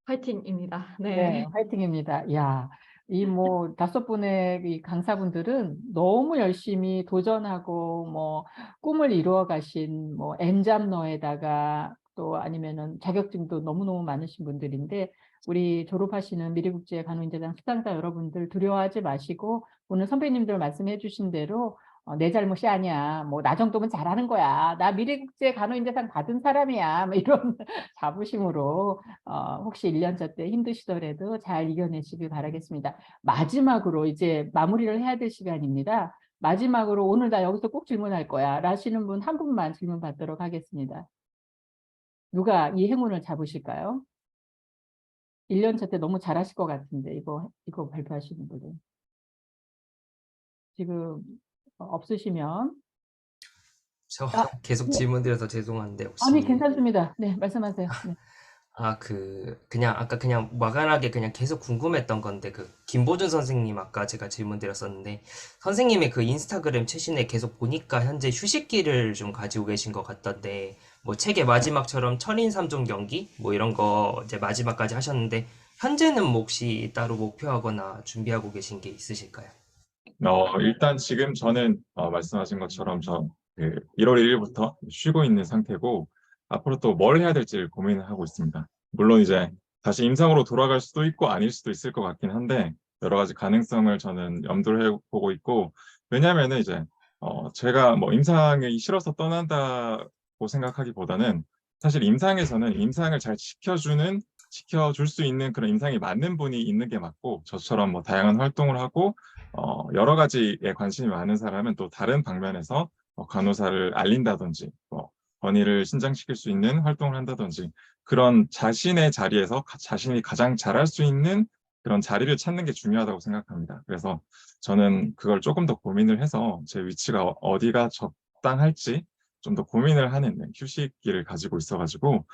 화이팅입니다. 네, 네. 화이팅입니다. 야, 이 뭐 5분의 이 강사분들은 너무 열심히 도전하고 뭐 꿈을 이루어 가신 뭐 엔잡러에다가 또 아니면은 자격증도 너무너무 많으신 분들인데 우리 졸업하시는 미래국제 간호인재단 수강자 여러분들 두려워하지 마시고 오늘 선배님들 말씀해 주신 대로 내 잘못이 아니야. 뭐 나 정도면 잘하는 거야. 나 미래국제 간호인재상 받은 사람이야. 뭐 이런 자부심으로 혹시 1년차 때 힘드시더라도 잘 이겨내시길 바라겠습니다. 마지막으로 이제 마무리를 해야 될 시간입니다. 마지막으로 오늘 나 여기서 꼭 질문할 거야 라시는 분 한 분만 질문 받도록 하겠습니다. 누가 이 행운을 잡으실까요? 1년차 때 너무 잘하실 것 같은데 이거 발표하시는 분은. 지금 없으시면. 저 아, 계속 네. 질문 드려서 죄송한데 아니 혹시 괜찮습니다. 네, 말씀하세요. 네. 그냥 아까 그냥 막연하게 그냥 계속 궁금했던 건데 김보준 선생님 아까 제가 질문 드렸었는데 선생님의 그 인스타그램 최신에 계속 보니까 현재 휴식기를 좀 가지고 계신 것 같던데 뭐 책의 마지막처럼 천인 3종 경기 뭐 이런 거 이제 마지막까지 하셨는데 현재는 뭐 혹시 따로 목표하거나 준비하고 계신 게 있으실까요? 일단 지금 저는 말씀하신 것처럼 저 1월 1일부터 쉬고 있는 상태고 앞으로 또 뭘 해야 될지 고민을 하고 있습니다. 물론 이제 다시 임상으로 돌아갈 수도 있고 아닐 수도 있을 것 같긴 한데 여러 가지 가능성을 저는 염두를 해보고 있고 왜냐하면은 이제 제가 뭐 임상이 싫어서 떠난다고 생각하기보다는 사실 임상에서는 임상을 잘 지켜줄 수 있는 그런 임상이 맞는 분이 있는 게 맞고 저처럼 뭐 다양한 활동을 하고 여러 가지에 관심이 많은 사람은 또 다른 방면에서 간호사를 알린다든지 권위를 신장시킬 수 있는 활동을 한다든지 그런 자신의 자리에서 자신이 가장 잘할 수 있는 그런 자리를 찾는 게 중요하다고 생각합니다. 그래서 저는 그걸 조금 더 고민을 해서 제 위치가 어디가 적당할지 좀 더 고민을 하는 휴식기를 가지고 있어가지고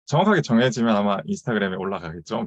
정확하게 정해지면 아마 인스타그램에 올라가겠죠.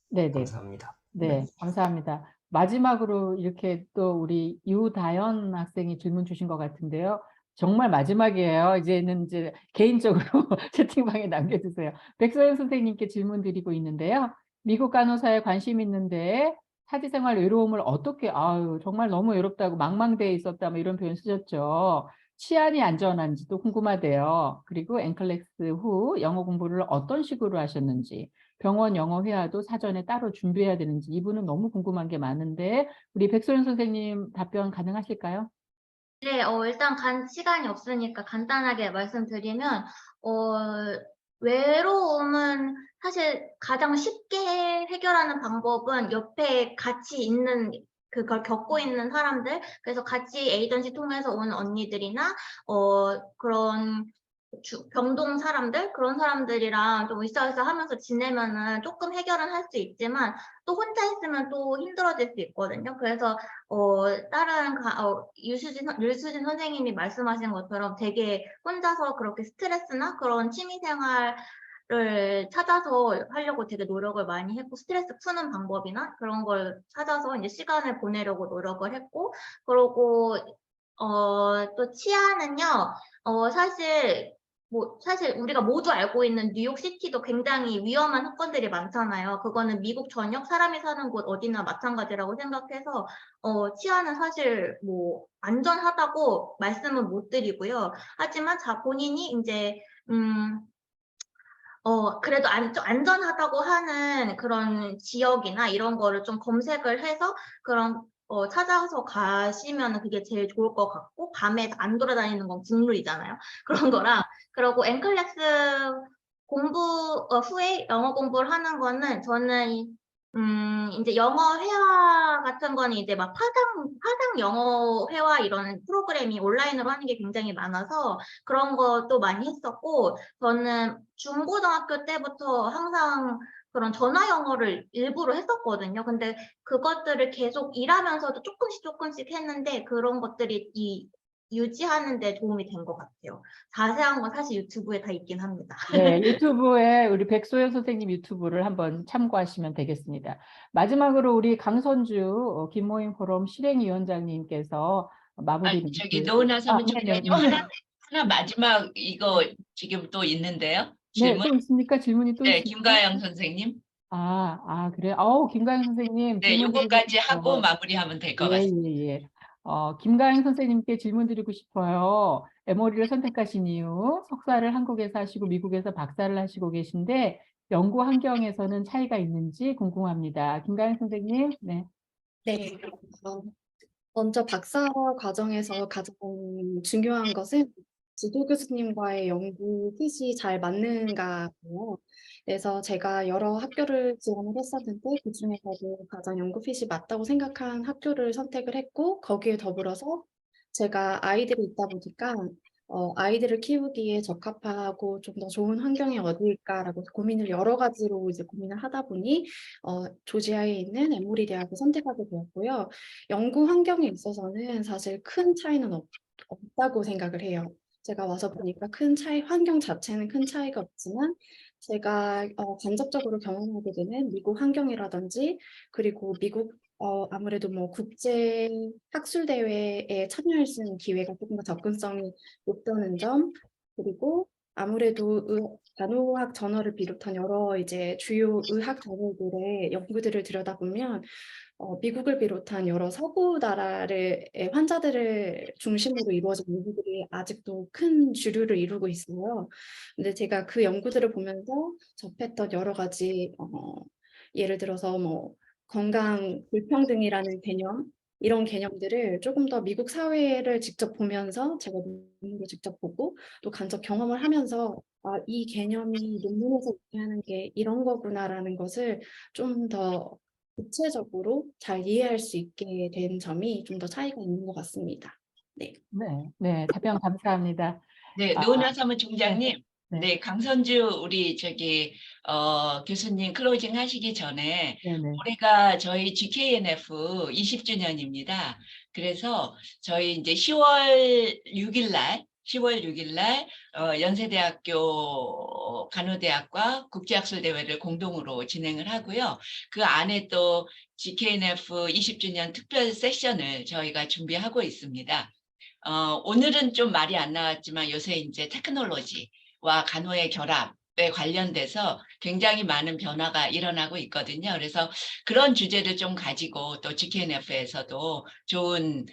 네네. 감사합니다. 네, 감사합니다. 마지막으로 이렇게 또 우리 유다연 학생이 질문 주신 것 같은데요. 정말 마지막이에요. 이제는 이제 개인적으로 채팅방에 남겨주세요. 백서연 선생님께 질문 드리고 있는데요. 미국 간호사에 관심 있는데 사제생활 외로움을 어떻게, 아유, 정말 너무 외롭다고 망망대해 있었다, 뭐 이런 표현 쓰셨죠. 치안이 안전한지도 궁금하대요. 그리고 앵클렉스 후 영어 공부를 어떤 식으로 하셨는지, 병원 영어 회화도 사전에 따로 준비해야 되는지, 이분은 너무 궁금한 게 많은데 우리 백소연 선생님 답변 가능하실까요? 네, 일단 시간이 없으니까 간단하게 말씀드리면, 외로움은 사실 가장 쉽게 해결하는 방법은 옆에 같이 있는, 그걸 겪고 있는 사람들, 그래서 같이 에이전시 통해서 온 언니들이나, 그런 병동 사람들, 그런 사람들이랑 좀 으쌰으쌰 하면서 지내면은 조금 해결은 할 수 있지만, 또 혼자 있으면 또 힘들어질 수 있거든요. 그래서 다른 류수진 선생님이 말씀하신 것처럼 되게 혼자서 그렇게 스트레스나 그런 취미 생활을 찾아서 하려고 되게 노력을 많이 했고, 스트레스 푸는 방법이나 그런 걸 찾아서 이제 시간을 보내려고 노력을 했고, 그리고 또 치아는요, 사실 우리가 모두 알고 있는 뉴욕시티도 굉장히 위험한 사건들이 많잖아요. 그거는 미국 전역 사람이 사는 곳 어디나 마찬가지라고 생각해서 치안은 사실 뭐 안전하다고 말씀은 못 드리고요. 하지만 본인이 이제 그래도 좀 안전하다고 하는 그런 지역이나 이런 거를 좀 검색을 해서 그런 찾아서 가시면 그게 제일 좋을 것 같고, 밤에 안 돌아다니는 건 국룰이잖아요. 그런 거랑, 그리고 앵클렉스 공부 후에 영어 공부를 하는 거는 저는 이제 영어 회화 같은 거는 이제 막 파상 영어 회화 이런 프로그램이 온라인으로 하는 게 굉장히 많아서 그런 것도 많이 했었고, 저는 중고등학교 때부터 항상 그런 전화 영어를 일부러 했었거든요. 근데 그것들을 계속 일하면서도 조금씩 했는데 그런 것들이 유지하는 데 도움이 된 것 같아요. 자세한 건 사실 유튜브에 다 있긴 합니다. 네, 유튜브에 우리 백소연 선생님 유튜브를 한번 참고하시면 되겠습니다. 마지막으로 우리 강선주 김모임 포럼 실행위원장님께서 마무리 저기 멘트. 노은아 사무총장님 네네. 하나 마지막 이거 지금 또 있는데요. 네, 질문? 또 있습니까? 질문이 또 네, 있습니까? 김가영 선생님. 그래요? 김가영 선생님 네, 질문 드리고 요거까지 하고 싶어요. 마무리하면 될 것 예, 같습니다. 예. 김가영 선생님께 질문 드리고 싶어요. 에모리를 선택하신 이유, 석사를 한국에서 하시고 미국에서 박사를 하시고 계신데 연구 환경에서는 차이가 있는지 궁금합니다. 김가영 선생님, 네. 네. 먼저 박사 과정에서 가장 중요한 것은 지도 교수님과의 연구 핏이 잘 맞는가예요. 그래서 제가 여러 학교를 지원을 했었는데 그중에서도 가장 연구 핏이 맞다고 생각한 학교를 선택을 했고, 거기에 더불어서 제가 아이들이 있다 보니까 아이들을 키우기에 적합하고 좀 더 좋은 환경이 어디일까라고 고민을 여러 가지로 이제 고민을 하다 보니 조지아에 있는 에모리 대학을 선택하게 되었고요. 연구 환경에 있어서는 사실 큰 차이는 없다고 생각을 해요. 제가 와서 보니까 환경 자체는 큰 차이가 없지만 제가 간접적으로 경험하게 되는 미국 환경이라든지, 그리고 미국 아무래도 뭐 국제 학술 대회에 참여할 수 있는 기회가 조금 더 접근성이 높다는 점, 그리고 아무래도 간호학 저널을 비롯한 여러 이제 주요 의학 저널들의 연구들을 들여다보면 미국을 비롯한 여러 서구 나라의 환자들을 중심으로 이루어진 연구들이 아직도 큰 주류를 이루고 있어요. 근데 제가 그 연구들을 보면서 접했던 여러 가지 예를 들어서 뭐 건강 불평등이라는 개념, 이런 개념들을 조금 더 미국 사회를 직접 보면서, 제가 논문을 직접 보고 또 간접 경험을 하면서 이 개념이 논문에서 얘기하는 게 이런 거구나라는 것을 좀 더 구체적으로 잘 이해할 수 있게 된 점이 좀 더 차이가 있는 것 같습니다. 네. 네, 답변 감사합니다. 네, 아, 노은아 사무총장님. 네. 네, 강선주 우리 교수님 클로징 하시기 전에 네네. 올해가 저희 GKNF 20주년입니다. 그래서 저희 이제 10월 6일 날 연세대학교 간호대학과 국제학술대회를 공동으로 진행을 하고요. 그 안에 또 GKNF 20주년 특별 세션을 저희가 준비하고 있습니다. 오늘은 좀 말이 안 나왔지만 요새 이제 테크놀로지와 간호의 결합에 관련돼서 굉장히 많은 변화가 일어나고 있거든요. 그래서 그런 주제를 좀 가지고 또 GKNF에서도 좋은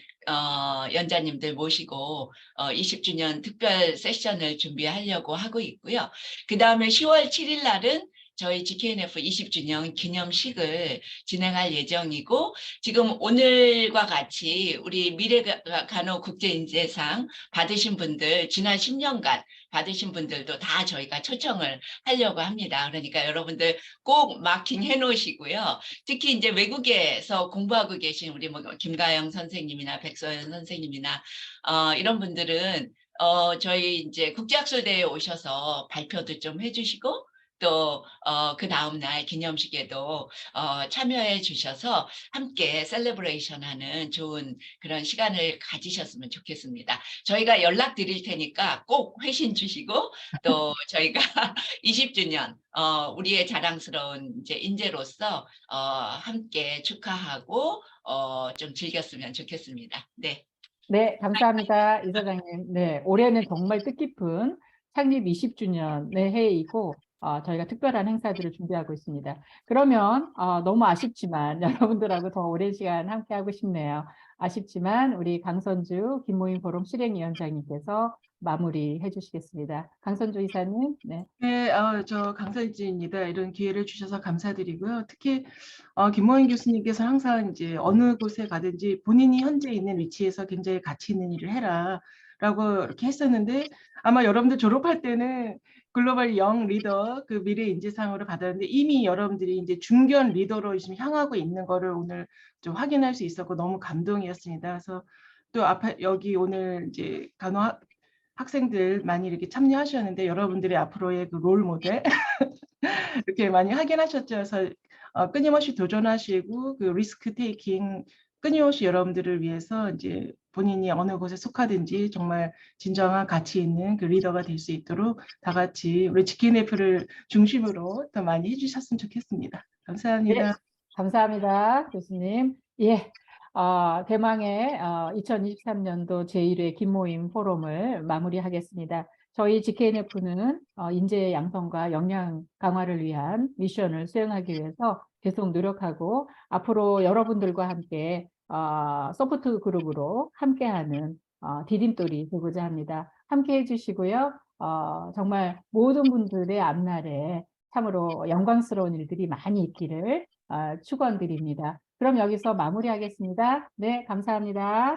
연자님들 모시고 20주년 특별 세션을 준비하려고 하고 있고요. 그 다음에 10월 7일 날은 저희 GKNF 20주년 기념식을 진행할 예정이고, 지금 오늘과 같이 우리 미래간호 국제인재상 받으신 분들, 지난 10년간 받으신 분들도 다 저희가 초청을 하려고 합니다. 그러니까 여러분들 꼭 마킹 해 놓으시고요. 특히 이제 외국에서 공부하고 계신 우리 뭐 김가영 선생님이나 백서연 선생님이나 이런 분들은 저희 이제 국제학술대회에 오셔서 발표도 좀 해주시고, 또 그 다음날 기념식에도 참여해 주셔서 함께 셀레브레이션하는 좋은 그런 시간을 가지셨으면 좋겠습니다. 저희가 연락 드릴 테니까 꼭 회신 주시고, 또 저희가 20주년 우리의 자랑스러운 이제 인재로서 함께 축하하고 좀 즐겼으면 좋겠습니다. 네. 네, 감사합니다. 이사장님. 네, 올해는 정말 뜻깊은 창립 20주년의 해이고, 저희가 특별한 행사들을 준비하고 있습니다. 그러면 너무 아쉽지만 여러분들하고 더 오랜 시간 함께 하고 싶네요. 아쉽지만 우리 강선주 김모임 포럼 실행위원장님께서 마무리해 주시겠습니다. 강선주 이사님. 네. 네, 저 강선주입니다. 이런 기회를 주셔서 감사드리고요. 특히 김모인 교수님께서 항상 이제 어느 곳에 가든지 본인이 현재 있는 위치에서 굉장히 가치 있는 일을 해라라고 이렇게 했었는데, 아마 여러분들 졸업할 때는 글로벌 영 리더 그 미래 인재상으로 받았는데 이미 여러분들이 이제 중견 리더로 지금 향하고 있는 거를 오늘 좀 확인할 수 있었고 너무 감동이었습니다. 그래서 또 앞에 여기 오늘 이제 학생들 많이 이렇게 참여하셨는데 여러분들이 앞으로의 그 롤 모델 이렇게 많이 확인하셨죠. 그래서 끊임없이 도전하시고 그 리스크 테이킹 끊임없이 여러분들을 위해서 이제 본인이 어느 곳에 속하든지 정말 진정한 가치 있는 그 리더가 될 수 있도록 다 같이 우리 GKNF를 중심으로 더 많이 해주셨으면 좋겠습니다. 감사합니다. 네, 감사합니다, 교수님. 예, 대망의 2023년도 제1회 김모임 포럼을 마무리하겠습니다. 저희 GKNF는 인재 양성과 역량 강화를 위한 미션을 수행하기 위해서 계속 노력하고 앞으로 여러분들과 함께 서포트 그룹으로 함께하는 디딤돌이 되고자 합니다. 함께 해주시고요. 정말 모든 분들의 앞날에 참으로 영광스러운 일들이 많이 있기를 축원드립니다. 그럼 여기서 마무리하겠습니다. 네, 감사합니다.